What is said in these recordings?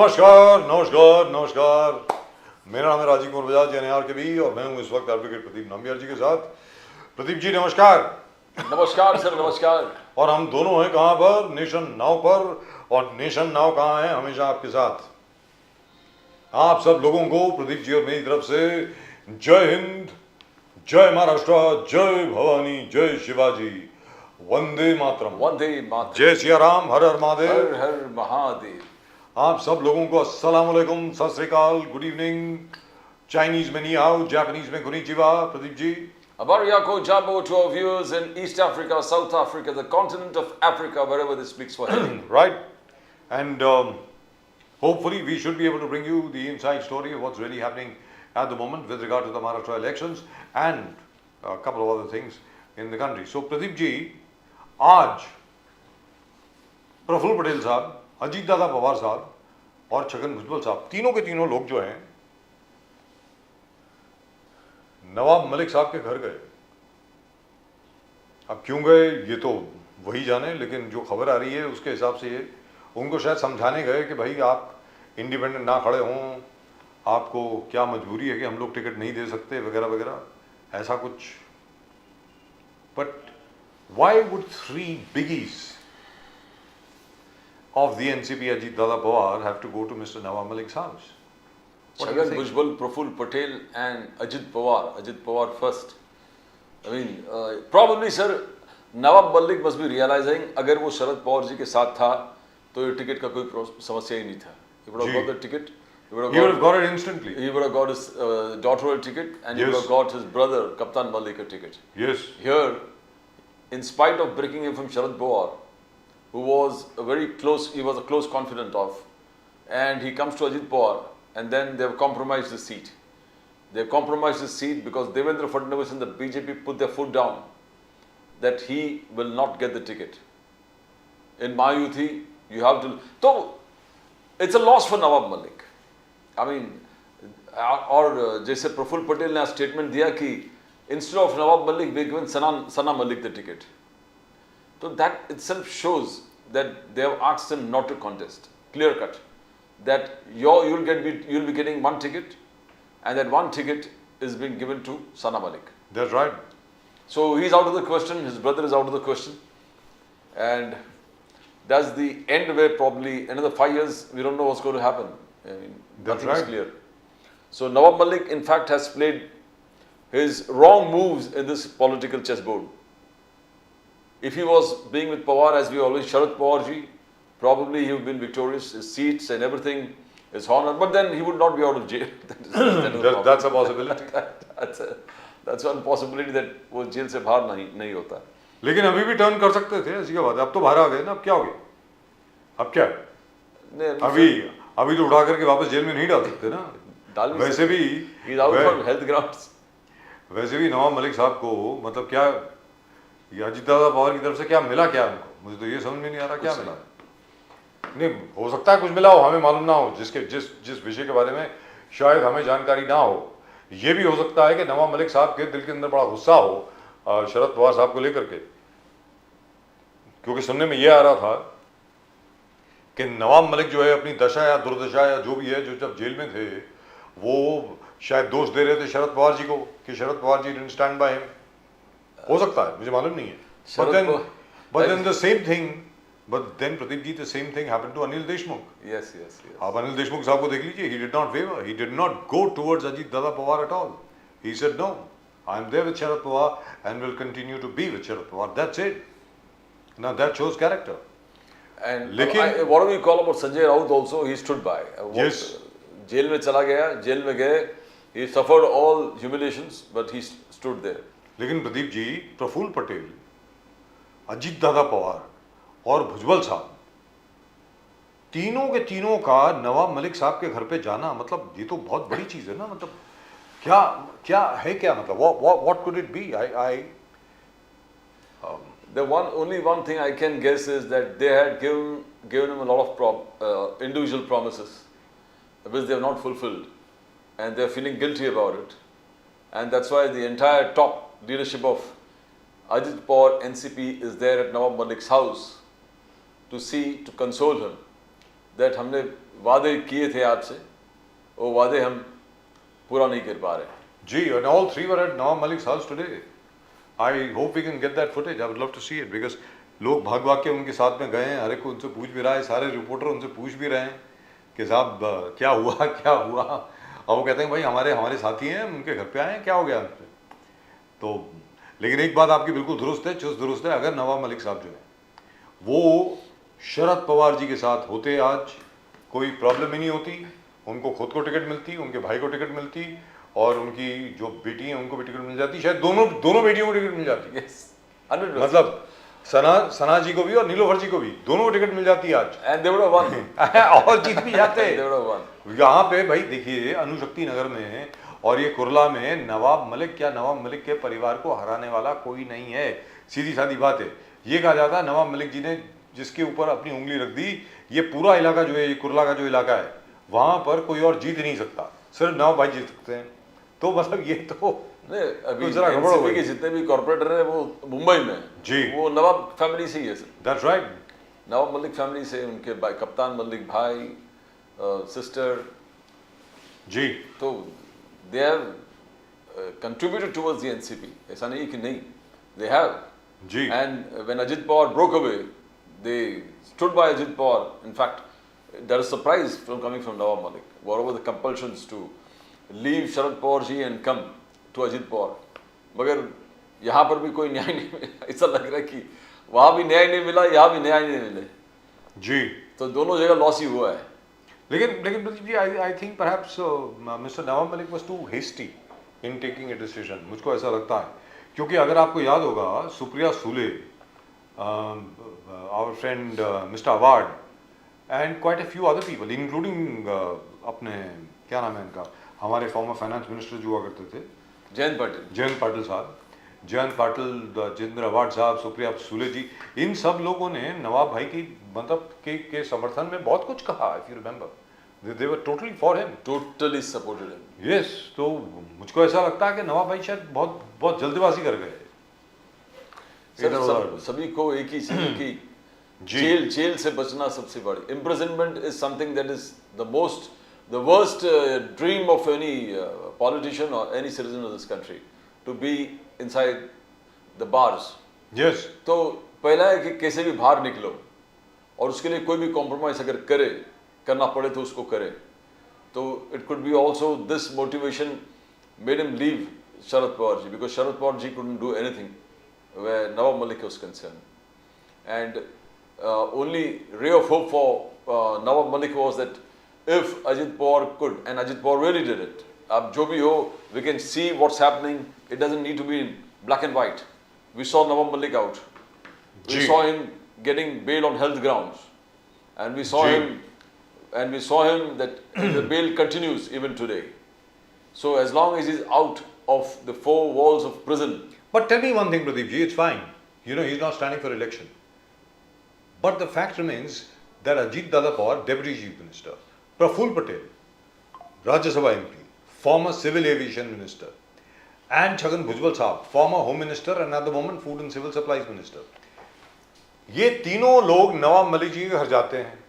नमस्कार नमस्कार नमस्कार। मेरा नाम है राजीव कुमार बजाज एनआर के भी, और मैं हूं इस वक्त एडवोकेट प्रदीप नाम्बियार जी के साथ। प्रदीप जी नमस्कार। नमस्कार सर, नमस्कार। और हम दोनों हैं कहां पर? नेशन नाउ पर। और नेशन नाउ कहां है? हमेशा आपके साथ। आप सब लोगों को प्रदीप जी और मेरी तरफ से जय हिंद, जय महाराष्ट्र, जय भवानी, जय शिवाजी, वंदे मातरम। वंदे मातरम। जय सिया राम, हर हर महादेव। हर हर महादेव। आप सब लोगों को अस्सलाम वालेकुम, सत श्री अकाल, गुड इवनिंग। चाइनीज में नी हाउ, जापानीज में कुनिचिवा। Pradeep ji, Abariyako Jabo to our viewers in East Africa, South Africa, the continent of Africa, wherever this speaks for him. right? And hopefully we should be able to bring you the inside story of what's really happening at the moment with regard to the Maharashtra elections and a couple of other things in the country. So Pradeep ji, आज प्रफुल्ल पटेल साहब, अजीत दादा पवार साहब और छगन भुजबल साहब, तीनों के तीनों लोग जो हैं नवाब मलिक साहब के घर गए। अब क्यों गए ये तो वही जाने, लेकिन जो खबर आ रही है उसके हिसाब से ये उनको शायद समझाने गए कि भाई आप इंडिपेंडेंट ना खड़े हों, आपको क्या मजबूरी है कि हम लोग टिकट नहीं दे सकते वगैरह वगैरह, ऐसा कुछ। But why would three बिगीज of the NCP Ajit Dada Pawar have to go to Mr. Nawab Malik's house? What do you Chhagan think? Bhujbal, Prafull Patel and Ajit Pawar first. I mean, probably sir, Nawab Malik must be realizing अगर वो शरद पवार जी के साथ था तो ये ticket का कोई समस्या ही नहीं था. He would have got the ticket. He would have got it instantly. He would have got his daughter a ticket, and he would have got his brother Kaptan Malik a ticket. Yes. Here, in spite of breaking him from Sharad Pawar, who was he was a close confidant of, and he comes to Ajit Pawar, and then they have compromised the seat. They have compromised the seat because Devendra Fadnavis and the BJP put their foot down that he will not get the ticket. In Mayuthi, you have to. So, it's a loss for Nawab Malik. I mean, और जैसे प्रफुल्ल पटेल ने statement दिया कि instead of Nawab Malik, we given Sana Malik the ticket. So that itself shows that they have asked him not to contest, clear cut, that you'll be getting one ticket, and that one ticket is being given to Sana Malik. That's right. So he's out of the question, his brother is out of the question, and that's the end where probably another 5 years we don't know what's going to happen. I mean, nothing is clear. So Nawab Malik in fact has played his wrong moves in this political chessboard. If he was being with Pawar as we always, Sharad Pawar ji, probably he would have been victorious, his seats and everything is honored, but then he would not be out of jail. That's a possibility. That's one possibility that वो jail से बाहर नहीं होता. लेकिन अभी भी turn कर सकते थे, ऐसी क्या बात है? अब तो बाहर आ गए ना, अब क्या हो गया? अब क्या? अभी तो उठा करके वापस जेल में नहीं डाल सकते ना। वैसे भी he's out for health grounds. वैसे भी नवाब मलिक साहब को मतलब क्या, ये अजीत दादा पवार की तरफ से क्या मिला, क्या उनको? मुझे तो ये समझ में नहीं आ रहा क्या मिला। नहीं, हो सकता है कुछ मिला हो, हमें मालूम ना हो, जिस विषय के बारे में शायद हमें जानकारी ना हो। ये भी हो सकता है कि नवाब मलिक साहब के दिल के अंदर बड़ा गुस्सा हो शरद पवार साहब को लेकर के, क्योंकि सुनने में ये आ रहा था कि नवाब मलिक जो है अपनी दशा या दुर्दशा या जो भी है, जो जब जेल में थे वो शायद दोष दे रहे थे शरद पवार जी को कि Sharad Pawar ji didn't stand by him. हो सकता है, मुझे मालूम नहीं है। But then the same thing, but then Pradeep ji, the same thing happened to Anil Deshmukh. Yes. आप अनिल देशमुख साहब को देख लीजिए, he did not waver, he did not go towards Ajit Dada Pawar at all. He said no, I am there with Sharad Pawar and will continue to be with Sharad Pawar. That's it. Now that shows character. And लेकिन what do we call about Sanjay Raut also? He stood by. Yes. Jail में चला गया, jail में गए, he suffered all humiliations, but he stood there. लेकिन प्रदीप जी, प्रफुल्ल पटेल, अजीत दादा पवार और भुजबल साहब, तीनों के तीनों का नवाब मलिक साहब के घर पे जाना, मतलब ये तो बहुत बड़ी चीज है ना। मतलब क्या है, क्या मतलब what could it be? Only one thing I can guess is that they had given him a lot of individual promises which they have not fulfilled, and they are feeling guilty about it, and that's why the entire top leadership of Ajit Pawar NCP is there at Nawab Malik's house to console him. That हमने वादे किए थे आपसे, वो वादे हम पूरा नहीं कर पा रहे. जी, and all three were at Nawab Malik's house today. I hope we can get that footage. I would love to see it because लोग भाग भाग के उनके साथ में गए हैं, हर एक को उनसे पूछ भी रहा है, सारे रिपोर्टर उनसे पूछ भी रहे हैं कि साहब क्या हुआ क्या हुआ. और वो कहते हैं भाई हमारे साथी हैं, उनके घर पे आए हैं, क्या हो गया उनसे. तो लेकिन एक बात आपकी बिल्कुल दुरुस्त है, चुस्त दुरुस्त है. अगर नवाब मलिक साहब जो है वो शरद पवार जी के साथ होते आज, कोई प्रॉब्लम ही नहीं होती. उनको खुद को टिकट मिलती, उनके भाई को टिकट मिलती और उनकी जो बेटी है उनको भी टिकट मिल जाती. शायद दोनों बेटियों को टिकट मिल जाती. Yes, 100%. मतलब सना जी को भी और नीलोफर जी को भी, दोनों को टिकट मिल जाती है आज. And they would have won. और जीत भी जाते. They would have won. यहाँ पे भाई देखिए अनुशक्ति नगर में और ये कुरला में नवाब मलिक के परिवार को हराने वाला कोई नहीं है. सीधी सादी बात है. ये कहा जाता है नवाब मलिक जी ने जिसके ऊपर अपनी उंगली रख दी, ये पूरा इलाका जो है, ये कुरला का जो इलाका है, वहां पर कोई और जीत नहीं सकता, सिर्फ नवाब भाई जीत सकते हैं. तो मतलब ये तो नहीं, अभी जरा गड़बड़ हो NCP गई. के जितने भी कॉर्पोरेटर हैं वो मुंबई में जी. वो नवाब फैमिली से ही है sir. That's right. Nawab Malik family से, उनके कप्तान मलिक भाई, सिस्टर, जी. तो they have contributed towards the NCP. ऐसा नहीं कि नहीं, दे हैव. जी. And when Ajit Pawar broke away, they stood by Ajit Pawar. In fact, there is surprise from coming from Nawab Malik. Whatever the compulsions to leave Sharad Pawar ji and come to Ajit Pawar. मगर यहाँ पर भी कोई न्याय नहीं मिला. ऐसा लग रहा है कि वहाँ भी न्याय नहीं मिला, यहाँ भी न्याय नहीं मिले. जी. तो दोनों जगह लॉस ही हुआ है. लेकिन Pradeep ji, I think perhaps mister Nawab Malik was too hasty in taking a decision. मुझको ऐसा लगता है क्योंकि अगर आपको याद होगा Supriya Sule, our friend mister award and quite a few other people including अपने क्या नाम है इनका, हमारे फॉर्मर फाइनेंस मिनिस्टर जो हुआ करते थे, जयंत पाटिल साहब, जयंत पाटिल, जितेंद्र अवार्ड साहब, सुप्रिया सुले जी, इन सब लोगों ने नवाब भाई की मतलब के समर्थन में बहुत कुछ कहा. If you remember, they were totally for him. totally supported him. Yes, तो मुझको ऐसा लगता है कि नवाब भाई शायद बहुत जल्दबाजी कर गए. सर सभी को एक ही चीज की जेल से बचना सबसे बड़ी. imprisonment is something that is the worst dream of any politician or any citizen of this country, to be inside the bars. Yes. तो पहला है कि कैसे भी बाहर निकलो, और उसके लिए कोई भी कॉम्प्रोमाइज अगर करना पड़े तो उसको करे. तो it could be also this motivation made him leave Sharad Pawar ji, because Sharad Pawar ji couldn't do anything where Nawab Malik was concerned. And only ray of hope for Nawab Malik was that if Ajit Pawar could, and Ajit Pawar really did it. अब जो भी हो, we can see what's happening. It doesn't need to be in black and white. We saw Nawab Malik out. We saw him getting bail on health grounds, and we saw him that the bail continues even today. So as long as he's out of the four walls of prison. But tell me one thing, Pradeep ji, it's fine. You know, he's not standing for election. But the fact remains that Ajit Dada Pawar, Deputy Chief Minister, Praful Patel, Rajya Sabha MP, former Civil Aviation Minister, and Chhagan Bhujbal Saab, former Home Minister and at the moment Food and Civil Supplies Minister. ये तीनों लोग नवाब मलिक जी के घर जाते हैं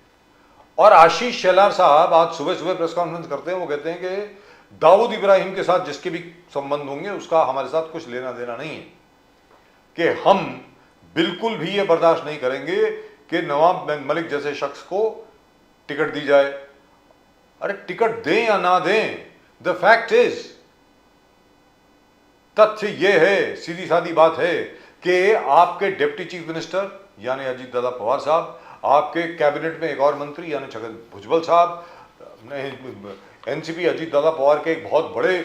और आशीष शेलार साहब आज सुबह प्रेस कॉन्फ्रेंस करते हैं. वो कहते हैं कि दाऊद इब्राहिम के साथ जिसके भी संबंध होंगे उसका हमारे साथ कुछ लेना देना नहीं है, कि हम बिल्कुल भी ये बर्दाश्त नहीं करेंगे कि नवाब मलिक जैसे शख्स को टिकट दी जाए. अरे टिकट दें या ना दें, द फैक्ट इज, तथ्य ये है, सीधी सादी बात है कि आपके डिप्टी चीफ मिनिस्टर यानी अजीत दादा पवार साहब, आपके कैबिनेट में एक और मंत्री यानी छगन भुजबल साहब, एनसीपी अजीत दादा पवार के एक बहुत बड़े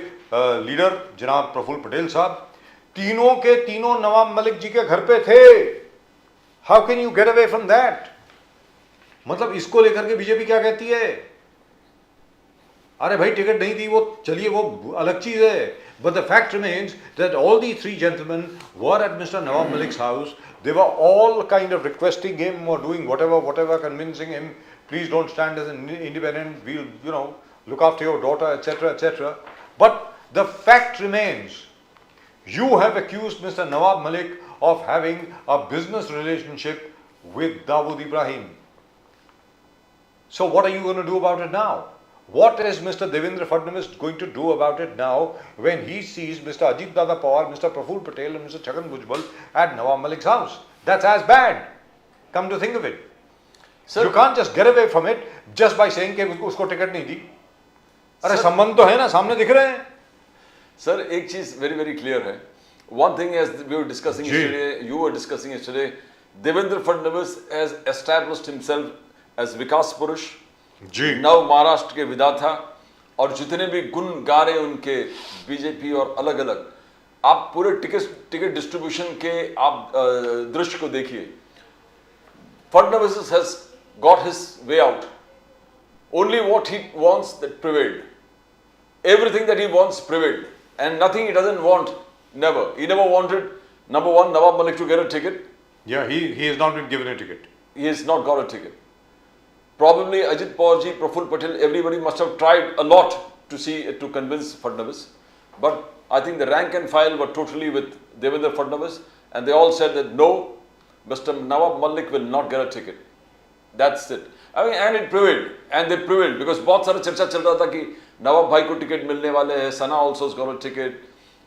लीडर जनाब प्रफुल्ल पटेल साहब, तीनों के तीनों नवाब मलिक जी के घर पे थे. How can you get away from that? मतलब इसको लेकर के बीजेपी क्या कहती है? अरे भाई टिकट नहीं दी, वो चलिए वो अलग चीज है. But the fact remains that all these three gentlemen were at Mr. Nawab Malik's house. They were all kind of requesting him or doing whatever, convincing him, please don't stand as an independent, we'll, look after your daughter, etc., etc. But the fact remains, you have accused Mr. Nawab Malik of having a business relationship with Dawood Ibrahim. So what are you going to do about it now? What is Mr. Devendra Fadnavis going to do about it now when he sees Mr. Ajit Dada Pawar, Mr. Praful Patel and Mr. Chhagan Bhujbal at Nawab Malik's house? That's as bad. Come to think of it. Sir, You can't just get away from it just by saying कि उसको ticket नहीं दी. अरे संबंध तो है ना, सामने दिख रहे हैं. Sir, एक चीज very very clear है. One thing as we were discussing ji. yesterday, you were discussing yesterday, Devendra Fadnavis has established himself as Vikas Purush, जी. नव महाराष्ट्र के विधाता, और जितने भी गुण गा रहे उनके बीजेपी और अलग अलग, आप पूरे टिकट डिस्ट्रीब्यूशन के आप दृश्य को देखिए. Fadnavis has got his way out. Only what he wants that prevailed. Everything that he wants prevailed, and nothing he doesn't want. Never. He never wanted, number one, Nawab Malik to get a ticket. Yeah, he has not been given a ticket. He has not got a ticket. Probably Ajit Pawarji, Praful Patel, everybody must have tried a lot to convince Fadnavis. But I think the rank and file were totally with Devendra Fadnavis, and they all said that no, Mr. Nawab Malik will not get a ticket. That's it. I mean, and it prevailed, and they prevailed because बहुत सारा चर्चा चल रहा था कि नवाब भाई को ticket मिलने वाले हैं, सना also has got a ticket,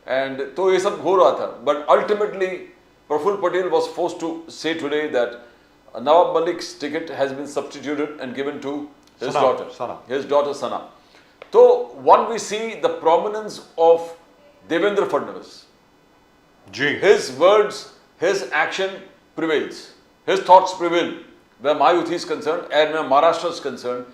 and तो ये सब हो रहा था. But ultimately, Praful Patel was forced to say today that Nawab Malik's ticket has been substituted and given to his Sana, daughter, Sana. his daughter Sana. So one we see the prominence of Devendra Fadnavis. जी. His words, his action prevails. His thoughts prevail. Where Mayuthi is concerned and where Maharashtra is concerned,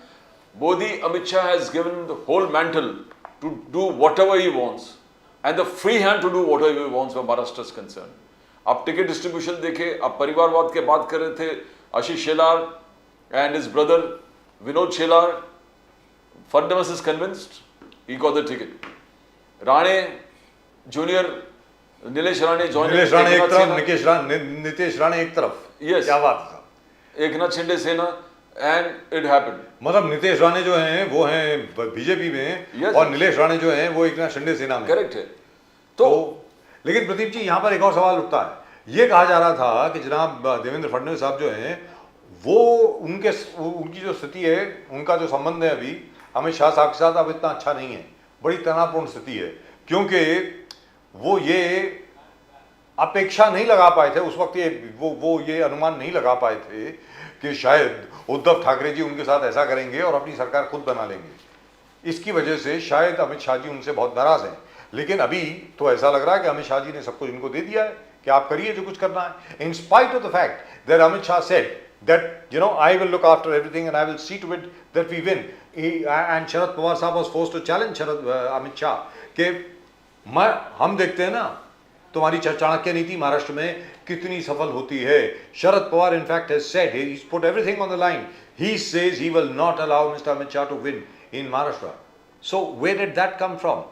Modi, Amit Shah has given the whole mantle to do whatever he wants and the free hand to do whatever he wants where Maharashtra is concerned. आप ticket distribution देखे, आप परिवारवाद के बात कर रहे थे, Ashish Shelar and his brother Vinod Shelar, Fadnavis is convinced he got the ticket. Rane Junior, Nilesh Rane joining. Nilesh Rane एक तरफ, नीतीश राणे एक तरफ. Yes. क्या बात है. Eknath Shinde Sena, and it happened. मतलब नीतीश राणे जो हैं वो हैं बीजेपी में, Yes. और नीलेश राणे जो हैं वो एकनाथ शिंदे सेना में. Correct है. तो लेकिन प्रदीप जी यहाँ पर एक और सवाल उठता है. ये कहा जा रहा था कि जनाब देवेंद्र फडणवीस साहब जो हैं वो उनकी जो स्थिति है, उनका जो संबंध है अभी अमित शाह साहब के साथ अब इतना अच्छा नहीं है, बड़ी तनावपूर्ण स्थिति है, क्योंकि वो ये अपेक्षा नहीं लगा पाए थे उस वक्त, वो ये अनुमान नहीं लगा पाए थे कि शायद उद्धव ठाकरे जी उनके साथ ऐसा करेंगे और अपनी सरकार खुद बना लेंगे. इसकी वजह से शायद अमित शाह जी उनसे बहुत नाराज हैं. लेकिन अभी तो ऐसा लग रहा है कि अमित शाह जी ने सब कुछ इनको दे दिया है कि आप करिए जो कुछ करना है. In spite of the fact that Amit Shah said that I will look after everything and I will see to it that we win. And Sharad Pawar साहब was forced to challenge Amit Shah कि हम देखते हैं ना तुम्हारी चाणक्य नीति महाराष्ट्र में कितनी सफल होती है. Sharad Pawar in fact has said, he's put everything on the line. He says he will not allow Mr. Amit Shah to win in Maharashtra. So where did that come from?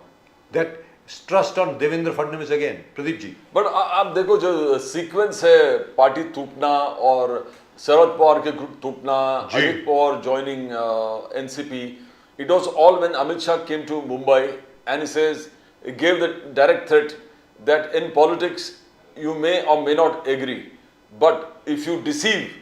That trust on Devendra Fadnavis again, Pradeep ji. But आप देखो जो sequence है, party टूटना और शरद पवार के group टूटना, Ajit Pawar joining NCP, it was all when Amit Shah came to Mumbai and he says, he gave the direct threat that in politics you may or may not agree, but if you deceive,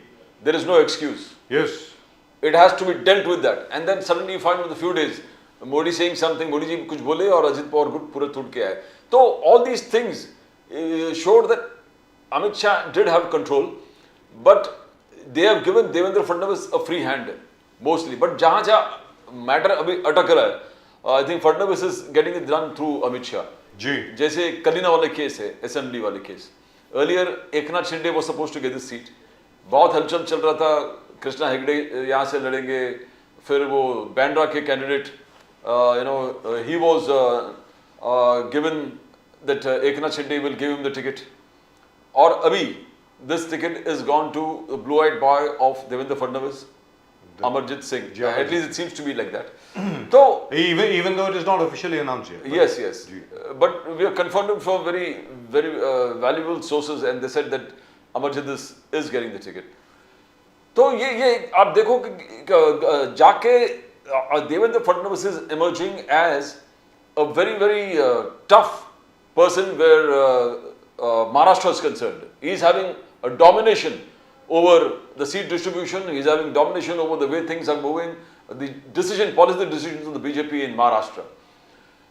there is no excuse. Yes. It has to be dealt with that. And then suddenly you find in a few days, Modi saying something, Modi ji kuch bole और अजित पवार गुट पूरे टूट के आए. तो all these things showed that Amit Shah did have control, but they have given Devendra Fadnavis a free hand mostly. But जहाँ जहाँ matter अभी अटक रहा है, I think Fadnavis is getting it done through Amit Shah. जी. जैसे कलीना वाले case है, assembly वाले case. Earlier Eknath Shinde was supposed to get this seat. बहुत हलचल चल रहा था, कृष्णा हेगड़े यहाँ से लड़ेंगे, फिर वो बैंड्रा के candidate he was given that Eknath Shinde will give him the ticket. और अभी this ticket is gone to the blue-eyed boy of Devendra Fadnavis, Amarjit Singh. At least it seems to be like that. So even though it is not officially announced yet. Yes. But we are confirmed from very valuable sources, and they said that Amarjit is getting the ticket. तो ये आप देखो कि जाके Devendra Fadnavis is emerging as a very tough person where Maharashtra is concerned. He is having a domination over the seat distribution. He's having domination over the way things are moving. The policy decisions of the BJP in Maharashtra.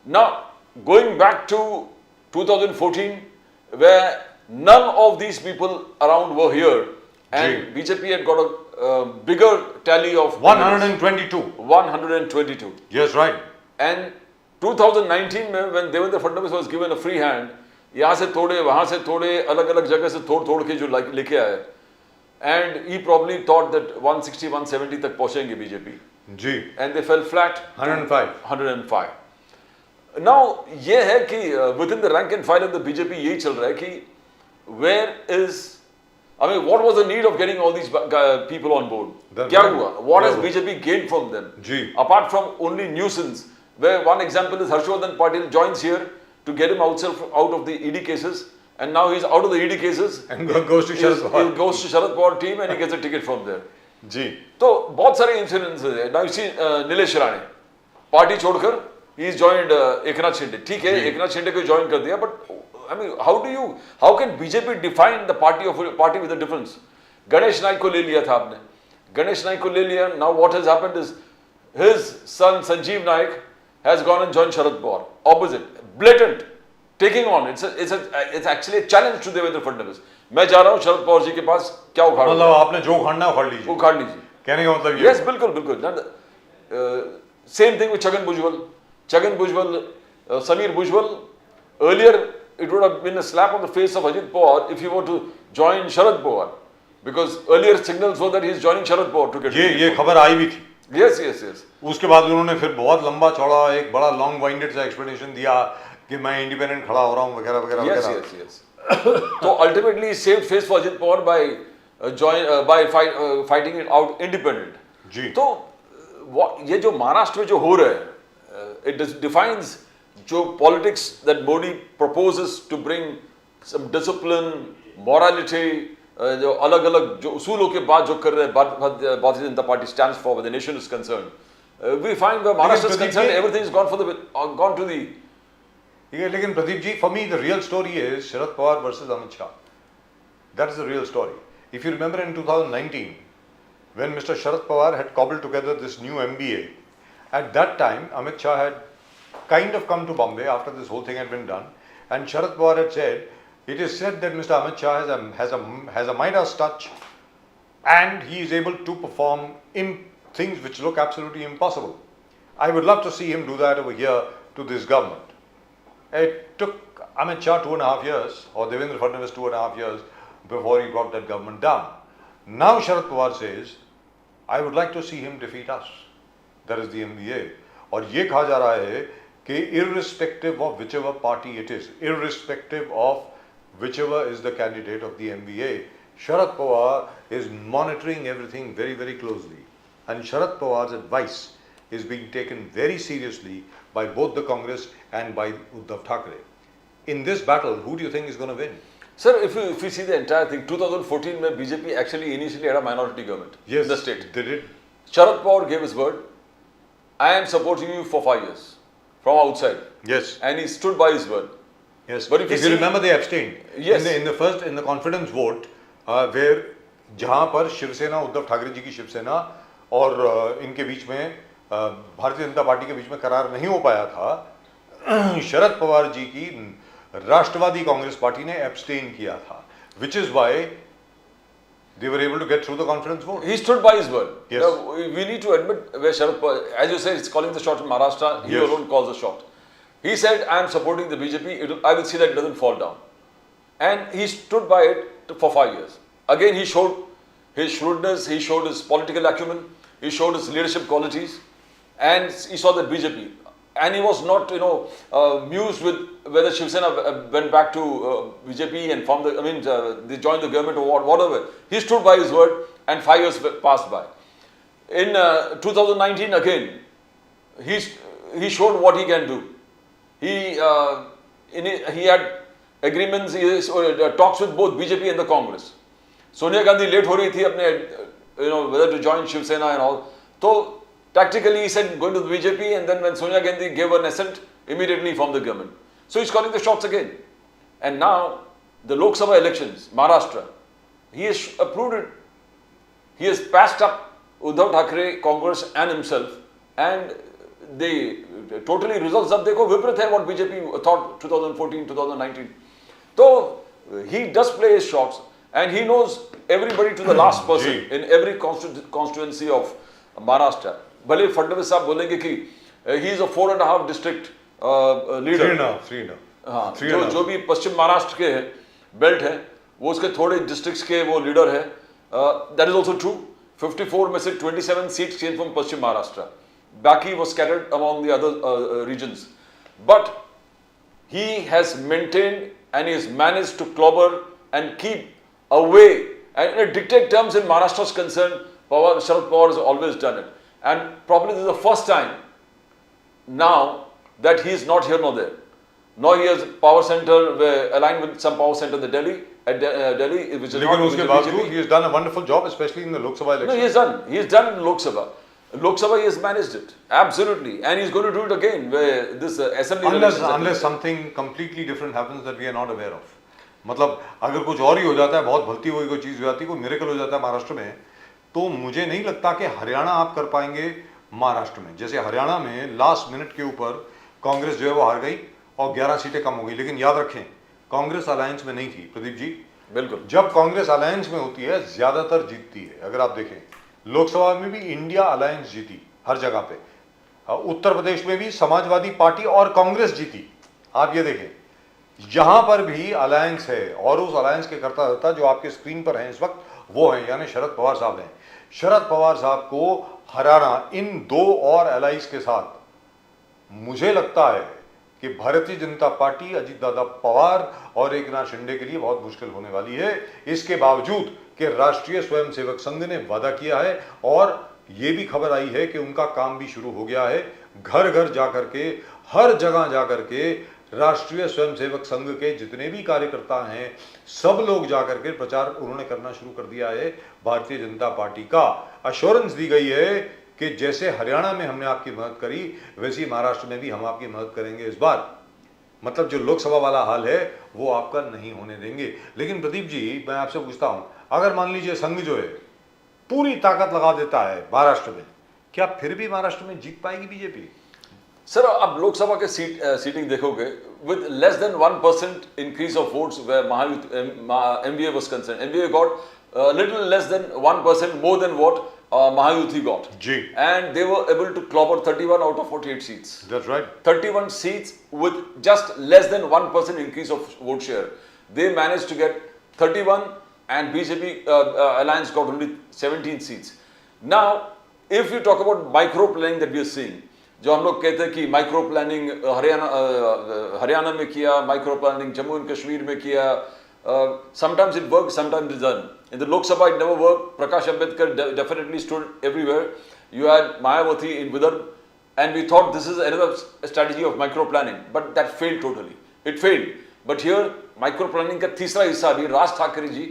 Now, going back to 2014, where none of these people around were here, and BJP had got a bigger tally of 122. 122. Yes, right. And 2019 में when Devendra Fadnavis was given a free hand, यहाँ से थोड़े वहाँ से थोड़े अलग-अलग जगह से थोड़ के जो लेके आए, and he probably thought that 160, 170 तक पहुँचेंगे BJP. Ji. And they fell flat. 105. 105. Now ये है कि within the rank and file of the BJP यही चल रहा है कि where is, I mean, what was the need of getting all these people on board? क्या हुआ? What has BJP gained from them? Ji. Apart from only nuisance, where one example is Harshvardhan Patil joins here to get him out of the ED cases, and now he's out of the ED cases and goes to Sharad Pawar. He goes to Sharad Pawar team and he gets a ticket from there. जी. तो बहुत सारे incidences है. Now you see Nilesh Rane, party छोड़कर he is joined Eknath Shinde. ठीक है, Eknath Shinde को join कर दिया, but I mean, how can BJP define the party with a difference? Ganesh Naik को ले लिया था आपने. Ganesh Naik को ले लिया. Now what has happened is his son Sanjeev Naik has gone and joined Sharad Pawar. Opposite, blatant, taking on. It's actually a challenge to Devendra Fadnavis. मैं जा रहा हूँ शरद पवार जी के पास, क्या उखाड़ मतलब आपने जो उखाड़ना है उखाड़ लीजिए. उखाड़ लीजिए. कहने का मतलब ये. Yes, बिल्कुल. Same thing with Chhagan Bhujbal, Samir Bhujbal. Earlier, it would have been a slap on the face of Ajit Pawar if he were to join Sharad Pawar, because earlier signals were that he is joining Sharad Pawar to get. ये खबर आई भी थी. Yes. उसके बाद उन्होंने फिर बहुत लंबा चौड़ा एक बड़ा लॉन्ग वाइंडेड सा एक्सप्लेनेशन दिया कि मैं इंडिपेंडेंट खड़ा हो रहा हूँ वगैरह वगैरह. Yes. So ultimately, he saved face for Ajit Pawar by fighting it out independent. जी. तो ये जो महाराष्ट्र में जो हो रहा है, it defines जो politics that Modi proposes to bring some discipline, morality, जो अलग-अलग जो उसूलों के बाद जो कर रहे हैं Bharatiya Janata party stands for where the nation is concerned. We find where Maharashtra is concerned, everything is gone to the. लेकिन प्रदीप जी, for me the real story is Sharad Pawar versus Amit Shah. That is the real story. If you remember in 2019, when Mr. Sharad Pawar had cobbled together this new MBA, at that time Amit Shah had kind of come to Bombay after this whole thing had been done, and Sharad Pawar had said, it is said that Mr. Amit Shah has a Midas touch, and he is able to perform in things which look absolutely impossible. I would love to see him do that over here to this government. It took Amit Shah 2.5 years, or Devendra Fadnavis 2.5 years, before he brought that government down. Now Sharad Pawar says, I would like to see him defeat us. That is the MBA. और ये कहा जा रहा है कि irrespective of whichever party it is, irrespective of whichever is the candidate of the MBA, Sharad Pawar is monitoring everything very, very closely. And Sharad Pawar's advice is being taken very seriously by both the Congress and by Uddhav Thackeray. In this battle, who do you think is going to win? Sir, if you see the entire thing, 2014 mein BJP actually initially had a minority government in the state. They did. Sharad Pawar gave his word. I am supporting you for 5 years from outside. Yes. And he stood by his word. Yes. But if you remember, they abstained. Yes. In the confidence vote, where जहाँ पर शिवसेना उद्धव ठाकरे जी की शिवसेना और इनके बीच में Bharatiya Janata party के बीच में करार नहीं हो पाया था, शरद पवार जी की राष्ट्रवादी कांग्रेस पार्टी ने एब्सटेन किया था, which is why they were able to get through the confidence vote. He stood by his word. Yes. Now, we need to admit where Sharad Pawar, as you said, he's calling the shot in Maharashtra. He alone calls the shot. He said, I am supporting the BJP. I will see that it doesn't fall down. And he stood by it for 5 years. Again, he showed his shrewdness, he showed his political acumen, he showed his leadership qualities, and he saw the BJP. And he was not, mused with whether Shiv Sena went back to BJP and formed they joined the government or whatever. He stood by his word, and 5 years passed by. In 2019 again, he showed what he can do. He had agreements, talks with both BJP and the Congress. Sonia Gandhi late हो रही थी अपने, whether to join Shiv Sena and all. So tactically he said going to the BJP, and then when Sonia Gandhi gave an assent, immediately formed the government. So he's calling the shots again. And now the Lok Sabha elections, Maharashtra, he has proved it he has patched up Uddhav Thackeray, Congress and himself, and they totally results अब देखो विपरीत है what BJP thought 2014, 2019. So he does play his shots and he knows everybody to the last person in every constituency of Maharashtra. भले फडणवीस साहब बोलेंगे कि he is a 4.5 district leader. 3.5. हाँ, जो भी पश्चिम महाराष्ट्र के बेल्ट है वो उसके थोड़े डिस्ट्रिक्ट्स के वो लीडर है. That is also true. 54 में से 27 सीट्स केम फ्रॉम पश्चिम महाराष्ट्र. बाकी was scattered among the other regions. But he has maintained and he has managed to clobber and keep away. And in dictate terms in Maharashtra is concerned, Sharad Pawar has always done it. And probably this is the first time now that he is not here nor there. Now he has power center aligned with some power center in Delhi, which is लेकिन not उसके with the बावजूद BJP. he has done a wonderful job, especially in the Lok Sabha No, election. he has done in Lok Sabha. Lok Sabha he has managed it, absolutely. And he is going to do it again where this assembly elections are Unless something completely different happens that we are not aware of. मतलब अगर कुछ और ही हो जाता है, बहुत भलती हुई कोई चीज़ हो जाती है, कोई मिरेकल हो जाता है महाराष्ट्र में, तो मुझे नहीं लगता कि हरियाणा आप कर पाएंगे महाराष्ट्र में. जैसे हरियाणा में लास्ट मिनट के ऊपर कांग्रेस जो है वो हार गई और 11 सीटें कम हो गई. लेकिन याद रखें, कांग्रेस अलायंस में नहीं थी प्रदीप जी. बिल्कुल. जब कांग्रेस अलायंस में होती है ज्यादातर जीतती है. अगर आप देखें लोकसभा में भी इंडिया अलायंस जीती हर जगह पे. उत्तर प्रदेश में भी समाजवादी पार्टी और कांग्रेस जीती. आप ये देखें, यहां पर भी अलायंस है और उस अलायंस के करता धर्ता जो आपके स्क्रीन पर हैं इस वक्त वो हैं, यानी शरद पवार साहब हैं. शरद पवार साहब को हराना इन दो और एलाइज के साथ मुझे लगता है कि भारतीय जनता पार्टी, अजीत दादा पवार और एकनाथ शिंदे के लिए बहुत मुश्किल होने वाली है. इसके बावजूद कि राष्ट्रीय स्वयंसेवक संघ ने वादा किया है और ये भी खबर आई है कि उनका काम भी शुरू हो गया है. घर घर जाकर के, हर जगह जाकर के राष्ट्रीय स्वयंसेवक संघ के जितने भी कार्यकर्ता हैं सब लोग जाकर के प्रचार उन्होंने करना शुरू कर दिया है. भारतीय जनता पार्टी का अश्योरेंस दी गई है कि जैसे हरियाणा में हमने आपकी मदद करी वैसे ही महाराष्ट्र में भी हम आपकी मदद करेंगे इस बार. मतलब जो लोकसभा वाला हाल है वो आपका नहीं होने देंगे. लेकिन प्रदीप जी, मैं आपसे पूछता हूं, अगर मान लीजिए संघ जो है पूरी ताकत लगा देता है महाराष्ट्र में, क्या फिर भी महाराष्ट्र में जीत पाएगी बीजेपी? सर, आप लोकसभा के सीटिंग देखोगे with less than 1% increase of votes where NDA was concerned. NDA got little less than 1% more than what Mahayuti got. Gee. And they were able to clobber 31 out of 48 seats. That's right. 31 seats with just less than 1% increase of vote share. They managed to get 31 and BJP alliance got only 17 seats. Now, if you talk about micro planning that we are seeing, जो हम लोग कहते हैं कि micro planning Haryana में किया, micro planning Jammu and Kashmir में किया, sometimes it works, sometimes it doesn't. In the Lok Sabha it never worked. Prakash Ambedkar definitely stood everywhere. You had Mayawati in Vidarbha, and we thought this is another strategy of micro planning, but that failed totally. It failed. But here micro planning का तीसरा हिस्सा भी Raj Thackeray ji,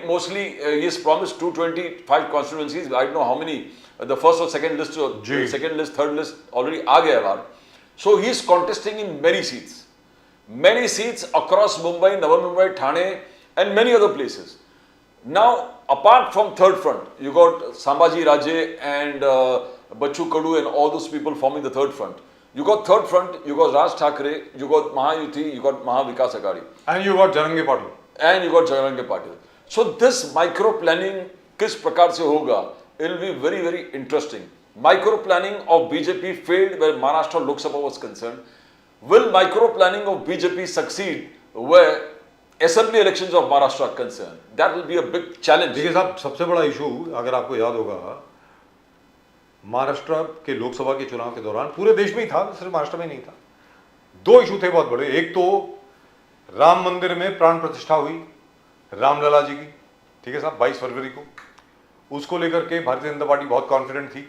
mostly he has promised 225 constituencies. I don't know how many. The first or second list, or second list, third list already आ गया बाहर. So he is contesting in many seats across Mumbai, Navi Mumbai, Thane, and many other places. Now, apart from third front, you got Sambhaji Raje and Bachchu Kadu and all those people forming the third front. You got third front, you got Raj Thackeray, you got Mahayuti, you got Mahavikas Aghadi. And you got Jarange Patil. So this micro planning किस प्रकार से होगा? It will be very, very interesting. Micro planning of BJP failed where Maharashtra Lok Sabha was concerned. Will micro planning of BJP succeed where assembly elections of Maharashtra are concerned? That will be a big challenge. देखिए साहब, सबसे बड़ा issue अगर आपको याद होगा महाराष्ट्र के लोकसभा के चुनाव के दौरान पूरे देश में ही था, सिर्फ महाराष्ट्र में नहीं था. दो इशू थे बहुत बड़े. एक तो राम मंदिर में प्राण प्रतिष्ठा हुई रामलला जी की, ठीक है साहब, 22 फरवरी को. उसको लेकर के भारतीय जनता पार्टी बहुत कॉन्फिडेंट थी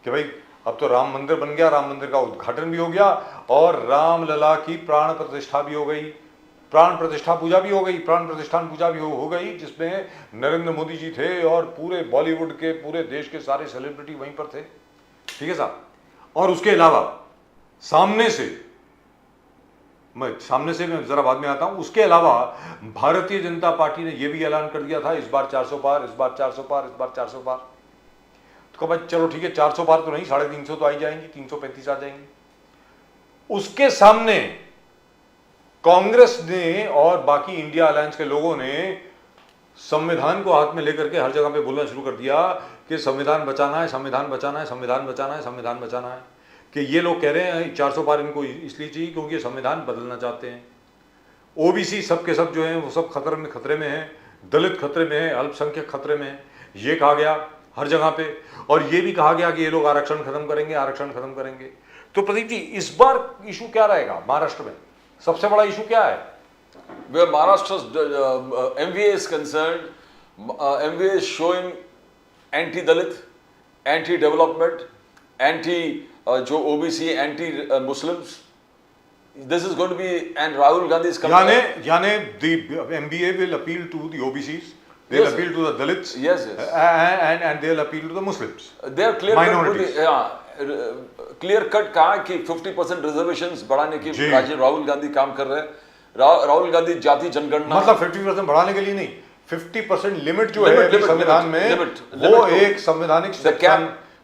कि भाई अब तो राम मंदिर बन गया, राम मंदिर का उद्घाटन भी हो गया और रामलला की प्राण प्रतिष्ठा भी हो गई, प्राण प्रतिष्ठा पूजा भी हो गई, प्राण प्रतिष्ठान पूजा भी हो गई, जिसमें नरेंद्र मोदी जी थे और पूरे बॉलीवुड के, पूरे देश के सारे सेलिब्रिटी वहीं पर थे, ठीक है साहब. और उसके अलावा सामने से मैं सामने से मैं जरा बाद में आता हूं। उसके अलावा भारतीय जनता पार्टी ने यह भी ऐलान कर दिया था इस बार 400 पार, इस बार 400 पार, इस बार 400 पार। तो कहा भाई चलो ठीक है 400 पार तो नहीं, 350 तो आई जाएंगी, 335 आ जाएंगी। उसके सामने कांग्रेस ने और बाकी इंडिया अलायंस के लोगों ने संविधान को हाथ में लेकर के हर जगह पे बोलना शुरू कर दिया कि संविधान बचाना है, संविधान बचाना है, संविधान बचाना है, संविधान बचाना है। कि ये लोग कह रहे हैं 400 पार इनको इसलिए चाहिए क्योंकि ये संविधान बदलना चाहते हैं। ओबीसी सब के सब जो हैं वो सब खतरे में हैं, दलित खतरे में है, अल्पसंख्यक खतरे में है, ये कहा गया हर जगह पे। और ये भी कहा गया कि ये लोग आरक्षण खत्म करेंगे, आरक्षण खत्म करेंगे। तो प्रदीप जी इस बार इशू क्या रहेगा महाराष्ट्र में, सबसे बड़ा इशू क्या है? Where Maharashtra's MVA is concerned, MVA is showing anti-Dalit, anti-development, जो OBC, anti-Muslims. This is going to be, and Rahul Gandhi is coming. यानी the MBA will appeal to the OBCs, they'll Yes, appeal to the Dalits, Yes. and they'll appeal to the Muslims. They are clear Minorities. Clear cut कहा कि 50% reservations बढ़ाने की जी। राहुल गांधी काम कर रहे हैं। राहुल गांधी जाति जनगणना मतलब 50% बढ़ाने के लिए नहीं, 50% लिमिट जो Limit, है limit, संविधान limit, में limit, वो limit को- एक संवैधानिक The cap- the cap of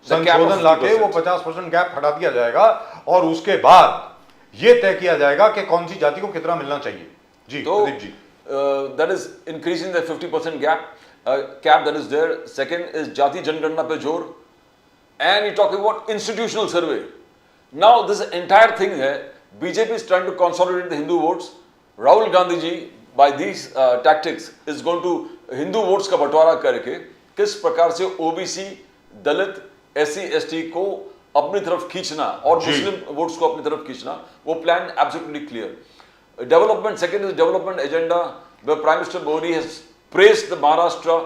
संशोधन लाके वो 50%. 50% गैप हटा दिया जाएगा और उसके बाद ये तय किया जाएगा कि कौन सी जाति को कितना मिलना चाहिए। जी तो Pradeep ji, that is increasing the 50% cap that is there. Second is जाति जनगणना पे जोर, and you talking about institutional survey. Now this entire thing है, BJP is trying to consolidate the Hindu votes. Rahul Gandhi ji by these tactics is going to Hindu votes का बंटवारा करके किस प्रकार से OBC, दलित, SC, ST को अपनी तरफ खींचना और जी। मुस्लिम वोट्स को अपनी तरफ खींचना, वो plan absolutely clear. Development, second is development agenda, where Prime Minister Modi has praised the Maharashtra,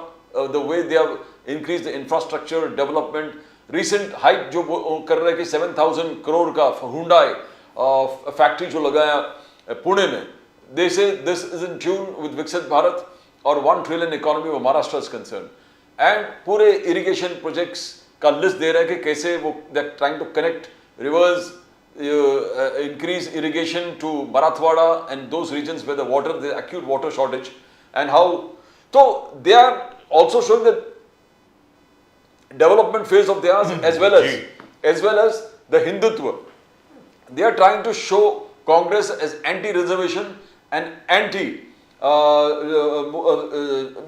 the way they have increased the infrastructure development. Recent hike जो वो कर रहे हैं कि 7,000 करोड़ का Hyundai फैक्ट्री जो लगाया पुणे में, they say this is in tune with Viksit Bharat और 1 trillion economy of Maharashtra is concerned. And पूरे irrigation projects का लिस्ट दे रहे हैं कि कैसे वो they are trying to connect rivers, increase irrigation to Marathwada and those regions where the acute water shortage, and how. So they are also showing the development phase of theirs as well as the Hindutva. They are trying to show Congress as anti-reservation and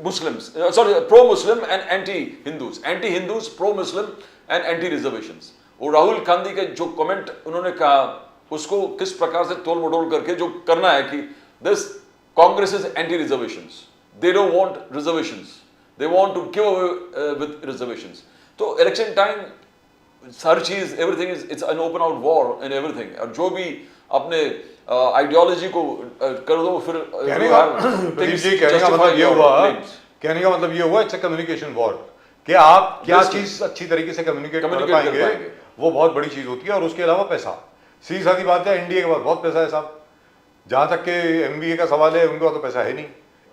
Muslims. Pro-Muslim and anti-Hindus. Anti-Hindus, pro-Muslim and anti-reservations. और राहुल गांधी के जो comment उन्होंने कहा उसको किस प्रकार से तोल मटोल करके जो करना है कि this Congress is anti reservations, they don't want reservations, they want to give away with reservations. तो इलेक्शन टाइम हर चीज everything is it's an open out war in everything. और जो भी अपने आइडियोलॉजी को कर दो फिर कहने का मतलब ये हुआ इट्स अ कम्युनिकेशन वॉर कि आप क्या चीज अच्छी तरीके से कम्युनिकेट कर पाएंगे वो बहुत बड़ी चीज होती है। और उसके अलावा पैसा, सीधी सादी बात है, एनडीए के पास बहुत पैसा है साहब। जहां तक के एमबीए का सवाल है उनके पास तो पैसा है नहीं,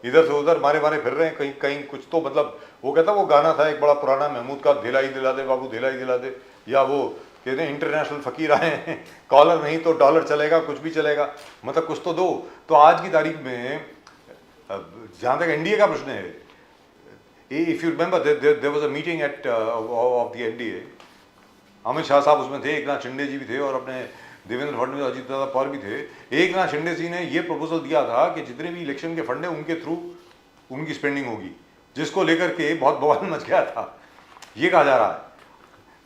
इधर से उधर मारे फिर रहे हैं कहीं कहीं कुछ तो मतलब वो कहता वो गाना था एक बड़ा पुराना महमूद का, धिलाई दिला दे बाबू धिलाई दिला दे, या वो कहते हैं इंटरनेशनल फकीर आए हैं, कॉलर नहीं तो डॉलर चलेगा, कुछ भी चलेगा, मतलब कुछ तो दो। तो आज की तारीख में जहां तक एनडीए का प्रश्न है, if you remember there was a meeting at of the NDA, Amit Shah साहब उसमें थे, एक नाथ शिंदे जी भी थे और अपने देवेंद्र फडणवीस, अजीत दादा पवार भी थे। एक नाथ शिंदे जी ने ये प्रपोजल दिया था कि जितने भी इलेक्शन के फंड है उनके थ्रू उनकी स्पेंडिंग होगी, जिसको लेकर के बहुत बवाल मच गया था, ये कहा जा रहा है।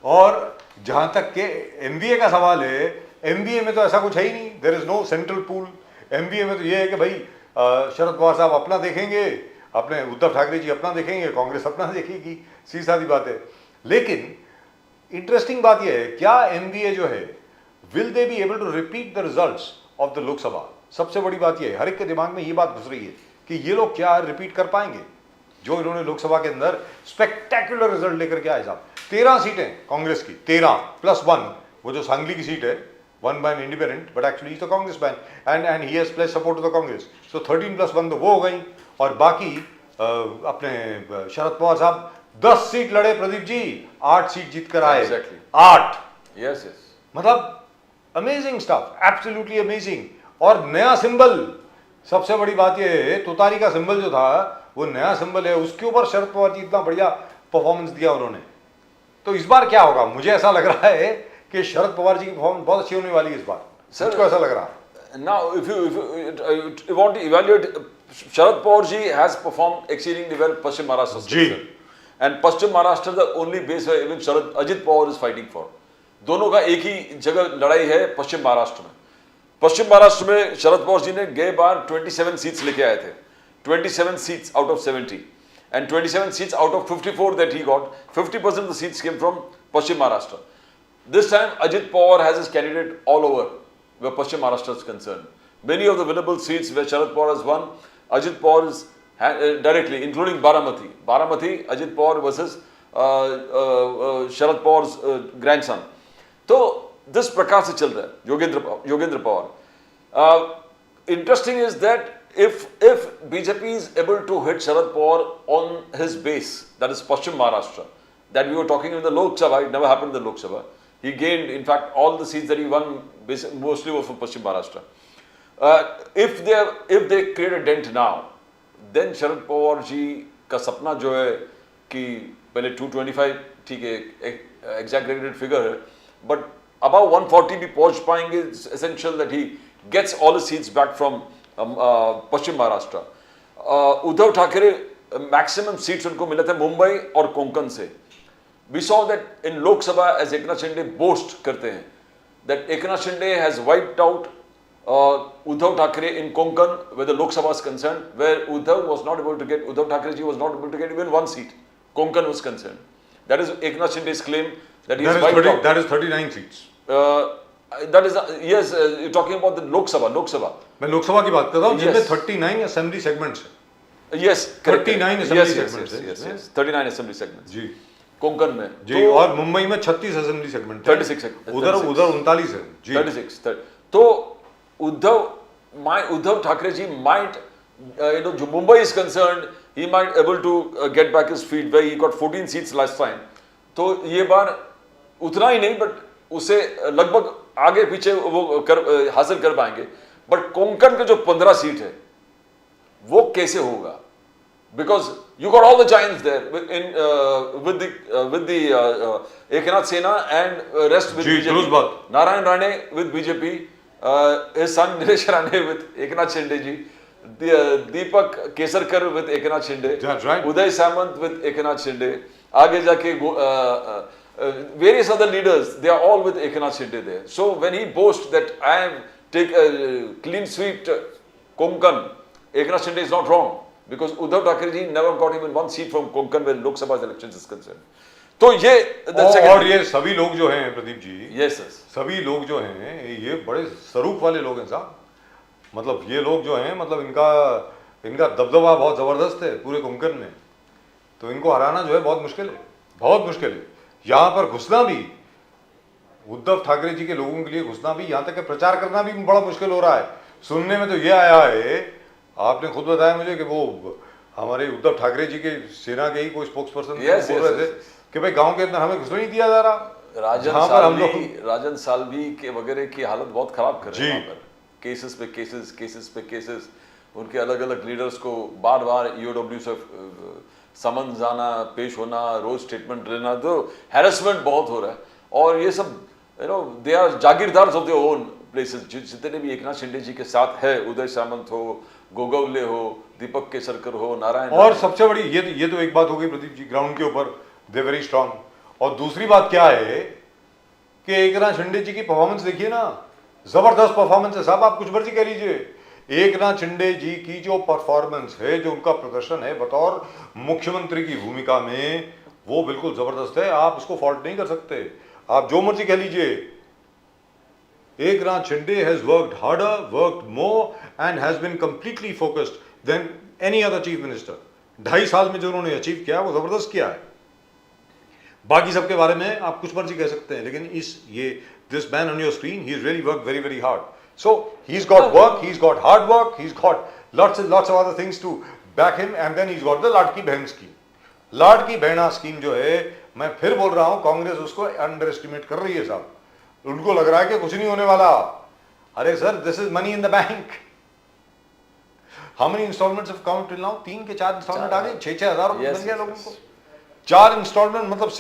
और जहां तक के एमबीए का सवाल है, एमबीए में तो ऐसा कुछ है ही नहीं, there is no central pool. MBA में तो ये है कि भाई शरद पवार साहब अपना देखेंगे, अपने उद्धव ठाकरे जी अपना देखेंगे, कांग्रेस अपना देखेगी, सीधी सादी बात है। लेकिन इंटरेस्टिंग बात यह है, क्या एमबीए जो है will they be able to repeat the results of the Lok Sabha? सबसे बड़ी बात यह है, हर एक के दिमाग में ये बात घुस रही है कि ये लोग क्या रिपीट कर पाएंगे जो इन्होंने लोकसभा के अंदर स्पेक्टेकुलर रिजल्ट लेकर के आए साहब। 13 सीटें कांग्रेस की, 13 + 1, वो जो सांगली की सीट है, 1 by an independent but actually is the Congress band and he has played support to the Congress. So 13 + 1 तो वो हो गई। और बाकी अपने शरद पवार साहब 10 सीट लड़े प्रदीप जी, 8 सीट जीत कर आए। Exactly. 8, Yes. मतलब अमेजिंग स्टफ, एब्सोल्युटली अमेजिंग। और नया सिंबल, सबसे बड़ी बात यह है, तुतारी का सिंबल जो था वो नया सिंबल है, उसके ऊपर शरद पवार जी इतना बढ़िया परफॉर्मेंस दिया उन्होंने। तो इस बार क्या होगा, मुझे ऐसा लग रहा है कि शरद पवार जी की परफॉर्मेंस बहुत अच्छी होने वाली है इस बार, मुझको ऐसा लग रहा है। Now, if you want to evaluate, Sharad Pawar ji has performed exceedingly well Paschim Maharashtra. Ji. And Paschim Maharashtra is the only base where even Ajit Pawar is fighting for. दोनों का एक ही जगह लड़ाई है पश्चिम महाराष्ट्र में। पश्चिम महाराष्ट्र में शरद पवार जी ने गए बार 27 सीट्स लेके आए थे, 27 seats out of 70, and 27 seats out of 54 that he got, 50% of the seats came from Paschim Maharashtra. This time Ajit Pawar has his candidate all over where Paschim Maharashtra is concerned. Many of the winnable seats where Sharad Pawar has won, Ajit Pawar is directly, including Baramati. Baramati, Ajit Pawar versus Sharad Pawar's grandson. तो this प्रकार से चल रहा है Yogendra Pawar. Interesting is that if BJP is able to hit Sharad Pawar on his base, that is Paschim Maharashtra, that we were talking in the Lok Sabha, it never happened in the Lok Sabha. He gained, in fact, all the seats that he won mostly were from Paschim Maharashtra. If they create a dent now, then Sharad Pawar जी का सपना जो है कि पहले 225 ठीक है exaggerated figure है, but above 140 भी पहुंच पाएंगे. It's essential that he gets all the seats back from Paschim Maharashtra. Uddhav Thackeray maximum seats उनको मिले थे मुंबई और कोंकण से. We saw that in Lok Sabha, as Eknath Shinde boast करते हैं, that Eknath Shinde has wiped out Uddhav Thackeray in Konkan, where the Lok Sabha is concerned, where Uddhav Thackeray ji was not able to get even one seat. Konkan was concerned. That is Eknath Shinde's claim that he has wiped out. That is 39 seats. That is yes. You're talking about the Lok Sabha. मैं लोकसभा की बात कर रहा हूँ जिसमें 39 assembly segments हैं. Yes, 39 assembly segments हैं. Yes. 39 assembly segments. जी. कोंकण में. जी. और मुंबई में 36 असेंबली सेगमेंट. 36. उधर 39 है. जी. 36. तो Uddhav Thackeray ji might, जो Mumbai is concerned, he might able to get back his feet where he got 14 seats last time. तो ये बार उतना ही नहीं, बट उसे लगभग आगे पीछे वो हासिल कर पाएंगे. बट कोंकण के जो 15 सीट है वो कैसे होगा? Because you got all the giants there with the Eknath Sena and rest with BJP. Narayan Rane with BJP. His son Nilesh Rane with Eknath Shinde ji, Deepak Kesarkar with Eknath Shinde, that's right. Uday Samant with Eknath Shinde, आगे जाके various other leaders, they are all with Eknath Shinde there. So when he boasts that I have take a clean sweep Konkan, Eknath Shinde is not wrong, because Uddhav Thackeray ji never got even one seat from Konkan when Lok Sabha elections is concerned. तो ये और ये सभी लोग जो हैं Pradeep ji, yes sir, सभी लोग जो हैं ये बड़े स्वरूप वाले लोग हैं साहब. मतलब ये लोग जो हैं, मतलब इनका दबदबा बहुत जबरदस्त है पूरे कोंकण में. तो इनको हराना जो है बहुत मुश्किल है, बहुत मुश्किल है. यहाँ पर घुसना भी, उद्धव ठाकरे जी के लोगों के लिए घुसना भी, यहाँ तक कि प्रचार करना भी बड़ा मुश्किल हो रहा है. सुनने में तो ये आया है, आपने खुद बताया मुझे कि वो हमारे उद्धव ठाकरे जी के सेना के ही कोई स्पोक्स पर्सन बोल रहे थे कि भाई गांव के अंदर हमें घुसने नहीं दिया जा रहा. राजन सालवी के वगैरह की हालत बहुत खराब कर रहे हैं. केसेस पे केसेस, उनके अलग अलग लीडर्स को बार बार ईओडब्ल्यू से समन आना, पेश होना, रोज स्टेटमेंट लेना, तो हैरेसमेंट बहुत हो रहा है. और ये सब they are jagirdars of their own places. जितने भी एकनाथ शिंदे जी के साथ है, उदय सामंत हो, गोगवले हो, दीपक केसरकर हो, नारायण. और सबसे बड़ी ये तो एक बात हो गई प्रदीप जी, ग्राउंड के ऊपर दे वेरी स्ट्रांग. और दूसरी बात क्या है कि एकनाथ शिंदे जी की परफॉर्मेंस देखिए ना, जबरदस्त परफॉर्मेंस है साहब. आप कुछ मर्जी कह लीजिए, एकनाथ शिंदे जी की जो परफॉर्मेंस है, जो उनका प्रदर्शन है बतौर मुख्यमंत्री की भूमिका में, वो बिल्कुल जबरदस्त है. आप उसको फॉल्ट नहीं कर सकते, आप जो मर्जी कह लीजिए. Eknath Shinde has worked harder, worked more and has been completely focused than any other chief minister. 2.5 साल में जो उन्होंने अचीव किया वो जबरदस्त किया है. बाकी सबके बारे में आप कुछ मर्जी कह सकते हैं, लेकिन this man on your screen, he's really worked very, very hard. So he's got work, he's got hard work, he's got lots of other things to back him, and then he's got the लाडकी बहन scheme. लाडकी बहना scheme जो है, मैं फिर बोल रहा हूं, कांग्रेस उसको अंडर एस्टिमेट कर रही है साहब. उनको लग रहा है कि कुछ नहीं होने वाला. अरे sir, this is money in the bank. How many installments have come till now? 3 के 4 installment आ गए, 6,000 रुपए मिल गया लोगों को. 4 installment मतलब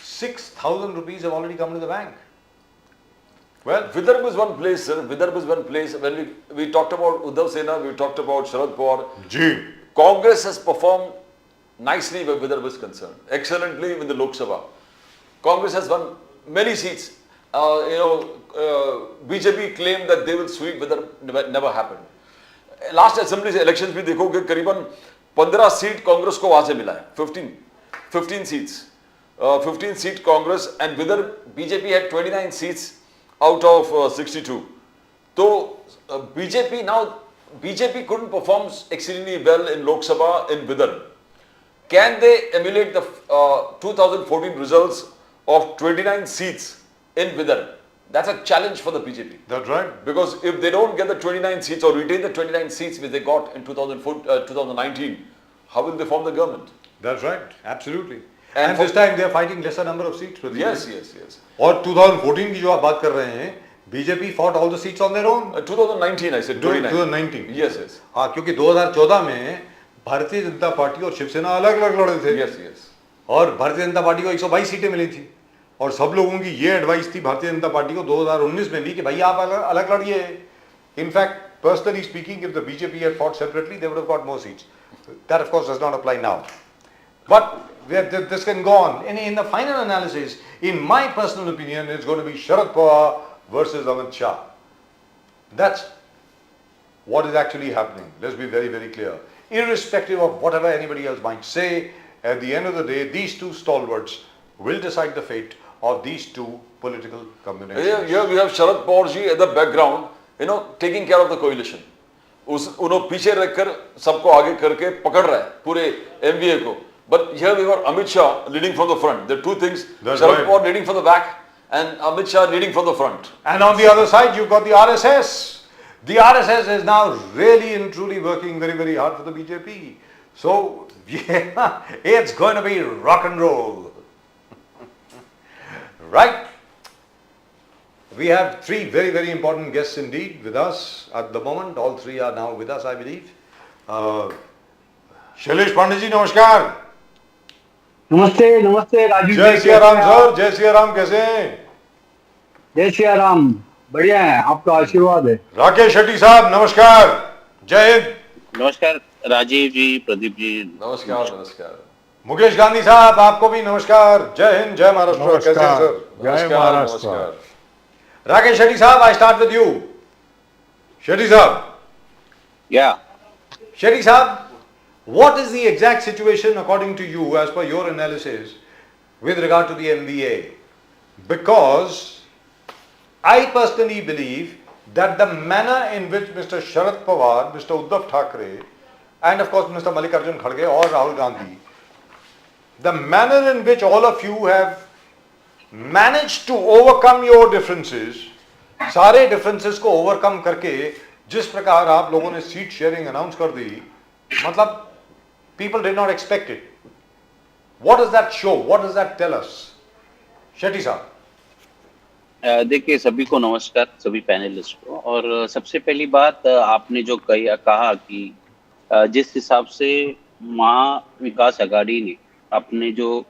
6,000 rupees have already come to the bank. Well, Vidarbha is one place, sir. Vidarbha is one place. When we talked about Uddhav Sena, we talked about Sharad Pawar. Ji. Congress has performed nicely where Vidarbha is concerned, excellently in the Lok Sabha. Congress has won many seats. BJP claimed that they will sweep Vidarbha, never happened. Last assembly elections भी देखोगे करीबन 15 seat Congress को वहां से मिला है. 15 seats. 15 seat Congress, and Vidarbha BJP had 29 seats out of 62. So BJP couldn't perform exceedingly well in Lok Sabha in Vidarbha. Can they emulate the 2014 results of 29 seats in Vidarbha? That's a challenge for the BJP. That's right. Because if they don't get the 29 seats or retain the 29 seats which they got in 2019, how will they form the government? That's right. Absolutely. And And this time they are fighting lesser number of seats. Pradeep. Yes. और 2014 की जो आप बात कर रहे हैं, BJP fought all the seats on their own. 2019 I said 29. 2019. Yes. हाँ, क्योंकि 2014 में भारतीय जनता पार्टी और शिवसेना अलग अलग लड़े थे. Yes. और भारतीय जनता पार्टी को 122 सीटें मिली थी. और सब लोगों की ये एडवाइस थी भारतीय जनता पार्टी को 2019 में भी कि भाई आप अलग लड़िए. In fact personally speaking, if the BJP had fought separately, they would have got more seats. That of course does not apply now. But this can go on. In the final analysis, in my personal opinion, it's going to be Sharad Pawar versus Amit Shah. That's what is actually happening. Let's be very, very clear. Irrespective of whatever anybody else might say, at the end of the day, these two stalwarts will decide the fate of these two political combinations. Here we have Sharad Pawar ji at the background, taking care of the coalition. उन्होंने पीछे रखकर सबको आगे करके पकड़ रहा है पूरे MVA को. But here we got Amit Shah leading from the front. There are two things. That's Sharad right. Pawar leading from the back and Amit Shah leading from the front. And on the other side, you've got the RSS. The RSS is now really and truly working very, very hard for the BJP. So, yeah, it's going to be rock and roll. Right? We have three very, very important guests indeed with us at the moment. All three are now with us, I believe. Shailesh Pandey ji, namaskar. नमस्ते नमस्ते राजीव जय जी, सिया राम कैसे हैं sir, जय सिया राम. कैसे हैं? जय सिया राम. बढ़िया है, आपका आशीर्वाद है. राकेश शेट्टी साहब, नमस्कार. जय हिंद. नमस्कार राजीव जी, प्रदीप जी. नमस्कार. मुकेश गांधी साहब, आपको भी नमस्कार. जय हिंद, जय महाराष्ट्र. कैसे हैं सर? नमस्कार. राकेश शेट्टी साहब, I start with you. Shetty साहब, या Shetty Saab, what is the exact situation according to you, as per your analysis, with regard to the MVA? Because I personally believe that the manner in which Mr. Sharad Pawar, Mr. Uddhav Thackeray, and of course Mr. Mallikarjun Kharge or Rahul Gandhi, the manner in which all of you have managed to overcome your differences, सारे differences को overcome करके जिस प्रकार आप लोगों ने seat sharing announce कर दी, मतलब people did not expect it. What does that show? What does that tell us? Shetty साहब. देखिए, सभी को नमस्कार, सभी पैनलिस्ट को. और सबसे पहली बात, आपने जो कहा कि जिस हिसाब से महाविकास आघाड़ी ने अपने जो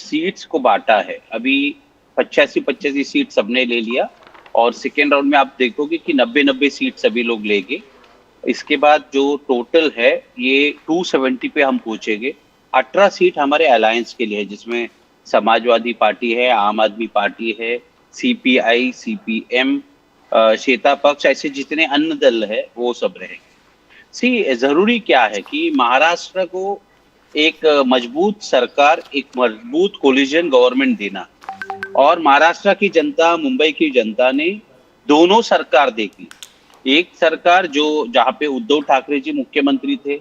सीट्स को बांटा है, अभी 85 सीट सबने ले लिया और सेकेंड राउंड में आप देखोगे कि 90 सीट सभी लोग लेंगे. इसके बाद जो टोटल है ये 270 पे हम पहुंचेंगे. 18 सीट हमारे अलायंस के लिए है, जिसमें समाजवादी पार्टी है, आम आदमी पार्टी है, CPI, CPM, श्वेता पक्ष, ऐसे जितने अन्य दल है वो सब रहेंगे. जरूरी क्या है कि महाराष्ट्र को एक मजबूत सरकार, एक मजबूत कोलिजन गवर्नमेंट देना. और महाराष्ट्र की जनता, मुंबई की जनता ने दोनों सरकार देखी. एक सरकार जहाँ पे उद्धव ठाकरे जी मुख्यमंत्री थे,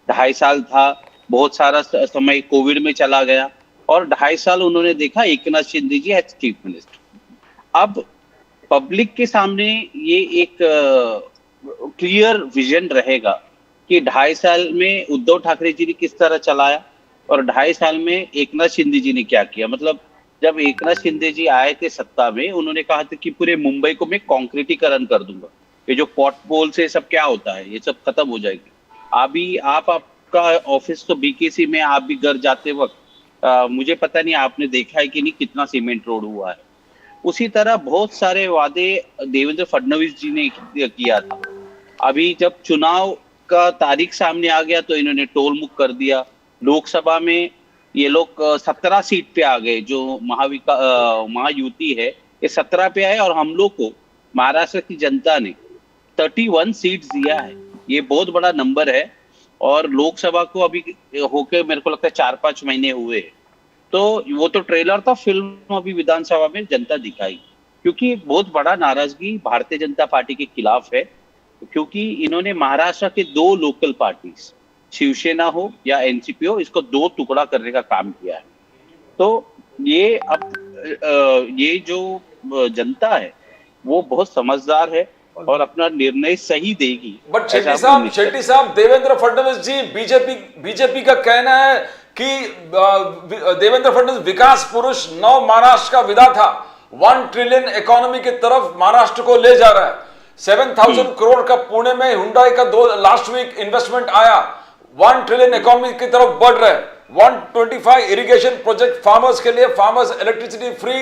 2.5 साल था, बहुत सारा समय कोविड में चला गया और 2.5 साल उन्होंने देखा एकनाथ शिंदे जी एज चीफ मिनिस्टर. अब पब्लिक के सामने ये एक क्लियर विजन रहेगा कि 2.5 साल में उद्धव ठाकरे जी ने किस तरह चलाया और 2.5 साल में एकनाथ शिंदे जी ने क्या किया. मतलब जब एकनाथ शिंदे जी आए थे सत्ता में, उन्होंने कहा था कि पूरे मुंबई को मैं कंक्रीटीकरण कर दूंगा, ये जो पॉटहोल से सब क्या होता है ये सब खत्म हो जाएगी। अभी आपका ऑफिस तो बीकेसी में, आप भी घर जाते वक्त मुझे पता नहीं आपने देखा है कि नहीं कितना सीमेंट रोड हुआ है। उसी तरह बहुत सारे वादे देवेंद्र फडणवीस जी ने किया था। अभी जब चुनाव का तारीख सामने आ गया तो इन्होंने टोल मुक्त कर दिया। लोकसभा में ये लोग 17 सीट पे आ गए, जो महायुति है ये 17 पे आए, और हम लोग को महाराष्ट्र की जनता ने 31 सीट्स दिया है। ये बहुत बड़ा नंबर है। और लोकसभा को अभी होके मेरे को लगता है 4-5 महीने हुए हैं। तो वो तो ट्रेलर था, फिल्म अभी विधानसभा में जनता दिखाई, क्योंकि बहुत बड़ा नाराजगी भारतीय जनता पार्टी के खिलाफ है, क्योंकि इन्होंने महाराष्ट्र के 2 लोकल पार्टीज, शिवसेना हो या एनसीपी हो, इसको 2 टुकड़ा करने का काम किया है। तो ये अब ये जो जनता है वो बहुत समझदार है और अपना निर्णय सही देगी। बट ऐसा आपको निश्चित शेट्टी साहब, देवेंद्र फडणवीस जी, बीजेपी का कहना है कि देवेंद्र फडणवीस विकास पुरुष, नव महाराष्ट्र का विदा था, 1 ट्रिलियन इकोनॉमी की तरफ महाराष्ट्र को ले जा रहा है। 7,000 करोड़ का पुणे में हुंडई का लास्ट वीक इन्वेस्टमेंट आया, 1 ट्रिलियन इकोनॉमी की तरफ बढ़ रहा है। 125 इरिगेशन प्रोजेक्ट फार्मर्स के लिए, फार्मर्स इलेक्ट्रिसिटी फ्री,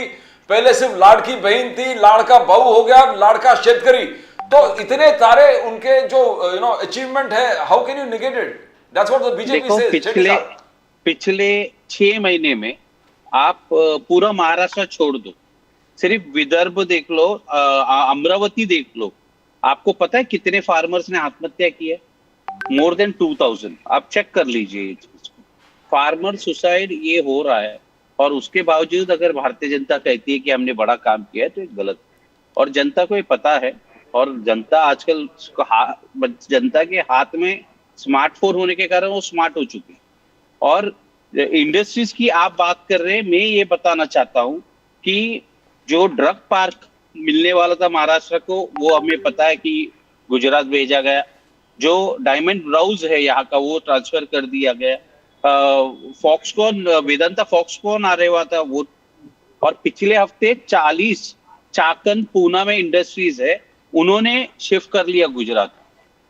पहले सिर्फ लाड़की बहन थी, लाड़का बहू हो गया, लाड़का शेतकरी। तो इतने सारे उनके जो अचीवमेंट है, how can you negate it? That's what the BJP says. पिछले 6 महीने में आप पूरा महाराष्ट्र छोड़ दो, सिर्फ विदर्भ देख लो, अमरावती देख लो, आपको पता है कितने फार्मर्स ने आत्महत्या की है? More than 2000। आप चेक कर लीजिए, फार्मर सुसाइड ये हो रहा है। और उसके बावजूद अगर भारतीय जनता कहती है कि हमने बड़ा काम किया है, तो ये गलत। और जनता को ये पता है, और जनता आजकल जनता के हाथ में स्मार्टफोन होने के कारण वो स्मार्ट हो चुके हैं। और इंडस्ट्रीज की आप बात कर रहे हैं, मैं ये बताना चाहता हूं कि जो ड्रग पार्क मिलने वाला था महाराष्ट्र को, वो हमें पता है कि गुजरात भेजा गया। जो डायमंड ब्राउज है यहाँ का, वो ट्रांसफर कर दिया गया। फॉक्सकॉन, वेदांता फॉक्सकॉन आ रहा था वो। और पिछले हफ्ते 40 चाकन पूना में इंडस्ट्रीज है, उन्होंने शिफ्ट कर लिया गुजरात।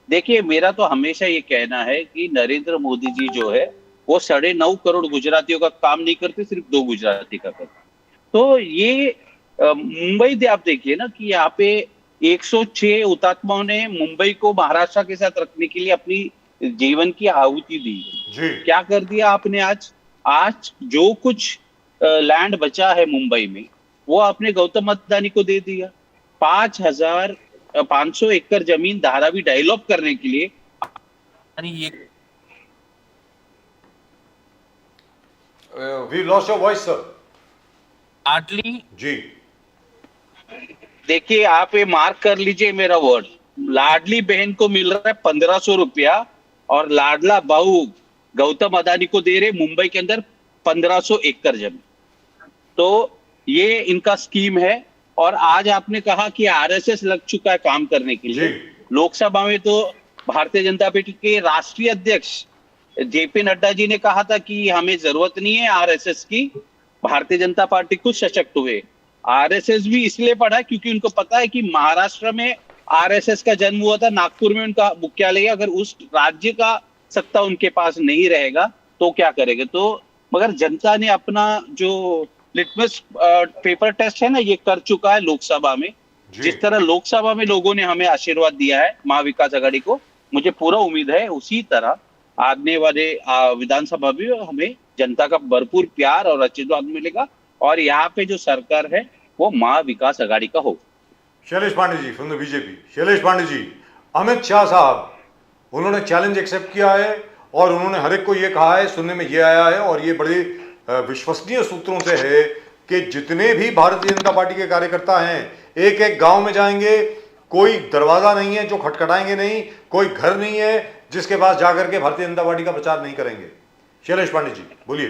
देखिए, मेरा तो हमेशा ये कहना है कि नरेंद्र मोदी जी जो है वो 9.5 करोड़ गुजरातियों का काम नहीं करते, सिर्फ 2 गुजराती का करते। तो ये मुंबई आप देखिए ना कि यहाँ पे 106 हुतात्माओं ने मुंबई को महाराष्ट्र के साथ रखने के लिए अपनी जीवन की आहुति दी। क्या कर दिया आपने? आज जो कुछ लैंड बचा है मुंबई में, वो आपने गौतम अदानी को दे दिया। 5,500 एकड़ जमीन धारावी डेवलप करने के लिए। We lost your voice, sir. Hardly जी, देखिए, आप ये मार्क कर लीजिए मेरा वर्ड, लाडली बहन को मिल रहा है 1,500 रुपया, और लाडला बहू गौतम अदानी को दे रहे मुंबई के अंदर 1,500 एकड़ जमीन। तो ये इनका स्कीम है। और आज आपने कहा कि आरएसएस लग चुका है काम करने के लिए। लोकसभा में तो भारतीय जनता पार्टी के राष्ट्रीय अध्यक्ष जेपी नड्डा जी ने कहा था कि हमें जरूरत नहीं है आरएसएस की, भारतीय जनता पार्टी खुद सशक्त हुए। आरएसएस भी इसलिए पड़ा क्योंकि उनको पता है कि महाराष्ट्र में आरएसएस का जन्म हुआ था, नागपुर में उनका मुख्यालय है। अगर उस राज्य का सत्ता उनके पास नहीं रहेगा तो क्या करेंगे? तो मगर जनता ने अपना जो लिटमस पेपर टेस्ट है ना, ये कर चुका है लोकसभा में। जिस तरह लोकसभा में लोगों ने हमें आशीर्वाद दिया है महाविकास आघाड़ी को, मुझे पूरा उम्मीद है उसी तरह आने वाले विधानसभा भी हमें जनता का भरपूर प्यार और आशीर्वाद मिलेगा, और यहाँ पे जो सरकार है वो महाविकास आघाड़ी का हो। Shailesh Pandey ji from the BJP. Shailesh Pandey ji, Amit Shah sahab उन्होंने चैलेंज एक्सेप्ट किया है और उन्होंने हर एक को ये कहा है, सुनने में ये आया है और ये बड़े विश्वसनीय सूत्रों से है कि जितने भी भारतीय जनता पार्टी के कार्यकर्ता हैं एक एक गांव में जाएंगे, कोई दरवाजा नहीं है जो खटखटाएंगे नहीं, कोई घर नहीं है जिसके पास जाकर के भारतीय जनता पार्टी का प्रचार नहीं करेंगे। शैलेश पांडे जी बोलिए।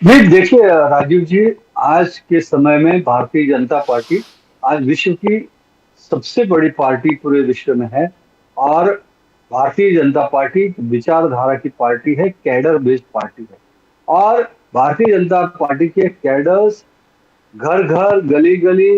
नहीं, देखिए राजीव जी, आज के समय में भारतीय जनता पार्टी आज विश्व की सबसे बड़ी पार्टी पूरे विश्व में है। और भारतीय जनता पार्टी विचारधारा की पार्टी है, कैडर बेस्ड पार्टी है। और भारतीय जनता पार्टी के कैडर्स घर घर गली गली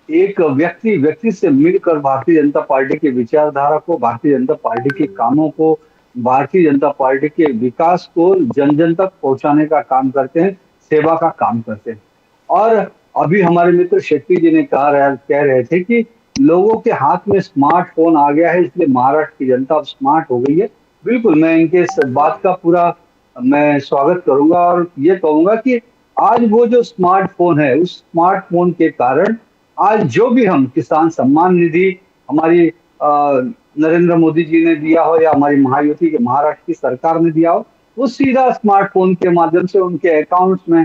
एक व्यक्ति व्यक्ति से मिलकर भारतीय जनता पार्टी की विचारधारा को, भारतीय जनता पार्टी के कामों को, भारतीय जनता पार्टी के विकास को जन जन तक पहुंचाने का काम करते हैं, सेवा का काम करते हैं। और अभी हमारे मित्र शेट्टी जी ने कह रहे थे कि लोगों के हाथ में स्मार्टफोन आ गया है, इसलिए महाराष्ट्र की जनता अब स्मार्ट हो गई है। बिल्कुल, मैं इनके इस बात का पूरा मैं स्वागत करूंगा और ये कहूंगा कि आज वो जो स्मार्टफोन है, उस स्मार्टफोन के कारण आज जो भी हम किसान सम्मान निधि हमारी नरेंद्र मोदी जी ने दिया हो या हमारी महायुति के महाराष्ट्र की सरकार ने दिया हो, वो सीधा स्मार्टफोन के माध्यम से उनके अकाउंट्स में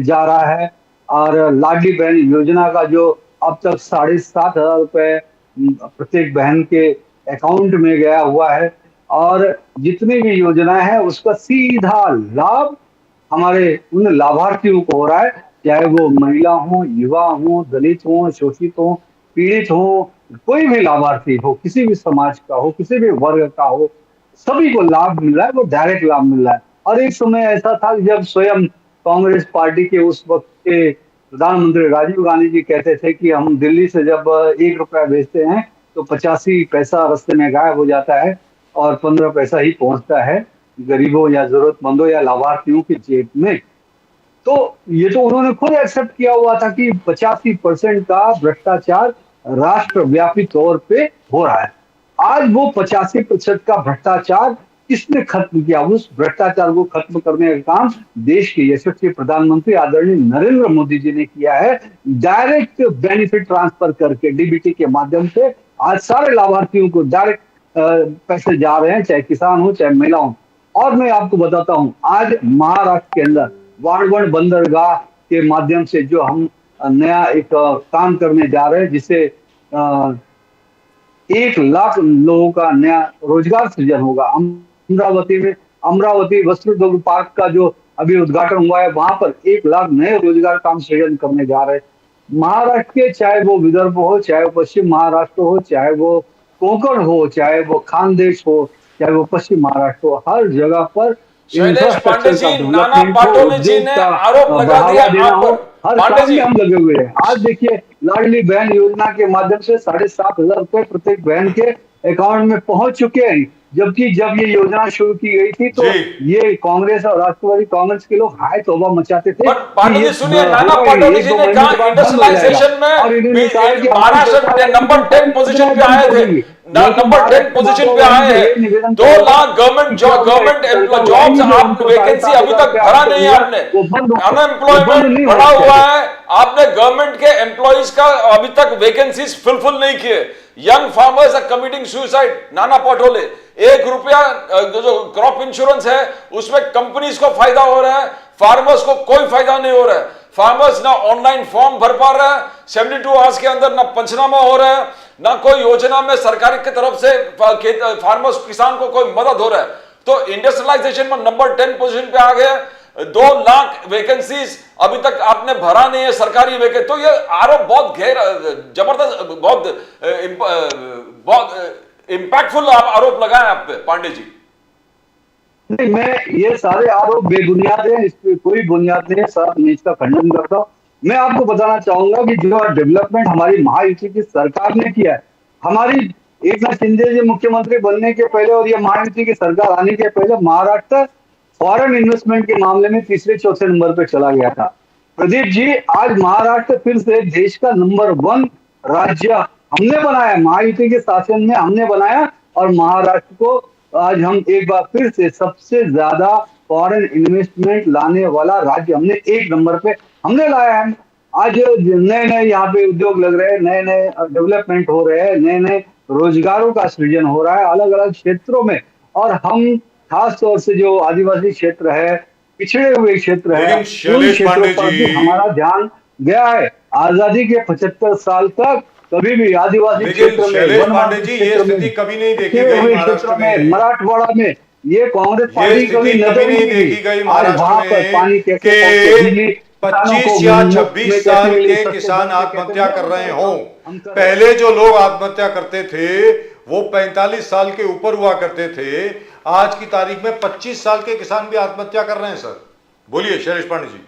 जा रहा है। और लाडली बहन योजना का जो अब तक 7,500 रुपए प्रत्येक बहन के अकाउंट में गया हुआ है, और जितनी भी योजनाएं हैं उसका सीधा लाभ हमारे उन लाभार्थियों को हो रहा है, चाहे वो महिला हो, युवा हो, दलित हो, शोषित हो, पीड़ित हो, कोई भी लाभार्थी हो, किसी भी समाज का हो, किसी भी वर्ग का हो, सभी को लाभ मिल रहा है, वो डायरेक्ट लाभ मिल रहा है। और एक समय ऐसा था जब स्वयं कांग्रेस पार्टी के उस वक्त के प्रधानमंत्री राजीव गांधी जी कहते थे कि हम दिल्ली से जब 1 रुपया भेजते हैं तो 85 पैसा रास्ते में गायब हो जाता है और 15 पैसा ही पहुंचता है गरीबों या जरूरतमंदों या लाभार्थियों की जेब में। तो ये तो उन्होंने खुद एक्सेप्ट किया हुआ था कि 85% का भ्रष्टाचार राष्ट्रव्यापी तौर पे हो रहा है। आज वो 85% का भ्रष्टाचार किसने खत्म किया? उस भ्रष्टाचार को खत्म करने का काम देश के यशस्वी प्रधानमंत्री आदरणीय नरेंद्र मोदी जी ने किया है। डायरेक्ट बेनिफिट ट्रांसफर करके डीबीटी के माध्यम से आज सारे लाभार्थियों को डायरेक्ट पैसे जा रहे हैं, चाहे किसान हो चाहे महिला हो। और मैं आपको बताता हूं, आज महाराष्ट्र के अंदर वाणगढ़ बंदरगाह के माध्यम से जो हम नया एक काम करने जा रहे हैं, जिससे 1 लाख लोगों का नया रोजगार सृजन होगा। अमरावती में अमरावती वस्त्रोद्योग पार्क का जो अभी उद्घाटन हुआ है, वहां पर 1 लाख नए रोजगार काम सृजन करने जा रहे हैं। महाराष्ट्र के, चाहे वो विदर्भ हो, चाहे वो पश्चिम महाराष्ट्र हो, चाहे वो कोंकण हो, चाहे वो खानदेश हो, चाहे वो पश्चिम महाराष्ट्र हो, हर जगह पर शैलेश पांडे जी, नाना पाटोले जी ने आरोप लगा दिया आप पर। हर काम में हम लगे हुए हैं। आज देखिए, लाडली बहन योजना के माध्यम से 7,500 रुपए प्रत्येक बहन के अकाउंट में पहुंच चुके हैं। जबकि जब ये योजना शुरू की गई थी तो ये कांग्रेस और राष्ट्रवादी कांग्रेस के लोग हाय तौबा मचाते थे। पांडे जी सुनिए, नाना पाटोले जी ने कहा इंडस्ट्रियलाइजेशन में महाराष्ट्र नंबर 10 पोजीशन पे आए थे, नंबर 10 पोजीशन पे आए हैं। 2 लाख गवर्नमेंट जॉब्स आप वैकेंसी अभी तक भरा नहीं है आपने, अनएम्प्लॉयमेंट बढ़ा हुआ है, आपने गवर्नमेंट के एम्प्लॉइज का अभी तक वैकेंसीज फुलफिल नहीं किए। Young farmers are committing suicide. Nana Patole, 1 रुपया जो क्रॉप इंश्योरेंस है उसमें कंपनीज को फायदा हो रहा है, फार्मर्स को कोई फायदा नहीं हो रहा है। फार्मर्स ना ऑनलाइन फॉर्म भर पा रहा है, 72 आवर्स के अंदर ना पंचनामा हो रहा है, ना कोई योजना में सरकार की तरफ से फार्मर्स किसान को कोई मदद हो रहा है। तो इंडस्ट्रियलाइजेशन में नंबर 10 पोजीशन पे आ गया। 2 लाख वैकेंसीज अभी तक आपने भरा नहीं है सरकारी वैकेंसी। तो ये आरोप बहुत जबरदस्त, बहुत इंपैक्टफुल आरोप लगाए आप पे पांडे जी। नहीं, मैं ये सारे आरोप बेबुनियाद हैं, इस पे कोई बुनियाद नहीं है सर, मैं इसका खंडन करता हूँ। मैं आपको बताना चाहूंगा कि जो डेवलपमेंट हमारी महायुति की सरकार ने किया है, हमारी एकनाथ शिंदे जी मुख्यमंत्री बनने के पहले और ये महायुति की सरकार आने के पहले महाराष्ट्र फॉरेन इन्वेस्टमेंट के मामले में 3-4 नंबर पे चला गया था। प्रदीप जी, आज महाराष्ट्र फिर से देश का नंबर 1 राज्य हमने बनाया, महायुति के शासन में हमने बनाया, और महाराष्ट्र को आज हम एक बार फिर से सबसे ज्यादा फॉरेन इन्वेस्टमेंट लाने वाला राज्य हमने 1 नंबर पे हमने लाया है। आज नए नए यहाँ पे उद्योग लग रहे हैं, नए नए डेवलपमेंट हो रहे हैं, नए नए रोजगारों का सृजन हो रहा है अलग अलग क्षेत्रों में। और हम खास तौर से जो आदिवासी क्षेत्र है, पिछड़े हुए क्षेत्र है, उन क्षेत्रों पर भी हमारा ध्यान गया है। आजादी के 75 साल तक कभी भी आदिवासी क्षेत्र में, ये स्थिति कभी नहीं देखी गई महाराष्ट्र में, मराठवाड़ा में ये कांग्रेस पार्टी कभी नजर नहीं देखी गई। महाराष्ट्र में पानी के 25 या 26 साल के किसान आत्महत्या कर रहे हों। पहले जो लोग आत्महत्या करते थे वो 45 साल के ऊपर हुआ करते थे। आज की तारीख में 25 साल के किसान भी आत्महत्या कर रहे हैं सर। बोलिए शैलेश पांडे जी।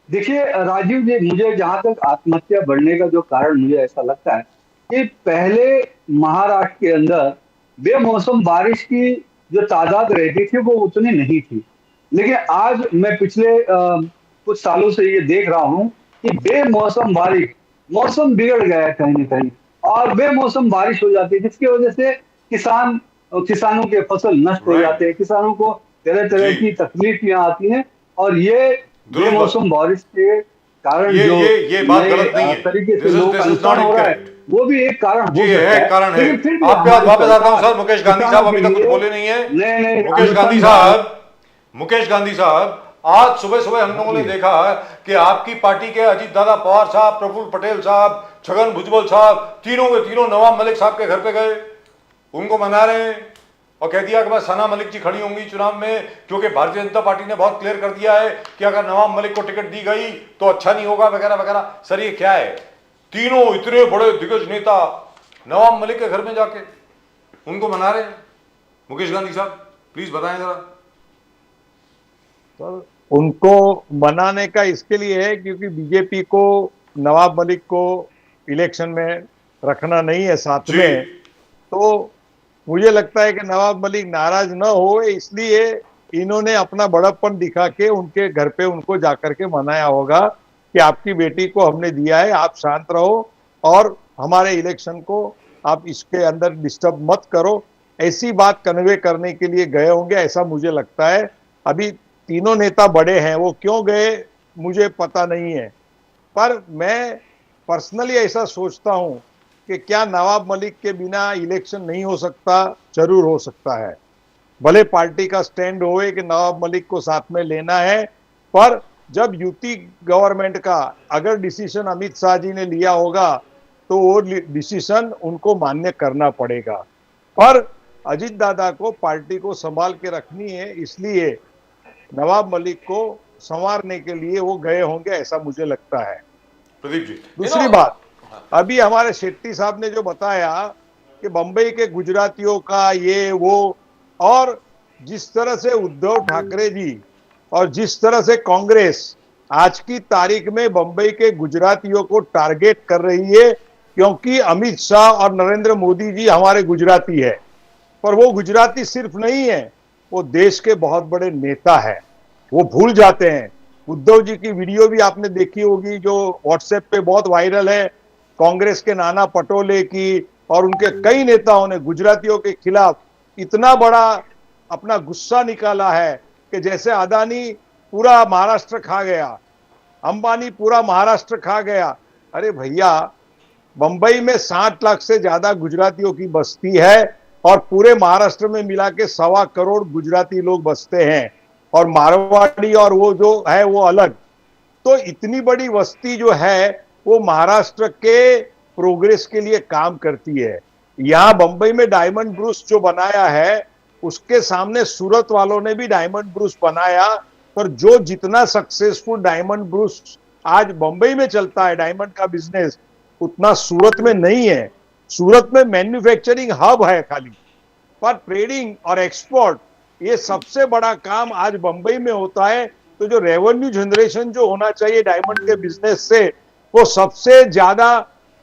देखिए राजीव जी, मुझे जहां तक आत्महत्या बढ़ने का जो कारण मुझे ऐसा लगता है कि पहले महाराष्ट्र के अंदर बेमौसम बारिश की जो तादाद रहती थी वो उतनी नहीं थी। लेकिन आज मैं पिछले कुछ सालों से ये देख रहा हूं कि बेमौसम बारिश, मौसम बिगड़ गया है कहीं ना कहीं, और बेमौसम बारिश हो जाती है जिसकी वजह से किसानों के फसल नष्ट हो राइट। जाते हैं, किसानों को तरह तरह जी। की तकलीफियां आती हैं। और ये दुरुस्त बेमौसम बारिश के कारण ये जो ये बात नए, गलत नहीं है। तरीके से This is- लोगों का this is नुकसान not हो रहा है, incorrect. वो भी एक कारण हो जी सकता है, कारण है। लेकिन फिर भी आपके पास हमारी वापस आता हूं सरकार सर। मुकेश गांधी किसानों साहब अभी के तक कुछ लिए बोले नहीं है। नए मुकेश गांधी साहब, मुकेश गांधी साहब, आज सुबह सुबह हम लोगों ने देखा है कि आपकी पार्टी के अजीत दादा पवार साहब, प्रफुल्ल पटेल साहब, छगन भुजबल साहब, तीनों के तीनों नवाब मलिक साहब के घर पे गए, उनको मना रहे हैं और कह दिया कि बस सना मलिक जी खड़ी होंगी चुनाव में, क्योंकि भारतीय जनता पार्टी ने बहुत क्लियर कर दिया है कि अगर नवाब मलिक को टिकट दी गई तो अच्छा नहीं होगा वगैरह वगैरह। सर ये क्या है? तीनों इतने बड़े दिग्गज नेता नवाब मलिक के घर में जाके उनको मना रहे हैं। मुकेश गांधी साहब प्लीज बताएं जरा। सर, उनको मनाने का इसके लिए है क्योंकि बीजेपी को नवाब मलिक को इलेक्शन में रखना नहीं है साथ जी। में, तो मुझे लगता है कि नवाब मलिक नाराज न हो, इसलिए इन्होंने अपना बड़प्पन दिखा के उनके घर पे उनको जाकर के मनाया होगा कि आपकी बेटी को हमने दिया है, आप शांत रहो और हमारे इलेक्शन को आप इसके अंदर डिस्टर्ब मत करो, ऐसी बात कन्वे करने के लिए गए होंगे, ऐसा मुझे लगता है। अभी तीनों नेता बड़े हैं, वो क्यों गए मुझे पता नहीं है, पर मैं पर्सनली ऐसा सोचता हूं कि क्या नवाब मलिक के बिना इलेक्शन नहीं हो सकता? जरूर हो सकता है। भले पार्टी का स्टैंड होए कि नवाब मलिक को साथ में लेना है, पर जब यूपी गवर्नमेंट का अगर डिसीजन अमित शाह जी ने लिया होगा तो वो डिसीजन उनको मान्य करना पड़ेगा। पर अजीत दादा को पार्टी को संभाल के रखनी है, इसलिए नवाब मलिक को संवारने के लिए वो गए होंगे, ऐसा मुझे लगता है। प्रदीप जी। दूसरी बात, अभी हमारे शेट्टी साहब ने जो बताया कि बंबई के गुजरातियों का ये वो, और जिस तरह से उद्धव ठाकरे जी और जिस तरह से कांग्रेस आज की तारीख में बंबई के गुजरातियों को टारगेट कर रही है, क्योंकि अमित शाह और नरेंद्र मोदी जी हमारे गुजराती है, पर वो गुजराती सिर्फ नहीं है, वो देश के बहुत बड़े नेता है। वो भूल जाते हैं। उद्धव जी की वीडियो भी आपने देखी होगी जो व्हाट्सएप पे बहुत वायरल है, कांग्रेस के नाना पटोले की और उनके कई नेताओं ने गुजरातियों के खिलाफ इतना बड़ा अपना गुस्सा निकाला है कि जैसे अदानी पूरा महाराष्ट्र खा गया, अंबानी पूरा महाराष्ट्र खा गया। अरे भैया, बंबई में 60 लाख से ज्यादा गुजरातियों की बस्ती है और पूरे महाराष्ट्र में मिला के 1.25 करोड़ गुजराती लोग बसते हैं, और मारवाड़ी और वो जो है वो अलग। तो इतनी बड़ी बस्ती जो है वो महाराष्ट्र के प्रोग्रेस के लिए काम करती है। यहाँ बंबई में डायमंड ब्रूस जो बनाया है, उसके सामने सूरत वालों ने भी डायमंड ब्रूस बनाया, पर जो जितना सक्सेसफुल डायमंड ब्रूस आज बंबई में चलता है डायमंड का बिजनेस, उतना सूरत में नहीं है। सूरत में मैन्युफैक्चरिंग हब है खाली, पर ट्रेडिंग और एक्सपोर्ट ये सबसे बड़ा काम आज बंबई में होता है। तो जो रेवेन्यू जनरेशन जो होना चाहिए डायमंड के बिजनेस से, वो सबसे ज्यादा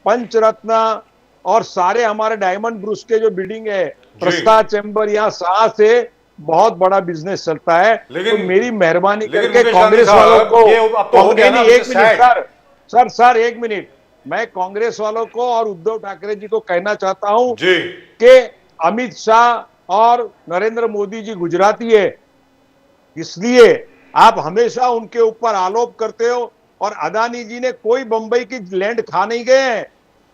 पंचरत्न और सारे हमारे डायमंड ब्रूस के जो बिल्डिंग है, प्रस्ता चैम्बर, यहाँ 7 से बहुत बड़ा बिजनेस चलता है। तो मेरी मेहरबानी करके कांग्रेस वालों को, एक मिनट सर, एक मिनट, मैं कांग्रेस वालों को और उद्धव ठाकरे जी को कहना चाहता हूं कि अमित शाह और नरेंद्र मोदी जी गुजराती है, इसलिए आप हमेशा उनके ऊपर आरोप करते हो, और अदानी जी ने कोई बंबई की लैंड खा नहीं गए हैं।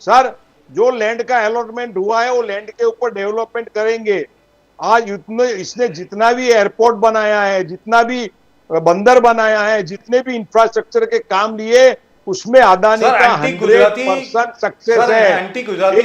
सर, जो लैंड का अलॉटमेंट हुआ है वो लैंड के ऊपर डेवलपमेंट करेंगे। आज इसने जितना भी एयरपोर्ट बनाया है, जितना भी बंदर बनाया है, जितने भी इंफ्रास्ट्रक्चर के काम लिए, उसमें अदानी का 100% सक्सेस है। एंटी गुजराती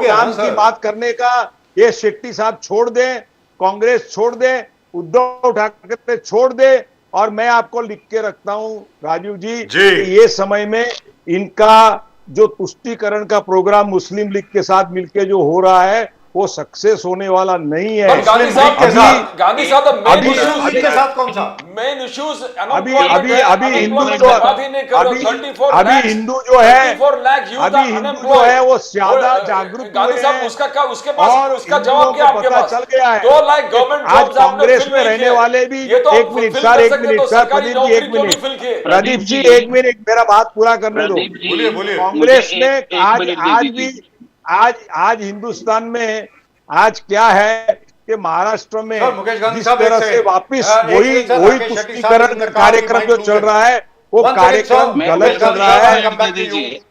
काम की बात करने का ये शेट्टी साहब छोड़ दें, कांग्रेस छोड़ दे, उद्धव ठाकरे छोड़ दे, और मैं आपको लिख के रखता हूं राजीव जी कि ये समय में इनका जो तुष्टीकरण का प्रोग्राम मुस्लिम लीग के साथ मिलकर जो हो रहा है, वो सक्सेस होने वाला नहीं है। पर गांधी साहब के साथ, गांधी साहब द मेन अभी- इश्यूज के साथ कौन सा मेन इश्यूज अभी हिंदू जो बात ही नहीं कर रहे। 34 अभी lakhs, हिंदू जो है 34 lakh youth अभी are हिंदू जो unemployed। है वो ज्यादा और, जागरूक गांधी हुए साहब हैं उसका क्या, उसके पास और उसका हिंदुओं जवाब क्या को आपके पता पास? चल गया है। 2 लाख गवर्नमेंट आज जॉब्स आपने कांग्रेस fill में नहीं रहने किए। वाले भी ये तो एक मिनट fill सर, कर एक सकते मिनट तो सर, सरकारी प्रदीप जी नौकरी एक क्यों नहीं मिनट, fill किए? प्रदीप जी एक मिनट मेरा बात पूरा करने दो। प्रदीप जी, बोलिए बोलिए। कांग्रेस मुझे ने एक आज मिनट दे आज दीजिए। भी आज हिंदुस्तान में आज क्या है कि महाराष्ट्र में सर, मुकेश गांधी जिस साहब, एक तरह से सेकंड। वापिस एक वही सेकंड सर, वही राकेश शेट्टी तुष्टीकरण साहब का ने कहा कार्यक्रम कि जो might चल lose रहा है वो One second, कार्यक्रम sir. गलत चल Gandhi रहा साहब, है। I'll come back to you. दीजिए।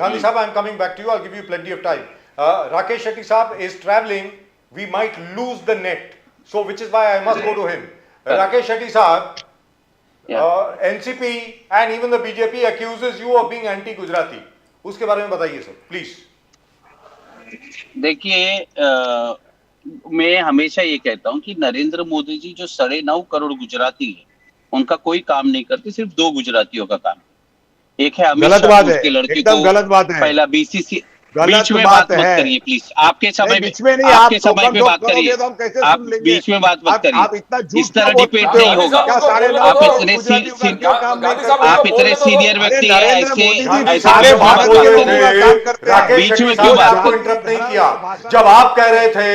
Gandhi साहब, I'm coming back to you. I'll give you plenty of time. Rakesh Shetty साहब is traveling. We might lose the net. So, which is why I must go to him. Rakesh Shetty साहब, NCP and even the BJP accuses you of being anti-Gujarati. उसके बारे में बताइए sir, please. देखिए, मैं हमेशा ये कहता हूं कि नरेंद्र मोदी जी जो 9.5 करोड़ गुजराती है, उनका कोई काम नहीं करते, सिर्फ 2 गुजरातियों का काम। एक है अमित गलत शाह, बात है, उसके लड़के एकदम को गलत बात है। पहला बीसीसी। गलत बीच में बात बात मत है। करिए प्लीज, आपके समय नहीं, में, बीच में नहीं, आपके आप समय पे टोकन बात करोगे करिए, तो हम कैसे आप सुन लेंगे? बीच में बात मत आप करिए, इतना झूठ इस तरह क्यों डिबेट बोलते हो? नहीं होगा। क्या सारे लोग आप तो इतने गुजरातियों का सी- क्यों काम नहीं गांधी साहब, करते? आप इतने सीनियर अरे व्यक्ति हैं, नरेंद्र ऐसे मोदी जी गांधी भी ऐसे साहब सारे जो बीच में बात मत बोल बात रहे करिए। का काम करते हैं। राकेश बीच में शेट्टी क्यों साहब बात ने आपको कर- इंटरप्ट नहीं किया जब आप कह रहे थे,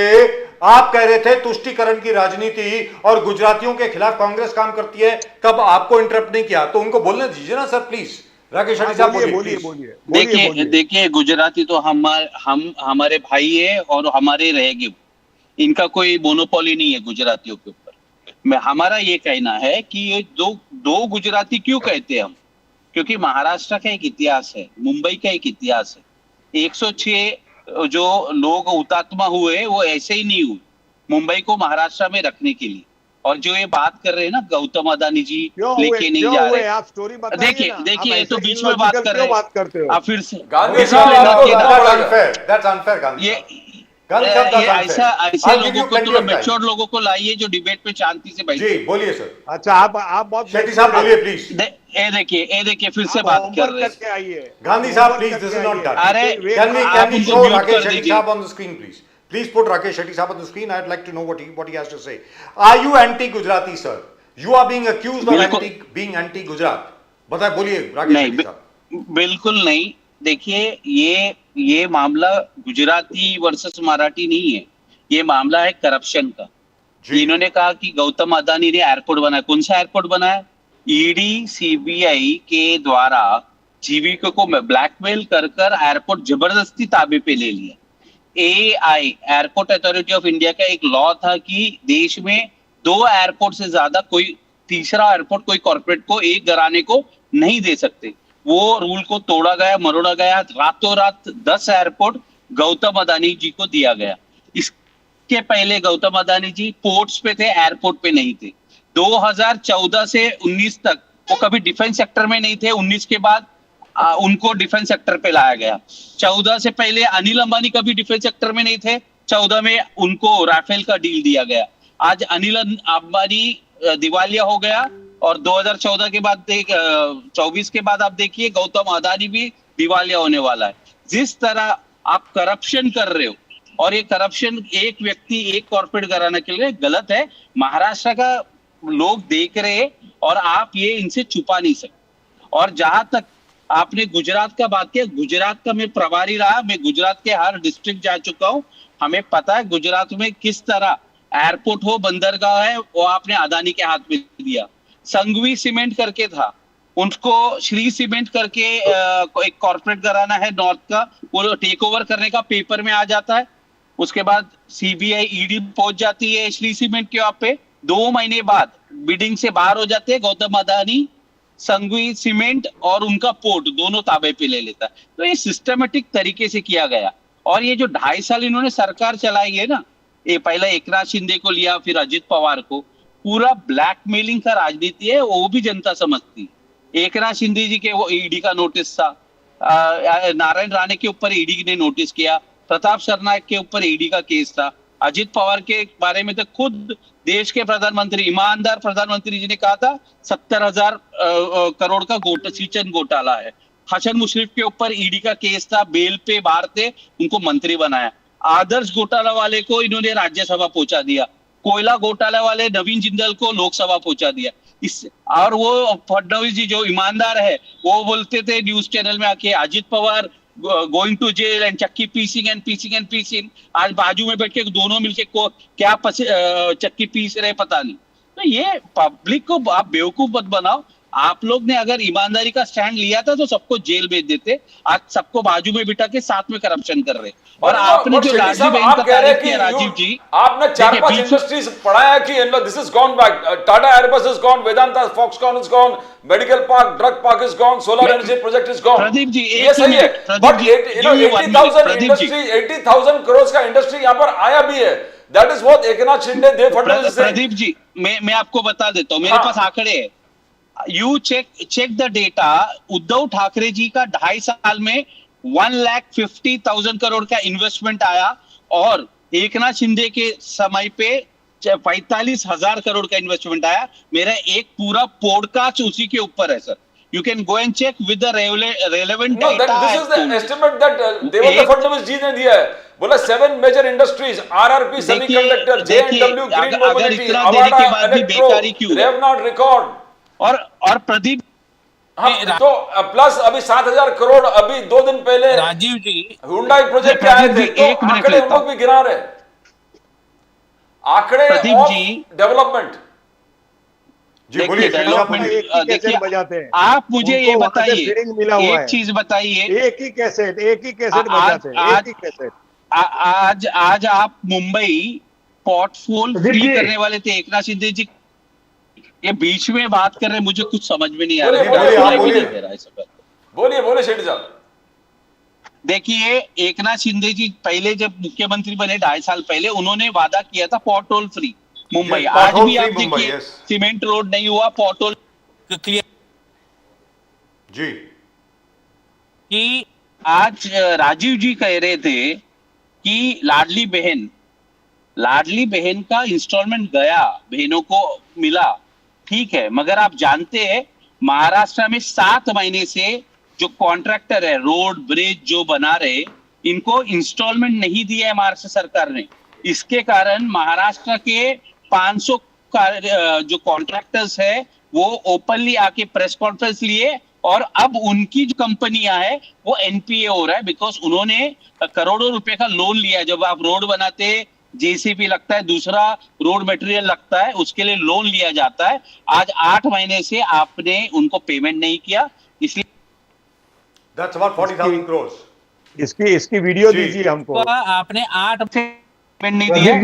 आप कह रहे थे तुष्टीकरण की राजनीति और गुजरातियों के खिलाफ कांग्रेस काम करती है, तब आपको इंटरप्ट नहीं किया, तो उनको बोलने दीजिए ना सर, प्लीज। राकेश शेट्टी साहब बोलिए, प्लीज। देखिए गुजराती तो हम हमारे भाई है और हमारे रहेंगे। इनका कोई मोनोपोली नहीं है गुजरातियों के ऊपर। हमारा ये कहना है कि ये दो गुजराती क्यों कहते हैं हम, क्योंकि महाराष्ट्र का एक इतिहास है, मुंबई का एक इतिहास है। 106 जो लोग हुतात्मा हुए वो ऐसे ही नहीं हुए, मुंबई को महाराष्ट्र में रखने के लिए। और जो ये बात कर रहे हैं ना, गौतम अदानी जी लेके नहीं जा रहे। आप स्टोरी बताइए देखिए ना। देखिए, आप ये तो ऐसे बीच में बात कर रहे बात करते हैं हो? आप फिर से गांधी बीच में साहब, बात आपको किए ना। बताना पड़ेगा। That's unfair, गांधी ये साहब। गांधी साहब, that's ये unfair. ऐसे I'll give you लोगों को, plenty थोड़ा of time. मैच्योर लोगों को लाइए जो डिबेट पे शांति से बैठे। जी बोलिए सर। अच्छा, आप बहुत शेट्टी साहब बोलिए, प्लीज। ये देखिए फिर से आप बात कर होमवर्क रहे हैं। करके आइए। गांधी साहब, होमवर्क please, this is करके not आइए। done. अरे Can we आप उनको show म्यूट Rakesh कर Shetty दीजिए। साहब on the screen, please? Please put Rakesh Shetty साहब on the screen. I'd like to know what he has to say. Are you anti-Gujarati, sir? You are being accused of being anti-Gujarat. बताए, बोलिए राकेश नहीं, शेट्टी साहब। बिल्कुल नहीं। देखिए ये मामला गुजराती वर्सेस मराठी नहीं है, ये मामला है करप्शन का। इन्होंने कहा कि गौतम अदानी ने एयरपोर्ट बनाया। कौन सा एयरपोर्ट बनाया? ईडी सीबीआई के द्वारा जीवीके को ब्लैकमेल कर एयरपोर्ट जबरदस्ती ताबे पे ले लिया। AI airport authority of India का एक लॉ था कि देश में 2 एयरपोर्ट से ज्यादा कोई तीसरा एयरपोर्ट कोई कॉर्पोरेट को एक घराने को नहीं दे सकते। वो रूल को तोड़ा गया, मरोड़ा गया। रातों रात 10 एयरपोर्ट गौतम अदानी जी को दिया गया। इसके पहले गौतम अदानी जी पोर्ट्स पे थे, एयरपोर्ट पे नहीं थे। 2014 से 19 तक वो कभी डिफेंस सेक्टर में नहीं थे। 19 के बाद उनको डिफेंस सेक्टर पे लाया गया। 14 से पहले अनिल अंबानी कभी डिफेंस सेक्टर में नहीं थे। 14 में उनको राफेल का डील दिया गया। आज अनिल अंबानी दिवालिया हो गया और 2014 के बाद 24 के बाद आप देखिए गौतम अदानी भी दिवालिया होने वाला है। जिस तरह आप करप्शन कर रहे हो, और ये करप्शन एक व्यक्ति एक कॉर्पोरेट घराना के लिए गलत है। महाराष्ट्र का लोग देख रहे हैं और आप ये इनसे छुपा नहीं सकते। और जहां तक आपने गुजरात का बात किया, गुजरात का मैं प्रभारी रहा, मैं गुजरात के हर डिस्ट्रिक्ट जा चुका हूं। हमें पता है गुजरात में किस तरह एयरपोर्ट हो, बंदरगाह है, वो आपने अदानी के हाथ में दिया। संघवी सीमेंट करके था, उनको श्री सीमेंट करके एक कॉर्पोरेट घराना है नॉर्थ का, वो टेक ओवर करने का पेपर में आ जाता है। उसके बाद सीबीआई ईडी पहुंच जाती है श्री सीमेंट के वहां पे। 2 महीने बाद बिडिंग से बाहर हो जाते हैं गौतम अदानी, संघवी सीमेंट और उनका पोर्ट दोनों ताबे पे ले लेता है। तो ये सिस्टमेटिक तरीके से किया गया। और ये जो 2.5 साल इन्होंने सरकार चलाई है ना, ये पहले एकनाथ शिंदे को लिया, फिर अजित पवार को, पूरा ब्लैकमेलिंग का राजनीति है, वो भी जनता समझती है। एकनाथ शिंदे जी के वो ईडी का नोटिस था, नारायण राणे के ऊपर ईडी ने नोटिस किया, प्रताप सरनायक के ऊपर ईडी का केस था, अजित पवार के बारे में तो खुद देश के प्रधानमंत्री, ईमानदार प्रधानमंत्री जी ने कहा था 70,000 करोड़ का सिंचन घोटाला है। हसन मुशर्रफ के ऊपर ईडी का केस था, बेल पे बाहर थे, उनको मंत्री बनाया। आदर्श घोटाला वाले को इन्होंने राज्यसभा पहुंचा दिया, कोयला घोटाला वाले नवीन जिंदल को लोकसभा पहुंचा दिया। इस और वो फडणवीस जी जो ईमानदार है, वो बोलते थे न्यूज चैनल में आके, Ajit Pawar going to jail and चक्की पीसिंग, आज बाजू में बैठ के दोनों मिलके को क्या चक्की पीस रहे पता नहीं। तो ये पब्लिक को आप बेवकूफ मत बनाओ। आप लोग ने अगर ईमानदारी का स्टैंड लिया था तो सबको जेल भेज देते, आज सबको बाजू में बिठा के साथ में करप्शन कर रहे। और आपने जो लाडली बहन का तारीफ किया राजीव जी, आपने 4-5 इंडस्ट्रीज पढ़ाया कि this is gone back, Tata Airbus is gone, Vedanta Foxconn is gone, medical park, drug park is gone, solar energy project is gone. Pradeep ji ये सही है, बट 80,000 करोड़ का इंडस्ट्री यहाँ पर आया भी है। That is what Eknath Shinde, Dev Fadnavis. Pradeep ji मैं आपको बता देता हूँ, मेरे पास आंकड़े है। You check the data. Uddhav Thackeray ji का 2.5 साल में 1,50,000 करोड़ का इन्वेस्टमेंट आया, और एकनाथ शिंदे के समय पे 45,000 करोड़ का इन्वेस्टमेंट आया। मेरा एक पूरा पॉडकास्ट उसी के ऊपर है sir, you can go and check with the relevant data. This is the estimate that Devendra Fadnavis ji ने दिया है। बोला 7 major industries, RRP semiconductor, JNW green mobility, Avaada electro, रेवनॉट रिकॉर्ड, और प्रदीप तो प्लस अभी 7,000 करोड़ अभी 2 दिन पहले राजीव जी हुंडई प्रोजेक्ट के आए थे। तो आंकड़े हम लोग भी गिरा रहे, आंकड़े ऑफ डेवलपमेंट। जी बोलिए, देखिए बजाते हैं। आप मुझे ये बताइए, एक चीज बताइए, एक ही कैसेट बजाते हैं, एक ही कैसेट। आज आप मुंबई पोर्टफोल फ्री करने वाले थे एकनाथ शिंदे जी, ये बीच में बात कर रहे हैं, मुझे कुछ समझ में नहीं आ रहा। बोलिए शेट्टी साहब। देखिए, एकनाथ शिंदे जी पहले जब मुख्यमंत्री बने 2.5 साल पहले, उन्होंने वादा किया था पोर्टल फ्री मुंबई। आज भी आप देखिए सीमेंट रोड नहीं हुआ, पोर्टल क्लियर जी कि आज राजीव जी कह रहे थे कि लाडली बहन का इंस्टॉलमेंट गया, बहनों को मिला, ठीक है, मगर आप जानते हैं महाराष्ट्र में 7 महीने से जो कॉन्ट्रैक्टर है रोड ब्रिज जो बना रहे, इनको इंस्टॉलमेंट नहीं दिया है महाराष्ट्र सरकार ने। इसके कारण महाराष्ट्र के 500 जो कॉन्ट्रैक्टर्स है वो ओपनली आके प्रेस कॉन्फ्रेंस लिए, और अब उनकी जो कंपनियां है वो एनपीए हो रहा है, बिकॉज उन्होंने करोड़ों रुपए का लोन लिया। जब आप रोड बनाते, जेसीबी लगता है, दूसरा रोड मटेरियल लगता है, उसके लिए लोन लिया जाता है। आज 8 महीने से आपने उनको पेमेंट नहीं किया, इसलिए दैट्स अबाउट 40,000 करोड़। इसकी वीडियो दीजिए हमको। आपने 8 पेमेंट नहीं दिया,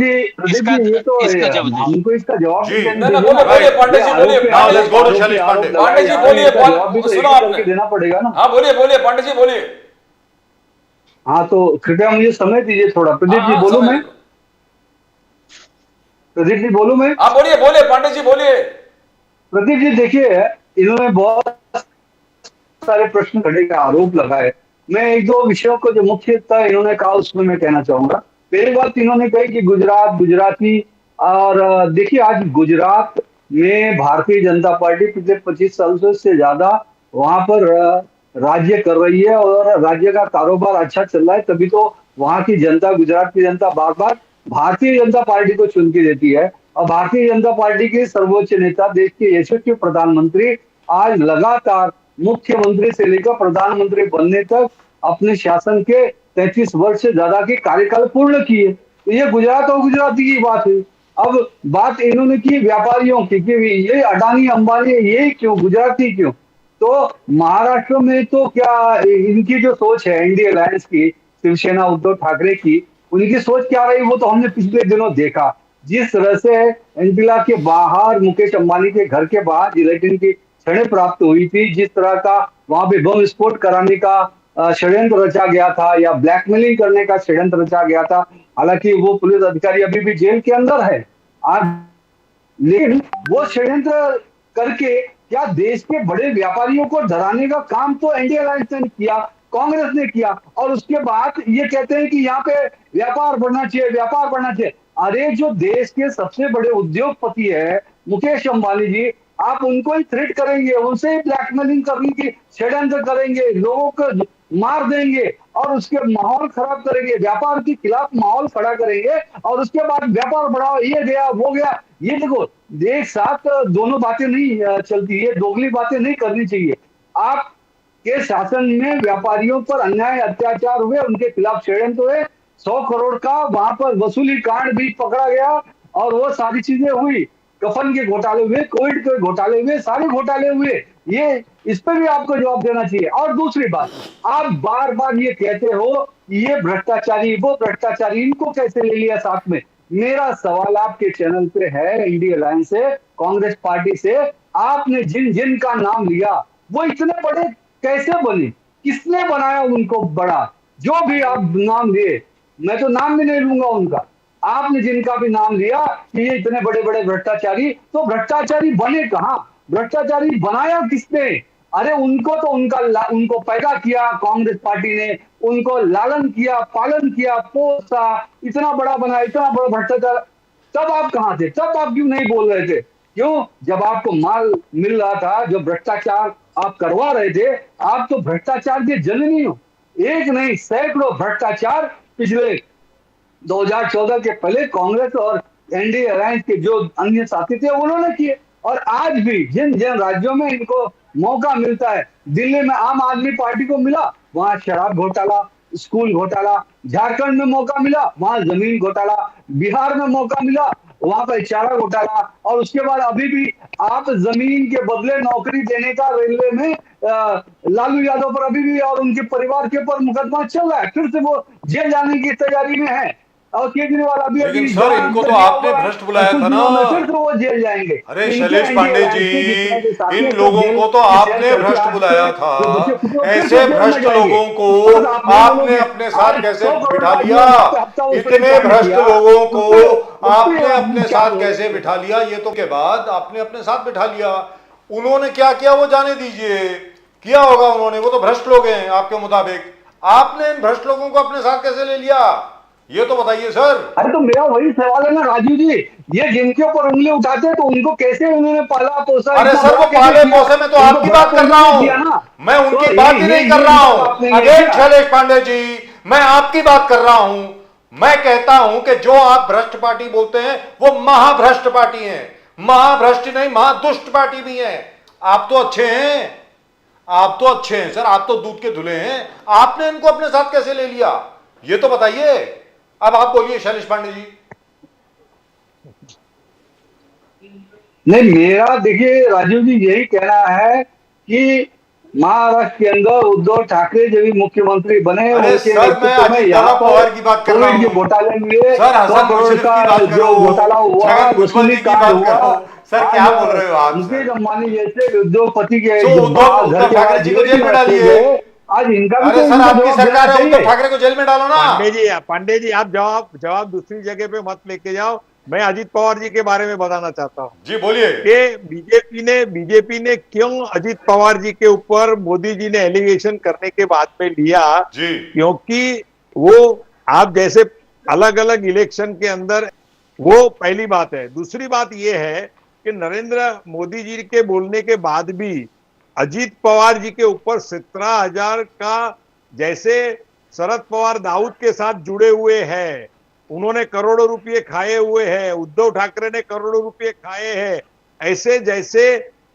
इसका जवाब हमको इसका जवाब बोलिए पांडे जी, बोलिए। Now let's go to Shailesh Pandey. Pandey ji बोलिए, सुना आपने, देना पड़ेगा ना। हाँ बोलिए पांडे जी बोलिए। हाँ तो कृपया मुझे समय दीजिए थोड़ा। प्रदीप जी बोलूं मैं? प्रदीप जी बोलूं मैं? हाँ बोलिए पांडे जी बोलिए। प्रदीप जी देखिए, इन्होंने बहुत सारे प्रश्न खड़े के आरोप लगाए। मैं 1-2 विषयों को जो मुख्यतः इन्होंने कहा उसमें मैं कहना चाहूंगा। पहली बात इन्होंने कही कि गुजराती, और देखिए आज गुजरात में भारतीय जनता पार्टी पिछले 25 साल से ज्यादा वहां पर राज्य कर रही है, और राज्य का कारोबार अच्छा चल रहा है, तभी तो वहां की जनता, गुजरात की जनता बार बार भारतीय जनता पार्टी को चुन के देती है। और भारतीय जनता पार्टी के सर्वोच्च नेता, देश के यशस्वी प्रधानमंत्री आज लगातार मुख्यमंत्री से लेकर प्रधानमंत्री बनने तक अपने शासन के 33 वर्ष से ज्यादा के कार्यकाल पूर्ण किए। तो ये गुजरात और गुजराती की बात है। अब बात इन्होंने की व्यापारियों की कि ये अडानी अंबानी ये क्यों, गुजराती क्यों? तो महाराष्ट्र में तो क्या इनकी जो सोच है एनडीए अलायंस की, शिवसेना उद्धव ठाकरे की, उनकी सोच क्या रही वो तो हमने पिछले दिनों देखा। जिस तरह से एंटिला के बाहर, मुकेश अंबानी के घर के बाहर जिलेटिन की छड़ें प्राप्त हुई थी, जिस तरह का वहां पे बम विस्फोट कराने का षड्यंत्र रचा गया था या ब्लैकमेलिंग करने का षड्यंत्र रचा गया था। हालांकि वो पुलिस अधिकारी अभी भी जेल के अंदर है आज, लेकिन वो षड्यंत्र करके क्या देश के बड़े व्यापारियों को डराने का काम तो एनडीए अलायंस ने किया, कांग्रेस ने किया, और उसके बाद ये कहते हैं कि यहाँ पे व्यापार बढ़ना चाहिए, व्यापार बढ़ना चाहिए। अरे जो देश के सबसे बड़े उद्योगपति है मुकेश अंबानी जी, आप उनको ही थ्रेट करेंगे, उनसे ही ब्लैकमेलिंग करने की षड्यंत्र करेंगे, लोगों को मार देंगे, और उसके माहौल खराब करेंगे, व्यापार के खिलाफ माहौल खड़ा करेंगे और उसके बाद व्यापार बढ़ाओ, ये गया वो गया। ये देखो, एक साथ दोनों बातें नहीं चलती, ये दोगली बातें नहीं करनी चाहिए। आप के शासन में व्यापारियों पर अन्याय अत्याचार हुए, उनके खिलाफ षड्यंत्र हुए, 100 करोड़ का वहां पर वसूली कांड भी पकड़ा गया और वो सारी चीजें हुई, कफन के घोटाले हुए, कोविड के घोटाले हुए, सारे घोटाले हुए। ये इस पर भी आपको जवाब देना चाहिए। और दूसरी बात, आप बार बार ये कहते हो ये भ्रष्टाचारी वो भ्रष्टाचारी, इनको कैसे ले लिया साथ में? मेरा सवाल आपके चैनल पे है, इंडिया अलायंस से, कांग्रेस पार्टी से, आपने जिन जिन का नाम लिया वो इतने बड़े कैसे बने? किसने बनाया उनको बड़ा? जो भी आप नाम लिए, मैं तो नाम भी नहीं लूंगा उनका, आपने जिनका भी नाम लिया कि ये इतने बड़े बड़े भ्रष्टाचारी, तो भ्रष्टाचारी बने कहां? भ्रष्टाचारी बनाया किसने? अरे उनको तो उनको पैदा किया कांग्रेस पार्टी ने, उनको लालन किया, पालन किया, पोसा, इतना बड़ा बनाया, इतना बड़ा भ्रष्टाचार। तब आप कहां थे? तब आप क्यों नहीं बोल रहे थे? क्यों? जब आपको माल मिल रहा था, जो भ्रष्टाचार आप करवा रहे थे, आप तो भ्रष्टाचार के जननी हो। एक नहीं, सैकड़ों भ्रष्टाचार पिछले 2014 के पहले कांग्रेस और एनडीए अलायंस के जो अन्य साथी थे उन्होंने किए। और आज भी जिन जिन राज्यों में इनको मौका मिलता है, दिल्ली में आम आदमी पार्टी को मिला, वहां शराब घोटाला, स्कूल घोटाला, झारखंड में मौका मिला, वहां जमीन घोटाला, बिहार में मौका मिला, वहां पर चारा घोटाला, और उसके बाद अभी भी आप जमीन के बदले नौकरी देने का रेलवे में लालू यादव पर अभी भी और उनके परिवार के ऊपर मुकदमा चल रहा है, फिर से वो जेल जाने की तैयारी में है। और केजरीवाल अभी लेकिन सर इनको तो आपने भ्रष्ट बुलाया था ना, फिर तो वो जेल जाएंगे। अरे शैलेश पांडे जी, इन लोगों को तो आपने भ्रष्ट बुलाया था। ऐसे भ्रष्ट लोगों को आपने अपने साथ कैसे बिठा लिया? इतने भ्रष्ट लोगों को आपने अपने साथ कैसे बिठा लिया? ये तो के बाद आपने अपने साथ बिठा लिया। उन्होंने क्या किया वो जाने दीजिए, किया होगा उन्होंने, वो तो भ्रष्ट लोग हैं आपके मुताबिक। आपने इन भ्रष्ट लोगों को अपने साथ कैसे ले लिया, ये तो बताइए सर। अरे तो मेरा वही सवाल है ना राजू जी, ये जिनके ऊपर उंगली उठाते हैं तो उनको कैसे उन्होंने पाला पोसा? अरे सर वो पाले पोसे में तो आपकी बात कर रहा हूं, मैं उनकी बात ही नहीं कर रहा हूं। अगेन शैलेश पांडे जी, मैं आपकी बात कर रहा हूं। मैं कहता हूं कि जो आप भ्रष्ट पार्टी बोलते हैं वो महाभ्रष्ट पार्टी है। महाभ्रष्ट नहीं, महादुष्ट पार्टी भी है। आप तो अच्छे हैं, आप तो अच्छे हैं सर, आप तो दूध के धुले हैं। आपने इनको अपने साथ कैसे ले लिया ये तो बताइए। अब आप बोलिए शैलेश पांडे जी। नहीं, मेरा देखिए राजू जी यही कहना है कि महाराष्ट्र के अंदर उद्धव ठाकरे जब भी मुख्यमंत्री बने, अरे सर मैं अजीत दादा पवार की बात कर रहा हूं, घोटाले हुए, सर हसन मुशर्रफ की बात करो, जो घोटाला हुआ, छगन भुजबल जी की बात करो, सर क्या बोल रहे हो आप? मुकेश अंबानी जैसे उद्योगपति के उद्धव ठाकरे जी को जेल में डालिए। आज इनका भी अरे तो सर आपकी जवाब सरकार है, देना उद्धव चाहिए। ठाकरे को जेल में डालो ना। पांडे जी आप जवाब दूसरी जगह पे मत लेके जाओ। मैं अजीत पवार जी के बारे में बताना चाहता हूँ जी बोलिए। कि बीजेपी ने क्यों अजीत पवार जी के ऊपर मोदी जी ने एलिगेशन करने के बाद में लिया जी, क्योंकि वो आप जैसे अलग अलग इलेक्शन के अंदर, वो पहली बात है। दूसरी बात ये है कि नरेंद्र मोदी जी के बोलने के बाद भी अजीत पवार जी के ऊपर 17,000 का, जैसे शरद पवार दाऊद के साथ जुड़े हुए हैं, उन्होंने करोड़ों रुपए खाए हुए हैं, उद्धव ठाकरे ने करोड़ों रुपए खाए हैं, ऐसे जैसे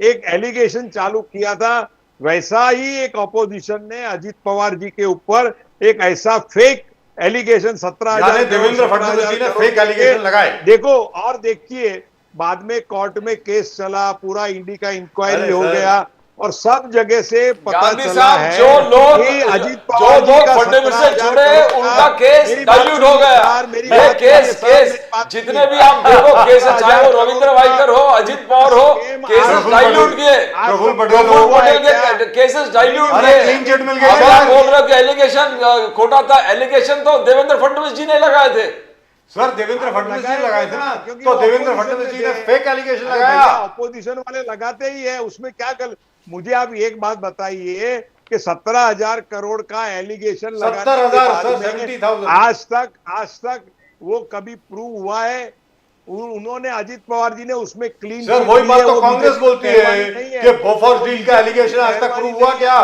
एक एलिगेशन चालू किया था, वैसा ही एक ऑपोजिशन ने अजीत पवार जी के ऊपर एक ऐसा फेक एलिगेशन 17,000 देवेंद्र फडणवीस जी ने फेक एलिगेशन लगाए। देखो और देखिए, बाद में कोर्ट में केस चला, पूरा ईडी का इंक्वायरी हो गया और सब जगह से पता चला है जो लोग कि अजीत पवार जी का फडणवीस से जुड़े उनका केस डाइल्यूट हो गया। ये केस जितने भी आप देखो केस, चाहे वो रविंद्र वाइकर हो, अजीत पवार हो, केसेस डाइल्यूट किए, प्रफुल्ल पटेल के केसेस डाइल्यूट किए। क्लीन चिट मिल गया। आप बोल रहे हो कि एलिगेशन खोटा था, एलिगेशन तो देवेंद्र फडणवीस जी ने लगाए थे। सर देवेंद्र फडणवीस जी लगाए थे ना, तो देवेंद्र फडणवीस जी ने फेक एलिगेशन लगाया। ऑपोजिशन वाले लगाते ही है, उसमें क्या कर। मुझे आप एक बात बताइए कि 17,000 करोड़ का एलिगेशन लगाने आज तक वो कभी प्रूव हुआ है? उन्होंने अजीत पवार जी ने उसमें क्लीन, सर वही बात तो कांग्रेस बोलती है कि बोफोर्स डील का एलिगेशन आज तक प्रूव हुआ क्या?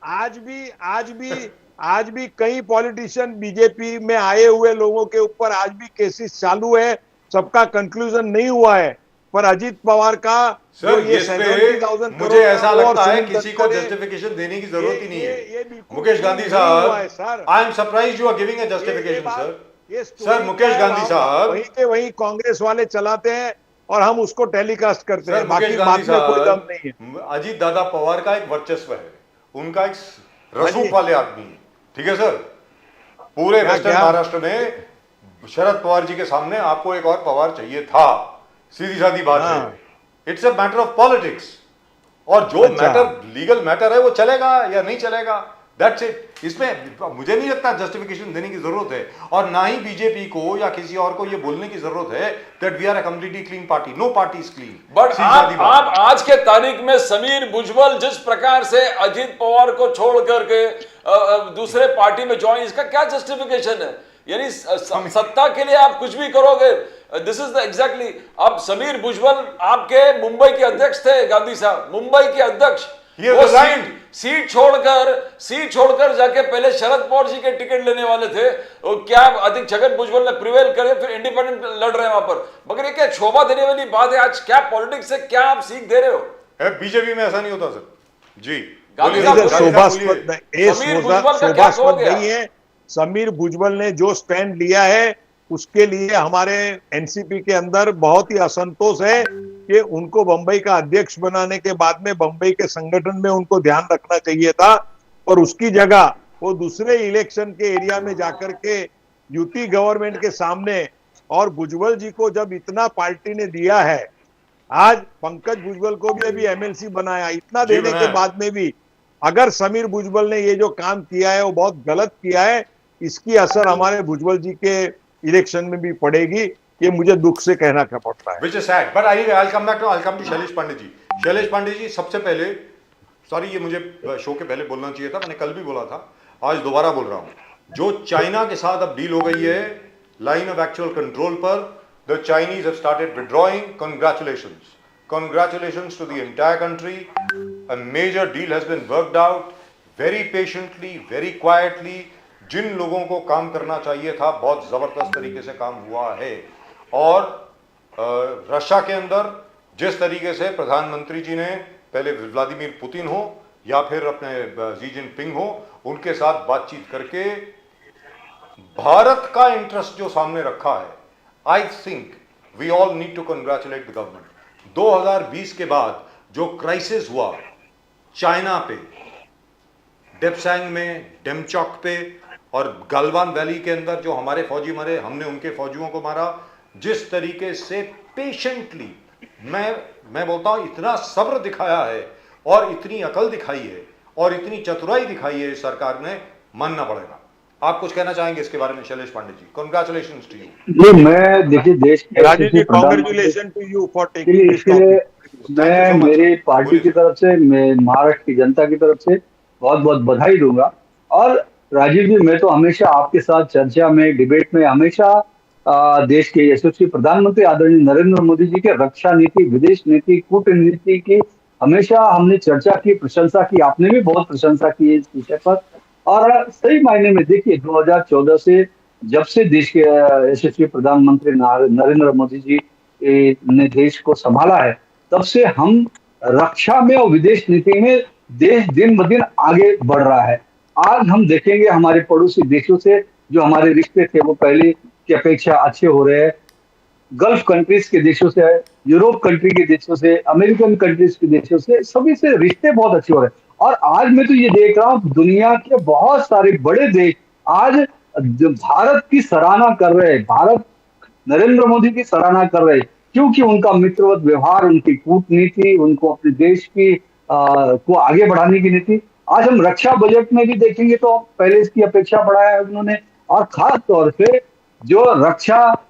आज भी आज भी कई पॉलिटिशियन बीजेपी में आए हुए लोगों के ऊपर आज भी केसेस चालू है, सबका कंक्लूजन नहीं हुआ है। पर अजीत पवार का सर जो इस पे 70,000 मुझे ऐसा करोड़ लगता है सुनील किसी को दत्त ने- जस्टिफिकेशन देने की जरूरत ही नहीं ये है। बिल्कुल मुकेश गांधी नहीं हुआ है, साहब, sir. I am surprise you are giving a ये जस्टिफिकेशन बात- सर। ये सर story मुकेश क्या है, गांधी हम साहब, वहीं के वहीं कांग्रेस वाले चलाते हैं और हम उसको टेलीकास्ट करते सर हैं, बाकी मुकेश बात गांधी में कोई दम नहीं है। साहब, अजीत दादा पवार का एक वर्चस्व है, उनका एक हाँ रसूख जी। वाले आदमी है, ठीक है सर। पूरे क्या- वेस्टर्न क्या? महाराष्ट्र में शरद पवार जी के सामने आपको एक और पवार चाहिए था, सीधी सादी बात हाँ। है। It's a matter of politics, और जो अच्छा। मैटर लीगल मैटर है वो चलेगा या नहीं चलेगा, दैट्स इट। इसमें मुझे नहीं लगता जस्टिफिकेशन देने की जरूरत है, और ना ही बीजेपी को या किसी और को ये बोलने की जरूरत है that we are a completely clean party. No party is clean. But आप आज के तारीख में समीर भुजबल जिस प्रकार से अजीत पवार को छोड़ करके दूसरे पार्टी में ज्वाइन, इसका क्या जस्टिफिकेशन है? यानी सत्ता के लिए आप कुछ भी करोगे। This is the exactly. अब समीर भुजबल आपके मुंबई के अध्यक्ष थे, गांधी साहब मुंबई के अध्यक्ष, वो सीट छोड़कर जाके पहले शरद पवार जी के टिकट लेने वाले थे। और क्या अधिक जगन भुजबल ने प्रिवेल करे, फिर इंडिपेंडेंट लड़ रहे हैं वहां पर। मगर ये क्या शोभा देने वाली बात है? आज क्या पॉलिटिक्स से क्या आप सीख दे रहे हो? बीजेपी में ऐसा नहीं होता सर जी। गांधी बोलिए, साहब, गांधी साहब, शोभास्पद बोलिए। ये समीर भुजबल का क्या शोभास्पद हो गया? नहीं है। समीर भुजबल ने जो स्टैंड लिया है उसके लिए हमारे एनसीपी के अंदर बहुत ही असंतोष है कि उनको बंबई का अध्यक्ष बनाने के बाद में बंबई के संगठन में उनको ध्यान रखना चाहिए था, और उसकी जगह वो दूसरे इलेक्शन के एरिया में जाकर के यूपी गवर्नमेंट के सामने, और भुजबल जी को जब इतना पार्टी ने दिया है, आज पंकज भुजबल को भी अभी एमएलसी बनाया, इतना जी, देने के बनाया। बाद में भी अगर समीर भुजबल ने ये जो काम किया है वो बहुत गलत किया है, इसकी असर हमारे भुजबल जी के इलेक्शन में भी पड़ेगी। ये मुझे दुख से कहना पड़ता है। Which is sad, but I'll come to Shailesh Pandey जी। शैलेश पांडे जी, सबसे पहले सॉरी, ये मुझे शो के पहले बोलना चाहिए था, मैंने कल भी बोला था, आज दोबारा बोल रहा हूं। जो चाइना के साथ अब डील हो गई है लाइन ऑफ एक्चुअल कंट्रोल पर, the Chinese have started withdrawing. Congratulations to the entire country. A major deal has been worked out very patiently, very quietly. जिन लोगों को काम करना चाहिए था बहुत जबरदस्त तरीके से काम हुआ है। और रशिया के अंदर जिस तरीके से प्रधानमंत्री जी ने पहले व्लादिमीर पुतिन हो या फिर अपने जी जिनपिंग हो, उनके साथ बातचीत करके भारत का इंटरेस्ट जो सामने रखा है, I think we all need to congratulate the government. 2020 के बाद जो क्राइसिस हुआ चाइना पे, डेप्सैंग में, डेमचौक पे और गलवान वैली के अंदर जो हमारे फौजी मरे, हमने उनके फौजियों को मारा, जिस तरीके से पेशेंटली, मैं बोलता हूं इतना सब्र दिखाया है और इतनी अकल दिखाई है और इतनी चतुराई दिखाई है इस सरकार ने, मानना पड़ेगा। आप कुछ कहना चाहेंगे इसके बारे में Shailesh Pandey ji? Congratulations to you. जी, मैं देखिए देश के राजू जी, प्रधानमंत्री- congratulation to you for taking this इसके लिए मैं मेरी पार्टी की तरफ से, मैं महाराष्ट्र की जनता की तरफ से बहुत बहुत बधाई दूंगा। और राजीव जी, मैं तो हमेशा आपके साथ चर्चा में, डिबेट में हमेशा देश के यशस्वी प्रधानमंत्री आदरणीय नरेंद्र मोदी जी के रक्षा नीति, विदेश नीति, कूटनीति की हमेशा हमने चर्चा की, प्रशंसा की। आपने भी बहुत प्रशंसा की इस विषय पर। और सही मायने में देखिए 2014 से जब से देश के यशस्वी प्रधानमंत्री नरेंद्र मोदी जी ने देश को संभाला है, तब से हम रक्षा में और विदेश नीति में देश दिन ब दिन आगे बढ़ रहा है। आज हम देखेंगे हमारे पड़ोसी देशों से जो हमारे रिश्ते थे वो पहले की अपेक्षा अच्छे हो रहे हैं। गल्फ कंट्रीज के देशों से, यूरोप कंट्री के देशों से, अमेरिकन कंट्रीज के देशों से, सभी से रिश्ते बहुत अच्छे हो रहे हैं। और आज मैं तो ये देख रहा हूँ दुनिया के बहुत सारे बड़े देश आज भारत की सराहना कर रहे हैं, भारत नरेंद्र मोदी की सराहना कर रहे हैं, क्योंकि उनका मित्रवत व्यवहार, उनकी कूटनीति, उनको अपने देश की को आगे बढ़ाने की नीति। आज हम रक्षा बजट में भी देखेंगे तो पहले इसकी अपेक्षा बढ़ाया है उन्होंने। और खास तौर से जो रक्षा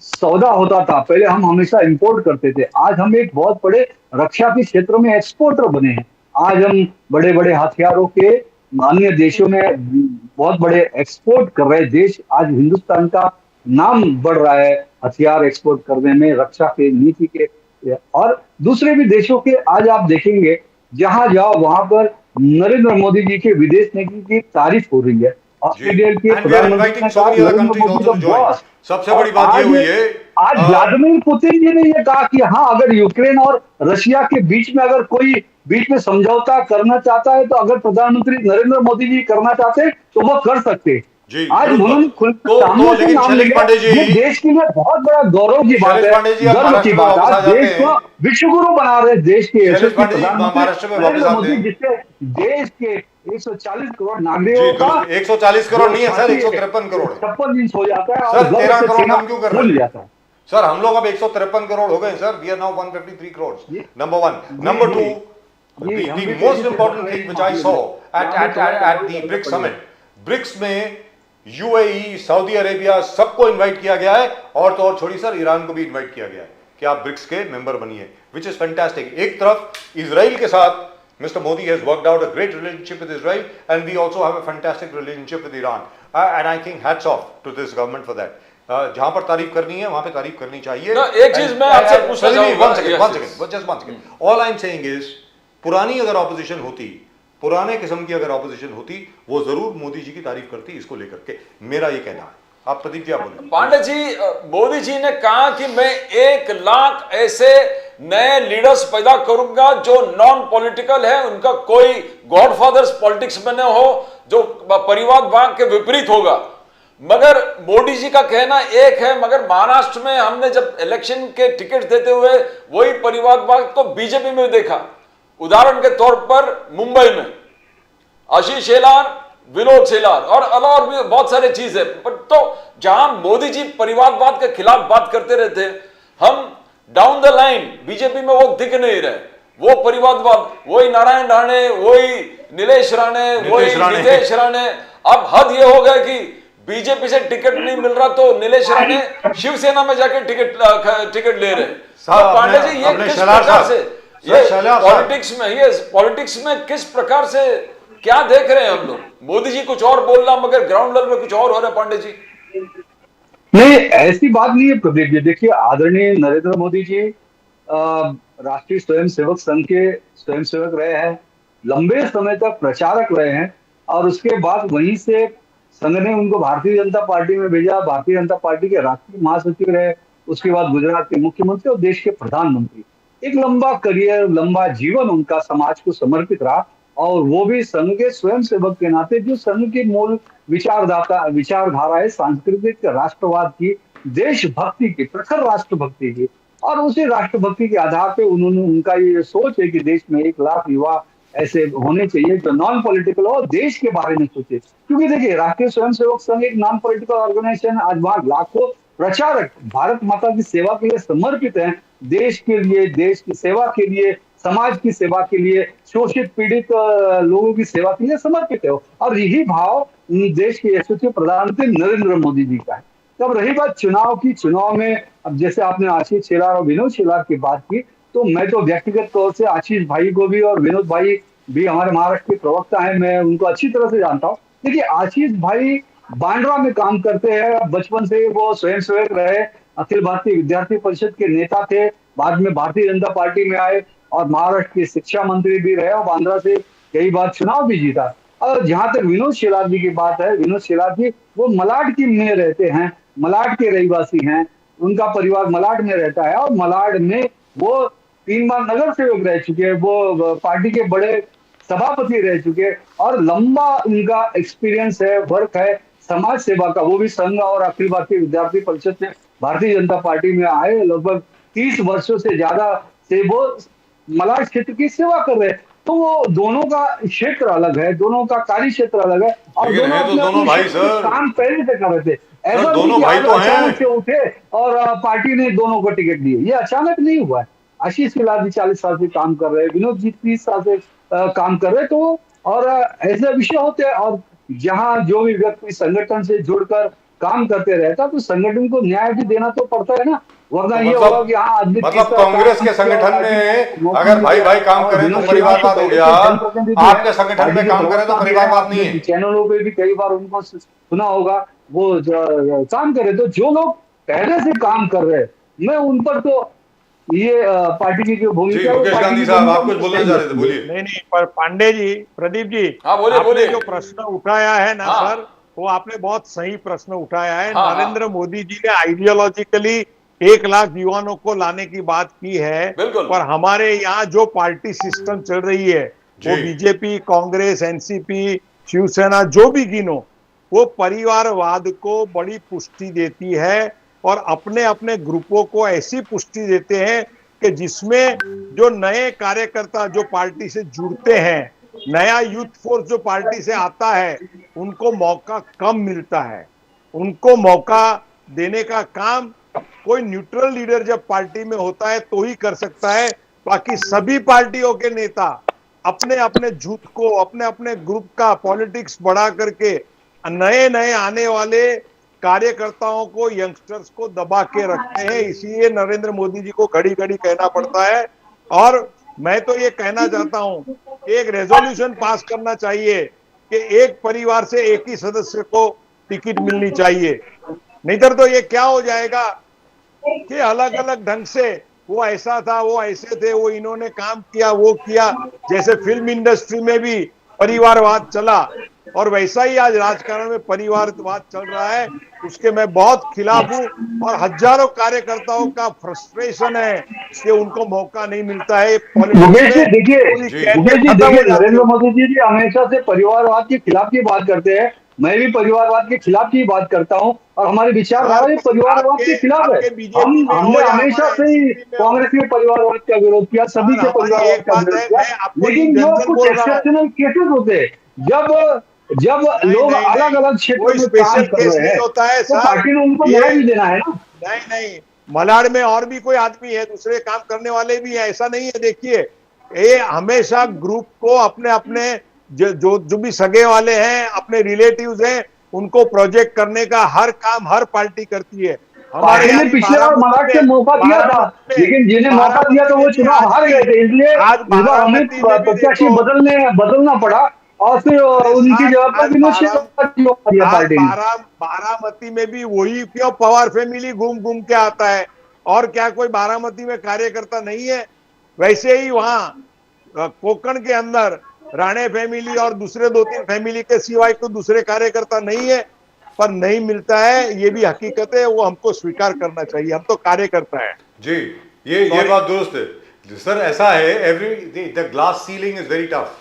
सौदा होता था, पहले हम हमेशा इंपोर्ट करते थे, आज हम एक बहुत बड़े रक्षा के क्षेत्र में एक्सपोर्टर बने हैं। आज हम बड़े बड़े हथियारों के अन्य देशों में बहुत बड़े एक्सपोर्ट कर रहे देश। आज हिंदुस्तान का नाम बढ़ रहा है हथियार एक्सपोर्ट करने में, रक्षा के नीति के। और दूसरे भी देशों के आज आप देखेंगे जहां जाओ वहां पर नरेंद्र मोदी जी के विदेश नीति की तारीफ हो रही है। ऑस्ट्रेलिया के And we are प्रधानमंत्री inviting ने so कहा many other Narendra countries Modi also का to join. बॉस। सबसे बड़ी बात ये हुई है आज व्लादिमीर पुतिन जी ने ये कहा कि हाँ, अगर यूक्रेन और रशिया के बीच में अगर कोई बीच में समझौता करना चाहता है, तो अगर प्रधानमंत्री नरेंद्र मोदी जी करना चाहते हैं तो वो कर सकते हैं। जी, आज बिल्कुल। उन्होंने खुलकर तो सामने से लेकिन नाम शैलेश लिया। पांडे जी, ये देश के लिए बहुत बड़ा गौरव की बात शैलेश है, पांडे जी, आप गर्व महाराष्ट्र की में बात है। वापस आ आज जाते देश को हैं। विश्वगुरु बना रहे देश के शैलेश यशस्वी पांडे जी, प्रधानमंत्री महाराष्ट्र में वापस नरेंद्र आते मोदी, हैं। जिससे देश के 140 करोड़ जी, नागरिकों का 140 करोड़ नहीं है सर, 153 करोड़ है। 56 इंच हो जाता है सर, और गर्व 13 से करोड़ सीना कम क्यों कर रहे फूल हैं? जाता है। सर, हम लोग अब 153 करोड़ हो गए sir. We are now 153 crore. जी। Number one. नंबर टू, जी, हम the भी most तेजी से important बढ़ thing रहे which I हैं। saw यहाँ at पे the थोड़ा BRICS सा summit, BRICS में UAE, सऊदी अरेबिया सबको इनवाइट किया गया है, और तो और छोड़ी सर, ईरान को भी इनवाइट किया गया है कि आप ब्रिक्स के मेंबर बनिए, विच इज फैंटास्टिक। एक तरफ इजराइल के साथ Mr. Modi has worked out a great relationship with Israel, and we also have a fantastic relationship with Iran. And I think hats off to this government for that. जहां पर तारीफ करनी है वहां पे तारीफ करनी चाहिए। ना, एक चीज मैं आपसे पूछना चाहूंगा। just one second. All I'm saying is, पुरानी अगर ऑपोजिशन होती, पुराने किस्म की अगर ऑपोजिशन होती, वो जरूर मोदी जी की तारीफ करती इसको लेकर के। मेरा ये कहना है। आप प्रदीप जी आप बोलिए। पांडे जी, मोदी जी ने कहा कि मैं 1 लाख ऐसे नए लीडर्स पैदा करूंगा जो नॉन पॉलिटिकल है, उनका कोई गॉडफादर्स पॉलिटिक्स में न हो, जो परिवारवाद के विपरीत होगा। मगर मोदी जी का कहना एक है, मगर महाराष्ट्र में हमने जब इलेक्शन के टिकट देते हुए वही परिवारवाद को बीजेपी में देखा। उदाहरण के तौर पर मुंबई में आशीष शेलार, विनोद शेलार और अलावा भी बहुत सारे चीजें। तो जहां मोदी जी परिवारवाद के खिलाफ बात करते रहते, हम डाउन द लाइन बीजेपी में वो दिख नहीं रहे। वो परिवारवाद, वही नारायण राणे, वही नीलेश राणे, वही नितेश राणे। अब हद ये हो गया कि बीजेपी से टिकट नहीं मिल रहा तो नीलेश राणे शिवसेना में जाके टिकट ले रहे। तो पांडे जी, ये किस प्रकार से पॉलिटिक्स में किस प्रकार से क्या देख रहे हैं हम लोग? मोदी जी कुछ और बोल रहा, मगर ग्राउंड लेवल में कुछ और हो रहा है। पांडे जी, नहीं, ऐसी बात नहीं है प्रदीप जी। देखिए, आदरणीय नरेंद्र मोदी जी राष्ट्रीय स्वयंसेवक संघ के स्वयंसेवक रहे हैं, लंबे समय तक प्रचारक रहे हैं, और उसके बाद वहीं से संघ ने उनको भारतीय जनता पार्टी में भेजा। भारतीय जनता पार्टी के राष्ट्रीय महासचिव रहे, उसके बाद गुजरात के मुख्यमंत्री और देश के प्रधानमंत्री। एक लंबा करियर, लंबा जीवन उनका समाज को समर्पित रहा, और वो भी संघ के स्वयंसेवक के नाते, जो संघ की मूल विचारधारा है सांस्कृतिक राष्ट्रवाद की, देशभक्ति की, प्रखर राष्ट्रभक्ति की, और उसी राष्ट्रभक्ति के आधार पे उन्होंने, उनका ये सोच है कि देश में 1 लाख युवा ऐसे होने चाहिए जो नॉन पॉलिटिकल हो, देश के बारे में सोचे। क्योंकि देखिए, राष्ट्रीय स्वयंसेवक संघ एक नॉन पॉलिटिकल ऑर्गेनाइजेशन, आज वहां लाखों प्रचारक भारत माता की सेवा के लिए समर्पित हैं, देश के लिए, देश की सेवा के लिए, समाज की सेवा के लिए, शोषित पीड़ित लोगों की सेवा के लिए समर्पित है। और यही भाव देश के यशस्वी प्रधानमंत्री नरेंद्र मोदी जी का है। तब रही बात चुनाव की, चुनाव में अब जैसे आपने आशीष शेलार और विनोद शेलार की बात की, तो मैं तो व्यक्तिगत तौर से आशीष भाई को भी, और विनोद भाई भी हमारे महाराष्ट्र के प्रवक्ता हैं, मैं उनको अच्छी तरह से जानता हूँ। देखिए, आशीष भाई बांद्रा में काम करते हैं, बचपन से वो स्वयंसेवक रहे, अखिल भारतीय विद्यार्थी परिषद के नेता थे, बाद में भारतीय जनता पार्टी में आए, और महाराष्ट्र के शिक्षा मंत्री भी रहे, और बांद्रा से कई बार चुनाव भी जीता। और जहां तक विनोद शेलार जी की बात है, विनोद शेलार जी वो मलाड की में रहते हैं, मलाड के रहवासी हैं, उनका परिवार मलाड में रहता है, और मलाड में वो 3 बार नगर सेवक रह चुके हैं, वो पार्टी के बड़े सभापति रह चुके, और लंबा उनका एक्सपीरियंस है, वर्क है समाज सेवा का। वो भी संघ और अखिल भारतीय विद्यार्थी परिषद से भारतीय जनता पार्टी में आए, लगभग 30 वर्षों से ज्यादा से वो मलाड क्षेत्र की सेवा कर रहे हैं। तो वो दोनों का क्षेत्र अलग है, दोनों का कार्य क्षेत्र अलग है, और दोनों भाई सर काम पहले से कर रहे थे। ऐसा दोनों भाई तो हैं, से उठे और पार्टी ने दोनों को टिकट दिए, ये अचानक नहीं हुआ है। आशीष शेलार जी 40 साल से काम कर रहे हैं, विनोद जी 30 साल से काम कर रहे हैं। तो और ऐसे विषय होते हैं, और जहां जो भी व्यक्ति संगठन से जुड़कर काम करते रहता, तो संगठन को न्याय भी देना तो पड़ता है ना, वरना ये होगा कि हाँ आदमी, मतलब कांग्रेस के संगठन में अगर भाई भाई काम करें तो परिवारवाद हो गया, आपके संगठन में काम करें तो परिवारवाद नहीं है। चैनलों पे भी कई बार उनको सुना होगा, वो काम करे। तो जो लोग पहले से काम कर रहे हैं, मैं उन पर तो ये पार्टी की जो जी भूमिका है, वो मुकेश पार्टी गांधी की साहब भूमिका आप कुछ बोलना सही चाह है। रहे थे, बोलिए। नहीं, पर पांडे जी, प्रदीप जी, हाँ, बोलिए, आपने बोलिए। जो प्रश्न उठाया है ना हाँ। सर, वो आपने बहुत सही प्रश्न उठाया है। हाँ, हाँ। नरेंद्र मोदी जी ने आइडियोलॉजिकली 1 लाख युवाओं को लाने की बात की है, बिल्कुल। पर हमारे यहाँ जो पार्टी सिस्टम चल रही है, वो जी। बीजेपी, कांग्रेस, एनसीपी, शिवसेना, जो भी गिनो, वो परिवारवाद को बड़ी पुष्टि देती है और अपने अपने ग्रुपों को ऐसी पुष्टि देते हैं कि जिसमें जो नए कार्यकर्ता जो पार्टी से जुड़ते हैं, नया यूथ फोर्स जो पार्टी से आता है, उनको मौका कम मिलता है। उनको मौका देने का काम कोई न्यूट्रल लीडर जब पार्टी में होता है तो ही कर सकता है। बाकी सभी पार्टियों के नेता अपने अपने झूठ को, अपने अपने ग्रुप का पॉलिटिक्स बढ़ा करके नए नए आने वाले कार्यकर्ताओं को, यंगस्टर्स को दबा के रखते हैं। इसीलिए नरेंद्र मोदी जी को घड़ी घड़ी कहना पड़ता है। और मैं तो ये कहना चाहता हूं कि एक रेजोल्यूशन पास करना चाहिए कि एक परिवार से एक ही सदस्य को टिकट मिलनी चाहिए। नहीं तो ये क्या हो जाएगा कि अलग अलग ढंग से वो ऐसा था, वो ऐसे थे, वो इन्होंने काम किया, वो किया। जैसे फिल्म इंडस्ट्री में भी परिवारवाद चला और वैसा ही आज राजकारण में परिवारवाद चल रहा है। उसके मैं बहुत खिलाफ हूं और हजारों कार्यकर्ताओं का फ्रस्ट्रेशन है कि उनको मौका नहीं मिलता है। मुकेश जी देखिए, जी। मुकेश जी देखिए, नरेंद्र मोदी जी हमेशा से परिवारवाद के खिलाफ की बात करते हैं। मैं भी परिवारवाद के खिलाफ की बात करता हूँ और हमारी विचारधारा भी परिवारवाद के खिलाफ है। आपके बीजेपी में हो हमने या हमेशा हमारे से ही एनसीपी में हो, कांग्रेस के परिवारवाद का विरोध किया, सभी के हमारी परिवारवाद एक का बात विरोध है, किया। मैं आपको लेकिन जो जनरल कुछ बोल रहा हूं। एक्सेप्शनल केसेस होते हैं, जब जब नहीं, लोग नहीं, अलग नहीं, अलग क्षेत्रों कोई में काम स्पेशल कर केस रहे नहीं हैं, होता है तो साहब। पार्टी ने उनको ये न्याय भी देना है ना। नहीं नहीं, मलाड में और भी कोई आदमी है, दूसरे काम करने वाले भी है, ऐसा नहीं है। देखिए, ये हमेशा ग्रुप को अपने अपने जो भी सगे वाले हैं, अपने रिलेटिव्स हैं, उनको प्रोजेक्ट करने का हर काम हर पार्टी करती है। हमारे पार्टी यहाँ ने भी पिछले बार मराठ से मौका दिया था, लेकिन जिन्हें मौका दिया तो वो चुनाव हार गए थे, इसलिए आज इस बार हमें बारामती में भी प्रत्याशी देखो, बदलना पड़ा और फिर उनकी जगह पर विनोद शेखर को दिया आज पार्टी ने। बारामती में भी वही क्यों पवार फैमिली घूम घूम के आता है। और क्या कोई बारामती में कार्यकर्ता नहीं है? वैसे ही वहां कोकण के अंदर राणे फैमिली और दूसरे 2-3 फैमिली के सिवाय कोई दूसरे कार्यकर्ता नहीं है। पर नहीं मिलता है, ये भी हकीकत है, वो हमको स्वीकार करना चाहिए। हम तो कार्यकर्ता है। जी, ये बात दुरुस्त है सर। ऐसा है, every the glass ceiling is very tough.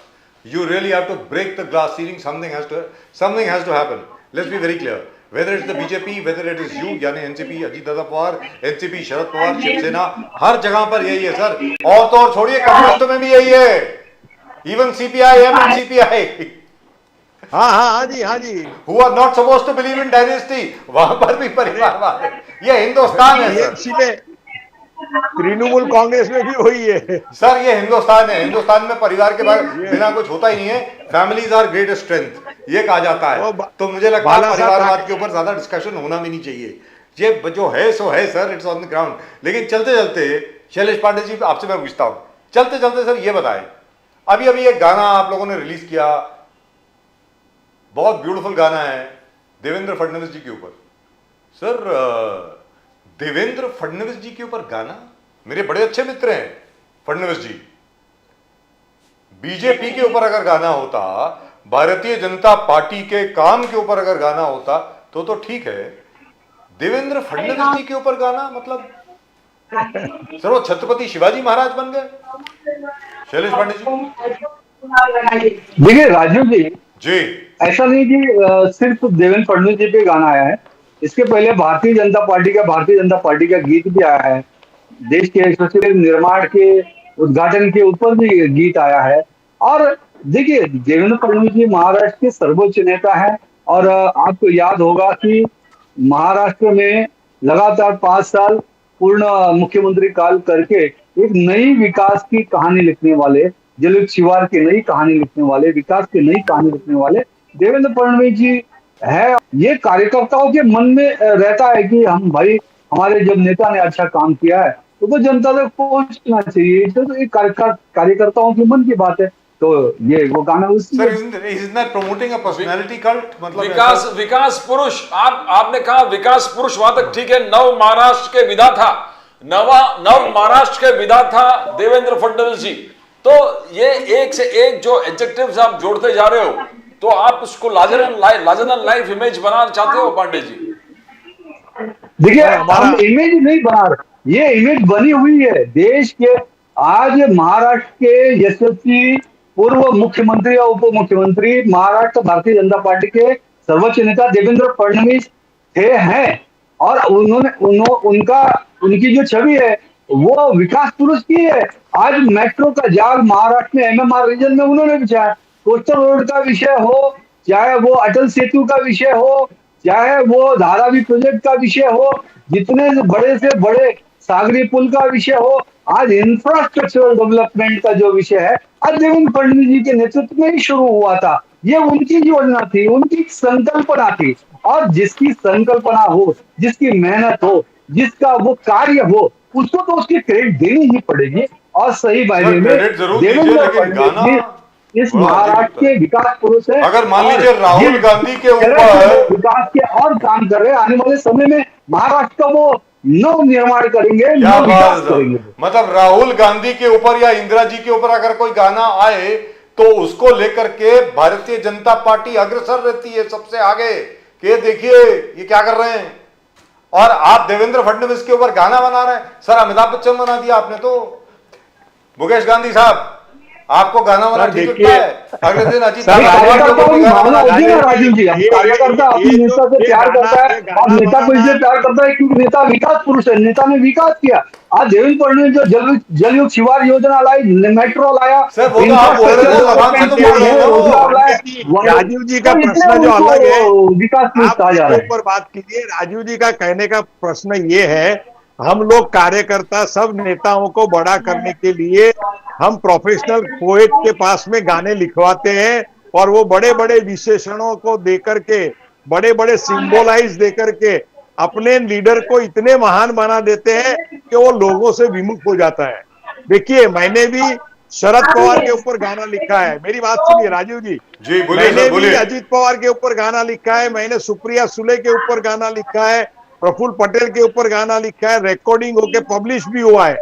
You really have to break the glass ceiling. Something has to happen. Let's be very clear. Whether it's the BJP, whether it is you, यानी NCP, Ajit Dada Pawar, NCP, Sharad Pawar, Shiv Sena, हर जगह पर यही है sir. और तो और छोड़िए, कम्युनिस्टों में भी यही है। Even CPI, MNCPI, हाँ जी, हाँ जी। who are not supposed to believe in dynasty, वहां पर भी परिवारवाद है। ये हिंदुस्तान है सर। इसीलिए तृणमूल कांग्रेस में भी वही है सर। ये हिंदुस्तान है। हिंदुस्तान में परिवार के बिना कुछ होता ही नहीं है। फैमिलीज आर ग्रेटेस्ट स्ट्रेंथ, ये कहा जाता है। तो मुझे लगता है परिवारवाद के ऊपर ज्यादा डिस्कशन होना भी नहीं चाहिए। ये जो है सो है sir, it's on the ground. लेकिन चलते चलते शैलेश पांडे जी, आपसे मैं पूछता हूँ, चलते चलते सर ये बताएं, अभी अभी एक गाना आप लोगों ने रिलीज किया, बहुत ब्यूटीफुल गाना है देवेंद्र फडणवीस जी के ऊपर। सर देवेंद्र फडणवीस जी के ऊपर गाना, मेरे बड़े अच्छे मित्र हैं फडणवीस जी। बीजेपी के ऊपर अगर गाना होता, भारतीय जनता पार्टी के काम के ऊपर अगर गाना होता तो ठीक है। देवेंद्र फडणवीस जी के ऊपर गाना, मतलब सर वो छत्रपति शिवाजी महाराज बन गए शैलेश पांडे जी। देखिए राजू जी, ऐसा नहीं कि सिर्फ देवेंद्र फडणवीस जी पे गाना आया है। इसके पहले भारतीय जनता पार्टी का गीत भी आया है। देश के यशस्वी निर्माण के उद्घाटन के ऊपर भी गीत आया है। और देखिए, देवेंद्र फडणवीस जी महाराष्ट्र के सर्वोच्च नेता हैं और आपको याद होगा कि महाराष्ट्र में लगातार 5 साल पूर्ण मुख्यमंत्री काल करके एक नई विकास की कहानी लिखने वाले, दलित शिवार की नई कहानी लिखने वाले, विकास की नई कहानी लिखने वाले देवेंद्र फडणवीस जी है। ये कार्यकर्ताओं के मन में रहता है कि हम भाई, हमारे जब नेता ने अच्छा काम किया है तो जनता तक पहुंचना चाहिए। तो एक कार्यकर्ताओं के मन की बात है। तो ये वो गाना sir isn't that promoting a personality cult? मतलब विकास पुरुष, आपने कहा विकास पुरुष, वहां तक ठीक है, नव महाराष्ट्र के विधा था, नव महाराष्ट्र के विधाता देवेंद्र फडणवीस जी। तो ये एक से एक जो एडजेक्टिव्स आप जोड़ते जा रहे हो, तो आप उसको लार्जर लाइफ इमेज बनाना चाहते हो पांडे जी? देखिए, हम इमेज नहीं बना रहे, ये इमेज बनी हुई है देश के। आज महाराष्ट्र के यशस्वी पूर्व मुख्यमंत्री और उप मुख्यमंत्री महाराष्ट्र भारतीय जनता पार्टी के सर्वोच्च नेता देवेंद्र फडणवीस हैं, और उनकी जो छवि है वो विकास पुरुष की है। आज मेट्रो का जाल महाराष्ट्र में एमएमआर रीजन में उन्होंने बिछाया। कोस्टल रोड का विषय हो, चाहे वो अटल सेतु का विषय हो, चाहे वो धारावी प्रोजेक्ट का विषय हो, जितने बड़े से बड़े सागरी पुल का विषय हो, आज इंफ्रास्ट्रक्चरल डेवलपमेंट का जो विषय है आज देवेंद्र फडणवीस जी के नेतृत्व में ही शुरू हुआ था। ये उनकी योजना थी, उनकी संकल्पना थी, और जिसकी संकल्पना हो, जिसकी मेहनत हो, जिसका वो कार्य हो, उसको तो उसकी क्रेडिट देनी ही पड़ेगी। और सही मायने में देवेंद्र फडणवीस इस महाराष्ट्र के विकास पुरुष है। अगर मान लीजिए राहुल गांधी के ऊपर विकास के और काम कर रहे हैं, आने वाले समय में महाराष्ट्र का वो नव निर्माण करेंगे, नव विकास करेंगे। मतलब राहुल गांधी के ऊपर या इंदिरा जी के ऊपर अगर कोई गाना आए तो उसको लेकर के भारतीय जनता पार्टी अग्रसर रहती है सबसे आगे कि देखिए ये क्या कर रहे हैं। और आप देवेंद्र फडणवीस के ऊपर गाना बना रहे हैं। सर, अमिताभ बच्चन बना दिया आपने तो। मुकेश गांधी साहब, आपको गाना बना ठीक लगता है? अगले दिन अजीत राजीव जी, कार्यकर्ता अपने नेता से प्यार करता है, और नेता को इसलिए प्यार करता है क्योंकि नेता विकास पुरुष है, नेता ने विकास किया। आज देवेंद्र फडणवीस जो जलयुक्त शिवार योजना लाई, मेट्रो लाया, राजीव जी का प्रश्न जो अलग है, विकास पुरुष कहा जा रहा है। ऊपर बात कीजिए। राजीव जी का कहने का प्रश्न ये है, हम लोग कार्यकर्ता सब नेताओं को बड़ा करने के लिए हम प्रोफेशनल पोएट के पास में गाने लिखवाते हैं, और वो बड़े बड़े विशेषणों को देकर के, बड़े बड़े सिंबोलाइज देकर के अपने लीडर को इतने महान बना देते हैं कि वो लोगों से विमुख हो जाता है। देखिए, मैंने भी शरद पवार के ऊपर गाना लिखा है। मेरी बात सुनिए राजीव जी, मैंने भी अजीत पवार के ऊपर गाना लिखा है, मैंने सुप्रिया सुले के ऊपर गाना लिखा है, प्रफुल्ल पटेल के ऊपर गाना लिखा है, रिकॉर्डिंग होके पब्लिश भी हुआ है।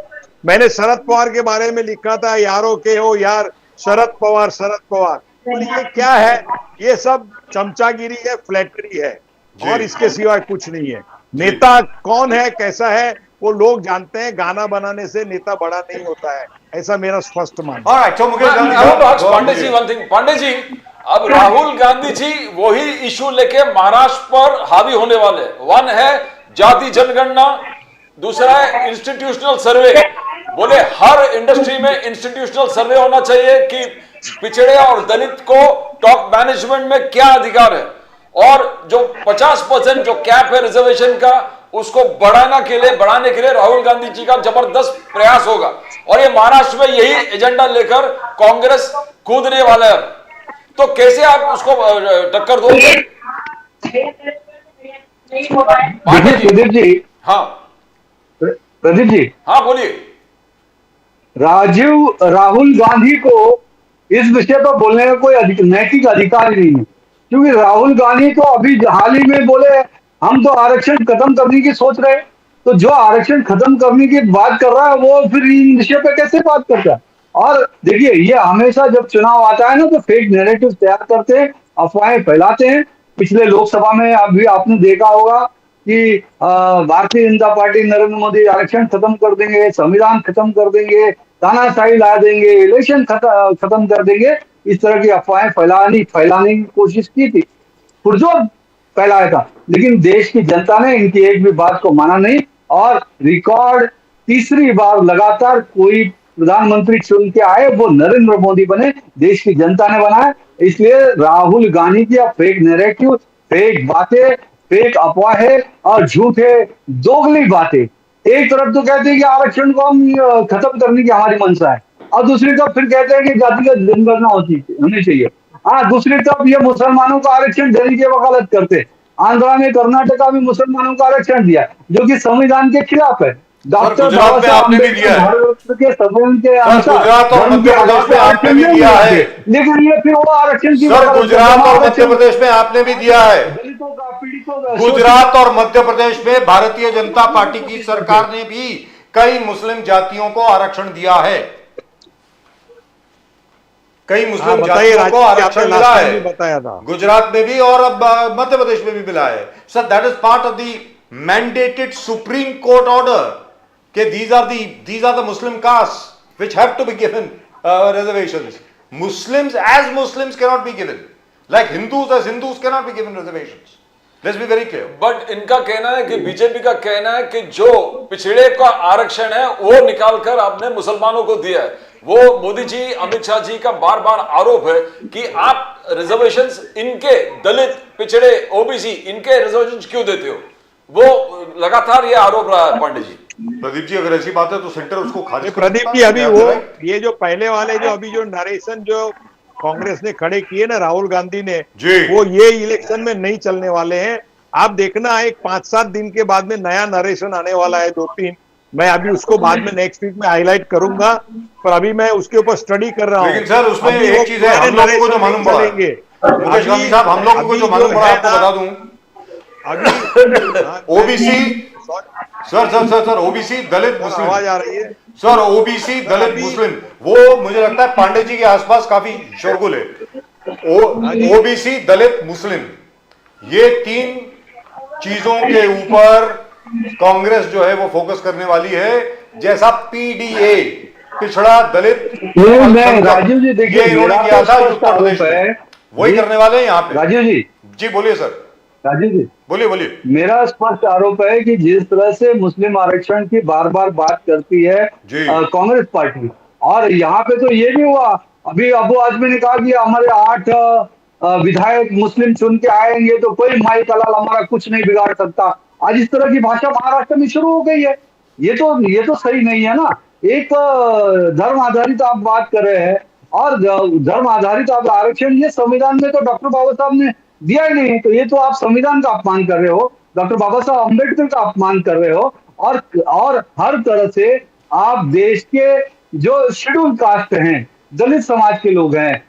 मैंने शरद पवार के बारे में लिखा था, यारों के हो यार शरद पवार शरद पवार। तो ये क्या है? ये सब चमचागिरी है, फ्लैटरी है, और इसके सिवाय कुछ नहीं है। नेता कौन है, कैसा है, वो लोग जानते हैं। गाना बनाने से नेता बड़ा नहीं होता है, ऐसा मेरा स्पष्ट मानना है। पांडे जी, वन थिंग, पांडे जी, अब राहुल गांधी जी वही इशू लेके महाराष्ट्र पर हावी होने वाले। वन है जाति जनगणना, दूसरा है इंस्टीट्यूशनल सर्वे। बोले हर इंडस्ट्री में इंस्टीट्यूशनल सर्वे होना चाहिए कि पिछड़े और दलित को टॉप मैनेजमेंट में क्या अधिकार है, और जो 50% जो कैप है रिजर्वेशन का, उसको बढ़ाने के लिए राहुल गांधी जी का जबरदस्त प्रयास होगा। और ये महाराष्ट्र में यही एजेंडा लेकर कांग्रेस कूदने वाला है। तो कैसे आप उसको टक्कर दोगे? प्रदीप जी, हाँ प्रदीप जी, हाँ बोलिए। राहुल गांधी को इस विषय पर बोलने का कोई नैतिक अधिकार ही नहीं है, क्योंकि राहुल गांधी तो अभी हाल ही में बोले हम तो आरक्षण खत्म करने की सोच रहे हैं। तो जो आरक्षण खत्म करने की बात कर रहा है वो फिर इन विषय पर कैसे बात करता है? और देखिए, ये हमेशा जब चुनाव आता है ना तो फेक नैरेटिव तैयार करते हैं, अफवाहें फैलाते हैं। पिछले लोकसभा में अभी आपने देखा होगा कि भारतीय जनता पार्टी नरेंद्र मोदी आरक्षण खत्म कर देंगे, संविधान खत्म कर देंगे, तानाशाही ला देंगे, इलेक्शन खत्म कर देंगे, इस तरह की अफवाहें फैलाने की कोशिश की थी, पुरजोर फैलाया था। लेकिन देश की जनता ने इनकी एक भी बात को माना नहीं, और रिकॉर्ड तीसरी बार लगातार कोई प्रधानमंत्री चुन के आए वो नरेंद्र मोदी बने, देश की जनता ने बनाया। इसलिए राहुल गांधी की फेक नैरेटिव, फेक बातें, फेक अफवाहें और झूठे दोगली बातें। एक तरफ तो कहते हैं कि आरक्षण को हम खत्म करने की हमारी मंशा है, और दूसरी तरफ फिर कहते हैं कि जातिगत जनगणना होनी चाहिए। हाँ, दूसरी तरफ ये मुसलमानों को आरक्षण देने की वकालत करते। आंध्रा में, कर्नाटका में मुसलमानों को आरक्षण दिया जो कि संविधान के खिलाफ है। डॉक्टर बाबा साहब अम्बेडकर के संविधान के अनुसार भी दिया है, लेकिन ये फिर वो आरक्षण की गुजरात और मध्य प्रदेश में आपने भी दिया है। दलितों का, पीड़ितों का, गुजरात और मध्य प्रदेश में भारतीय जनता पार्टी की सरकार ने भी कई मुस्लिम जातियों को आरक्षण दिया है, कई मुस्लिम बताइए जातियों को राजीव जी, आरक्षण आपने मिला last time है, भी बताया था। गुजरात में भी और अब मध्य प्रदेश में भी मिला है। Sir that is part of the mandated supreme court order कि these are the Muslim castes which have to be given reservations. Muslims as Muslims cannot be given, like Hindus as Hindus cannot be given reservations. Let's be very clear. But इनका कहना है कि BJP का कहना है कि जो पिछड़े का आरक्षण है वो निकाल कर आपने मुसलमानों को दिया है। वो मोदी जी, अमित शाह जी का बार बार आरोप है कि आप रिजर्वेशंस इनके दलित, पिछड़े, ओबीसी इनके रिजर्वेशंस क्यों देते हो। वो लगातार ये आरोप रहा है पांडे जी। प्रदीप जी, अगर ऐसी बात है तो सेंटर उसको खारिज कर प्रदीप सकता जी, है। अभी क्या वो है? ये जो पहले वाले जो अभी जो नरेशन जो कांग्रेस ने खड़े किए ना, राहुल गांधी ने, जी। वो ये इलेक्शन में नहीं चलने वाले हैं। आप देखना, एक 5-7 दिन के बाद में नया नरेशन आने वाला है, 2-3। मैं अभी उसको बाद में नेक्स्ट वीक में हाईलाइट करूंगा, पर अभी मैं उसके ऊपर स्टडी कर रहा हूँ। लेकिन सर उसमें अभी एक वो चीज है, पुराने हम लोगों को जो narration मालूम नहीं पड़ा है, चलेंगे। मुकेश गांधी अभी- साहब, हम लोगों को अभी जो मालूम पड़ा है आपको ना, बता दूं, अभी ओबीसी सर ओबीसी दलित मुस्लिम, आवाज आ रही है। सर ओबीसी दलित अभी- मुस्लिम, वो मुझे लगता है पांडे जी के आसपास काफी शोरगुल है। ओबीसी दलित मुस्लिम, ये 3 चीजों के ऊपर कांग्रेस जो है वो फोकस करने वाली है, जैसा पीडीए, पिछड़ा दलित नहीं, अल्पसंख्यक, राजीव जी देखिए, ये इन्होंने मेरा किया तो था स्पष्ट उत्तर प्रदेश आरोप है। में, वही करने वाले हैं यहाँ पे। राजीव जी बोलिए सर, जी बोलिए। मेरा स्पष्ट आरोप है कि जिस तरह से मुस्लिम आरक्षण की बार बार बात करती है जी। कांग्रेस पार्टी, और यहाँ पे तो ये भी हुआ, अभी अबू आजमी ने कहा कि हमारे 8 विधायक मुस्लिम चुन के आएंगे तो कोई माई कलाल हमारा कुछ नहीं बिगाड़ सकता। आज इस तरह की भाषा महाराष्ट्र में शुरू हो गई है। ये तो सही नहीं है ना। एक धर्म आधारित आप बात कर रहे हैं, और धर्म आधारित आप आरक्षण, ये संविधान में तो डॉक्टर बाबा साहब ने दिया ही नहीं। तो ये तो आप संविधान का अपमान कर रहे हो, डॉक्टर बाबा साहब अम्बेडकर का अपमान कर रहे हो, और हर तरह से आप देश के जो शेड्यूल कास्ट हैं, दलित समाज के लोग हैं,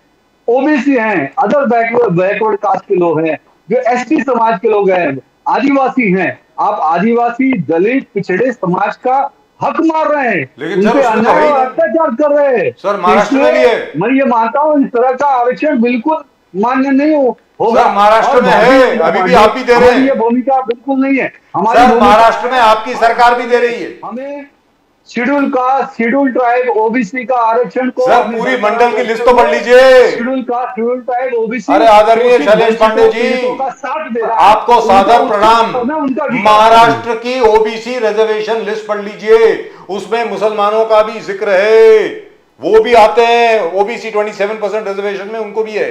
ओबीसी हैं, अदर बैकवर्ड कास्ट के लोग हैं, जो एसटी समाज के लोग हैं, आदिवासी हैं, आप आदिवासी दलित पिछड़े समाज का हक मार रहे हैं, लेकिन सर, उनपे उसमें तो अन्याय है ही और नहीं। अत्याचार कर रहे हैं। सर, महाराष्ट्र में भी इसलिए है। मैं ये मानता हूँ इस तरह का आरक्षण बिल्कुल मान्य नहीं होगा। सर, महाराष्ट्र और में है, अभी भी आप ही दे रहे हैं। हमारी ये भूमिका बिल्कुल नहीं है। हमारी सर भूमिका महाराष्ट्र में आपकी सरकार भी दे रही है। हमें शेड्यूल ट्राइब ओबीसी का आरक्षण को सर पूरी मंडल की लिस्ट तो पढ़ लीजिए। शेड्यूल ट्राइब ओबीसी, अरे आदरणीय शैलेश पांडे जी, का साथ दे रहा है। आपको सादर प्रणाम। उनका विकास महाराष्ट्र की ओबीसी रिजर्वेशन लिस्ट पढ़ लीजिए, उसमें मुसलमानों का भी जिक्र है, वो भी आते हैं ओबीसी 27% रिजर्वेशन में, उनको भी है।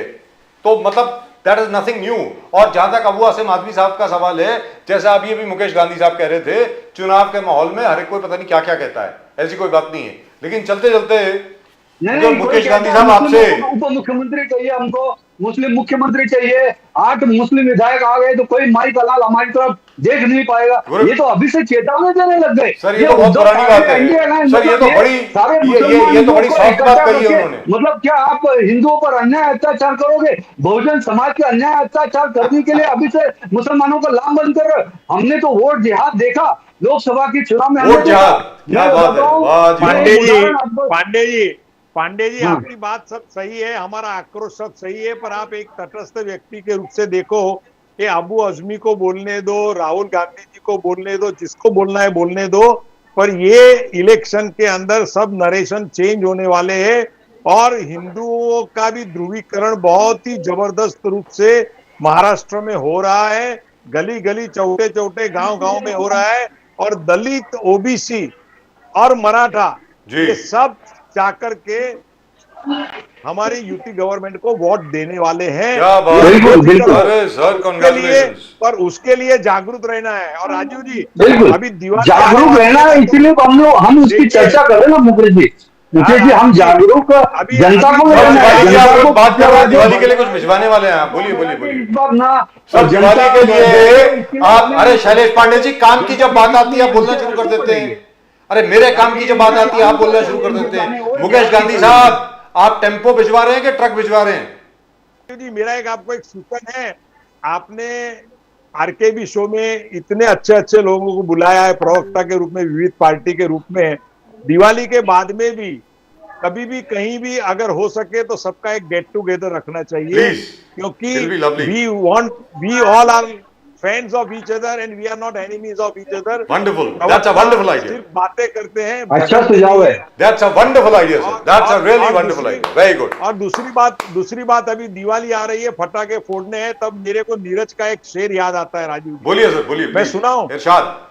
तो मतलब दैट इज नथिंग न्यू। और जहां तक अबू आसिम आदमी साहब का सवाल है, जैसा अभी अभी मुकेश गांधी साहब कह रहे थे, चुनाव के माहौल में हर एक कोई पता नहीं क्या क्या कहता है, ऐसी कोई बात नहीं है। लेकिन चलते चलते जो मुकेश गांधी साहब आपसे, उप मुख्यमंत्री चाहिए, हमको मुस्लिम मुख्यमंत्री चाहिए, 8 मुस्लिम विधायक आ गए तो कोई माई का लाल हमारी तरफ देख नहीं पाएगा, ये तो अभी से चेतावनी देने लग गए। सर ये तो बहुत पुरानी बात है सर, ये तो बड़ी ये तो बड़ी सॉफ्ट बात कही है उन्होंने। मतलब क्या आप हिंदुओं पर अन्याय अत्याचार करोगे? बहुजन समाज के अन्याय अत्याचार करने के लिए अभी से मुसलमानों को लामबंद कर रहे हो। हमने तो वोट जिहाद देखा लोकसभा के चुनाव में, वोट जिहाद, क्या बात है, वाह जी। पांडे जी, हाँ। आपकी बात सब सही है, हमारा आक्रोश सब सही है, पर आप एक तटस्थ व्यक्ति के रूप से देखो, ये अबू आजमी को बोलने दो, राहुल गांधी जी को बोलने दो, जिसको बोलना है बोलने दो, पर ये इलेक्शन के अंदर सब नरेशन चेंज होने वाले हैं, और हिंदुओं का भी ध्रुवीकरण बहुत ही जबरदस्त रूप से महाराष्ट्र में हो रहा है, गली गली चौटे चौटे गांव गांव में हो रहा है, और दलित, ओबीसी और मराठा जी। ये सब जाकर के हमारी यूपी गवर्नमेंट को वोट देने वाले हैं। क्या बात है। बिल्कुल। अरे सर उसके लिए, कांग्रेचुलेशंस। पर उसके लिए जागरूक रहना है। और राजू जी, बिल्कुल अभी दिवाली जागरूक रहना है, इसीलिए हम उसकी देखिए, चर्चा कर रहे हैं ना मुकेश जी। मुकेश जी, हम जागरूक अभी- जनता को अभी- सर, रहना है, दिवाली की आप जनता लोग को बात कर रहे हैं, दिवाली के लिए कुछ भिजवाने वाले हैं आप, बोलिए बोलिए। इस बार ना सर दिवाली के लिए आप, हमें- अरे शैलेश पांडे जी, काम की जब बात आती है आप बोलना शुरू कर देते हैं। अरे मेरे काम की जब बात आती है आप बोलना शुरू कर देते हैं। मुकेश गांधी साहब, आप टेम्पो भिजवा रहे हैं कि ट्रक भिजवा रहे हैं? जी, मेरा आपको एक सूचन है, आपने आरकेबी शो में इतने अच्छे अच्छे लोगों को बुलाया है प्रवक्ता के रूप में, विविध पार्टी के रूप में। दिवाली के बाद में भी कभी भी कहीं भी अगर हो सके तो सबका एक गेट टुगेदर रखना चाहिए, Please. क्योंकि It'll be lovely. We all are fans of each other and we are not enemies of each other. Wonderful. That's a wonderful idea. सिर्फ बातें करते हैं। अच्छा सुझाव है। That's a wonderful idea, sir. That's a really और wonderful दूसरी- idea. Very good. और दूसरी बात अभी दिवाली आ रही है, पटाखे फोड़ने हैं, तब मेरे को नीरज का एक शेर याद आता है राजू, बोलिए सर, बोलिए। मैं please. सुनाऊं? इरशाद।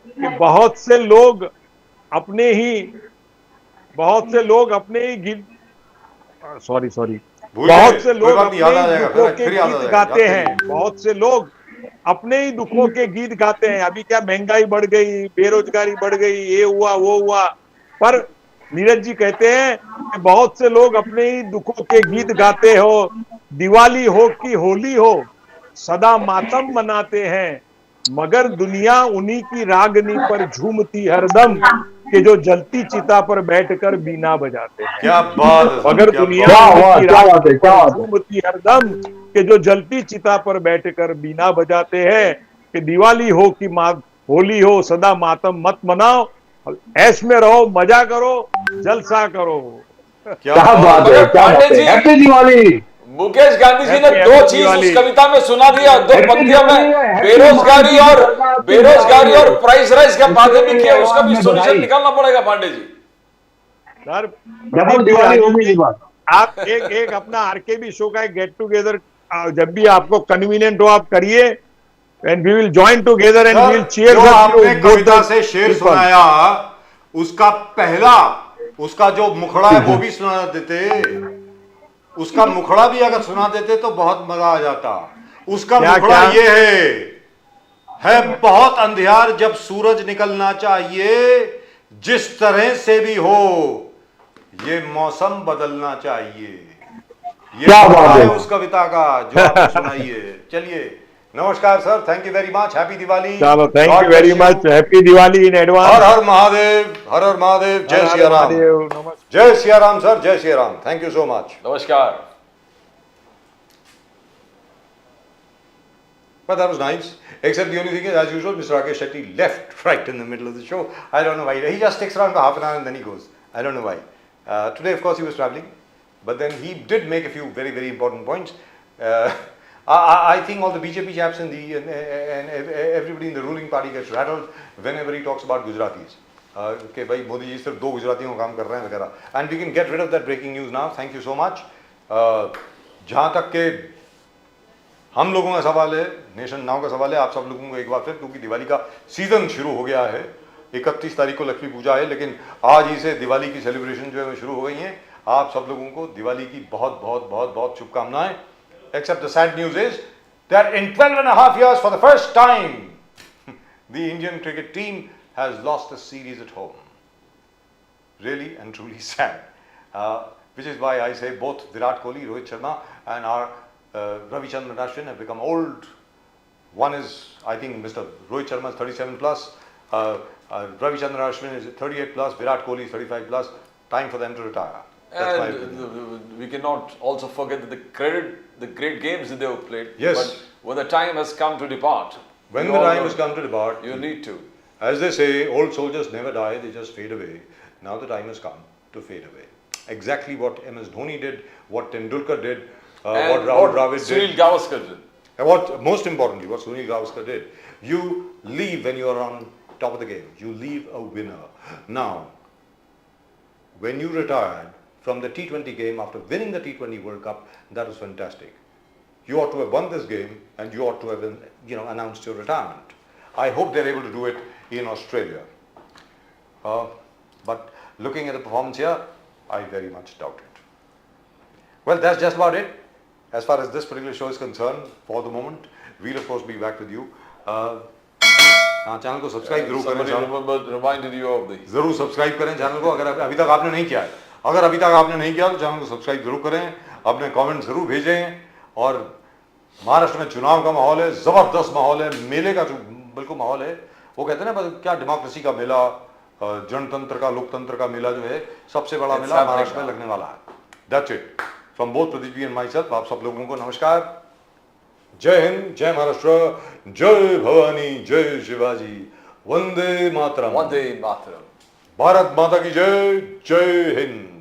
कि बहुत से लोग अपने ही गीत सॉरी भूलिए, बहुत से कोई लोग बात नहीं, अपने याद आ ही जाएगा, दुखों फिर के याद आ गीत जाएगा, गाते याद हैं। करिए। बहुत से लोग अपने ही दुखों के गीत गाते हैं। अभी क्या महंगाई बढ़ गई, बेरोजगारी बढ़ गई, ये हुआ वो हुआ, पर नीरज जी कहते हैं कि बहुत से लोग अपने ही दुखों के गीत गाते हो, दिवाली हो कि होली हो सदा मातम मनाते हैं, मगर दुनिया उन्हीं की रागनी पर झूमती हरदम कि जो जलती चिता पर बैठकर बीना बजाते हैं। क्या बात है, मगर क्या दुनिया बात है। उन्हीं की क्या बात है, रागनी क्या पर बात है। झूमती हरदम कि जो जलती चिता पर बैठकर बीना बजाते हैं, कि दिवाली हो कि होली हो सदा मातम मत मनाओ, ऐश में रहो, मजा करो, जलसा करो। क्या बात है, क्या बात है। हैप्पी दिवाली। मुकेश गांधी जी ने Happy दो चीज दिवाली। उस कविता में सुना दिया, दो Happy पंक्तियों में, दिवाली, happy बेरोजगारी दिवाली। और प्राइस राइज के बातें भी किया, उसका भी में सोल्यूशन बधाई। निकालना पड़ेगा पांडे जी। सर डबल दिवाली होगी इस बार। आप एक अपना आरकेबी शो का एक गेट टुगेदर जब भी आपको कन्वीनियंट हो आप करिए, and we will join together and we will sir, cheer जो आपने कविता से शेर सुनाया, उसका पहला, उसका जो मुखड़ा है वो भी सुना देते। उसका मुखड़ा भी अगर सुना देते तो बहुत मजा आ जाता। उसका क्या- मुखड़ा क्या? ये है बहुत अंधियार जब सूरज निकलना चाहिए, जिस तरह से भी हो ये मौसम बदलना चाहिए। ये क्या मुखड़ा बात है है। उस कविता का जो आपने सुनाई है। चलिए, नमस्कार sir, thank you very much, happy Diwali. चलो, thank God you very bless you. Much, happy Diwali in advance. हर हर महादेव, हर हर महादेव, जय सिया राम, जय सिया राम सर, जय Siya Ram, thank you so much. नमस्कार। But that was nice. Except the only thing is, as usual, Mr. Rakesh Shetty left right in the middle of the show. I don't know why. He just sticks around for half an hour and then he goes. I don't know why. Today, of course, he was traveling, but then he did make a few very, very important points. I think all the BJP chaps and everybody in the ruling party gets rattled whenever he talks about Gujaratis. कि भाई मोदी जी सिर्फ 2 गुजरातियों का काम कर रहे हैं वगैरह. And we can get rid of that breaking news now. Thank you so much. जहाँ तक के हम लोगों का सवाल है, नेशन नाउ का सवाल है, आप सब लोगों को एक बार फिर, क्योंकि दिवाली का सीजन शुरू हो गया है, 31 तारीख को लक्ष्मी पूजा है, लेकिन आज ही से दिवाली की सेलिब्रेशन जो है वो शुरू हो गई हैं। आप सब लोगों को दिवाली की बहुत बहुत बहुत बहुत शुभकामनाएं। Except the sad news is that in 12.5 years, for the first time, the Indian cricket team has lost a series at home. Really and truly sad. Which is why I say both Virat Kohli, Rohit Sharma and our Ravichandran Ashwin have become old. One is, I think, Mr. Rohit Sharma is 37 plus, Ravichandran Ashwin is 38 plus, Virat Kohli is 35 plus. Time for them to retire. That's my opinion. And we cannot also forget that the great games that they have played. Yes. But when the time has come to depart, When we the all time know has come to depart, you need to. as they say, old soldiers never die, they just fade away. Now the time has come to fade away. Exactly what MS Dhoni did, what Tendulkar did, what And Rahul Dravid Sunil did. Gavaskar did. And what, most importantly, what Sunil Gavaskar did. You leave when you are on top of the game. You leave a winner. Now, when you retired from the T20 game after winning the T20 World Cup, that was fantastic. You ought to have won this game and you ought to have, announced your retirement. I hope they're able to do it in Australia. But looking at the performance here, I very much doubt it. Well, that's just about it. As far as this particular show is concerned, for the moment, we'll of course be back with you. हाँ, channel को subscribe जरूर करें। Somebody reminded you of this. जरूर subscribe करें channel को, अगर अभी तक आपने नहीं किया है। अगर अभी तक आपने नहीं किया तो चैनल को सब्सक्राइब जरूर करें, अपने कमेंट जरूर भेजें। और महाराष्ट्र में चुनाव का माहौल है, जबरदस्त माहौल है, मेले का जो बिल्कुल माहौल है। वो कहते हैं ना क्या डेमोक्रेसी का मेला, जनतंत्र का, लोकतंत्र का मेला जो है, सबसे बड़ा मेला महाराष्ट्र में लगने वाला है। That's it from both Pradeep ji and myself. आप सब लोगों को नमस्कार, जय हिंद, जय महाराष्ट्र, जय भवानी, जय शिवाजी, वंदे मातरम, Vande Mataram. भारत माता की जय, जय हिंद।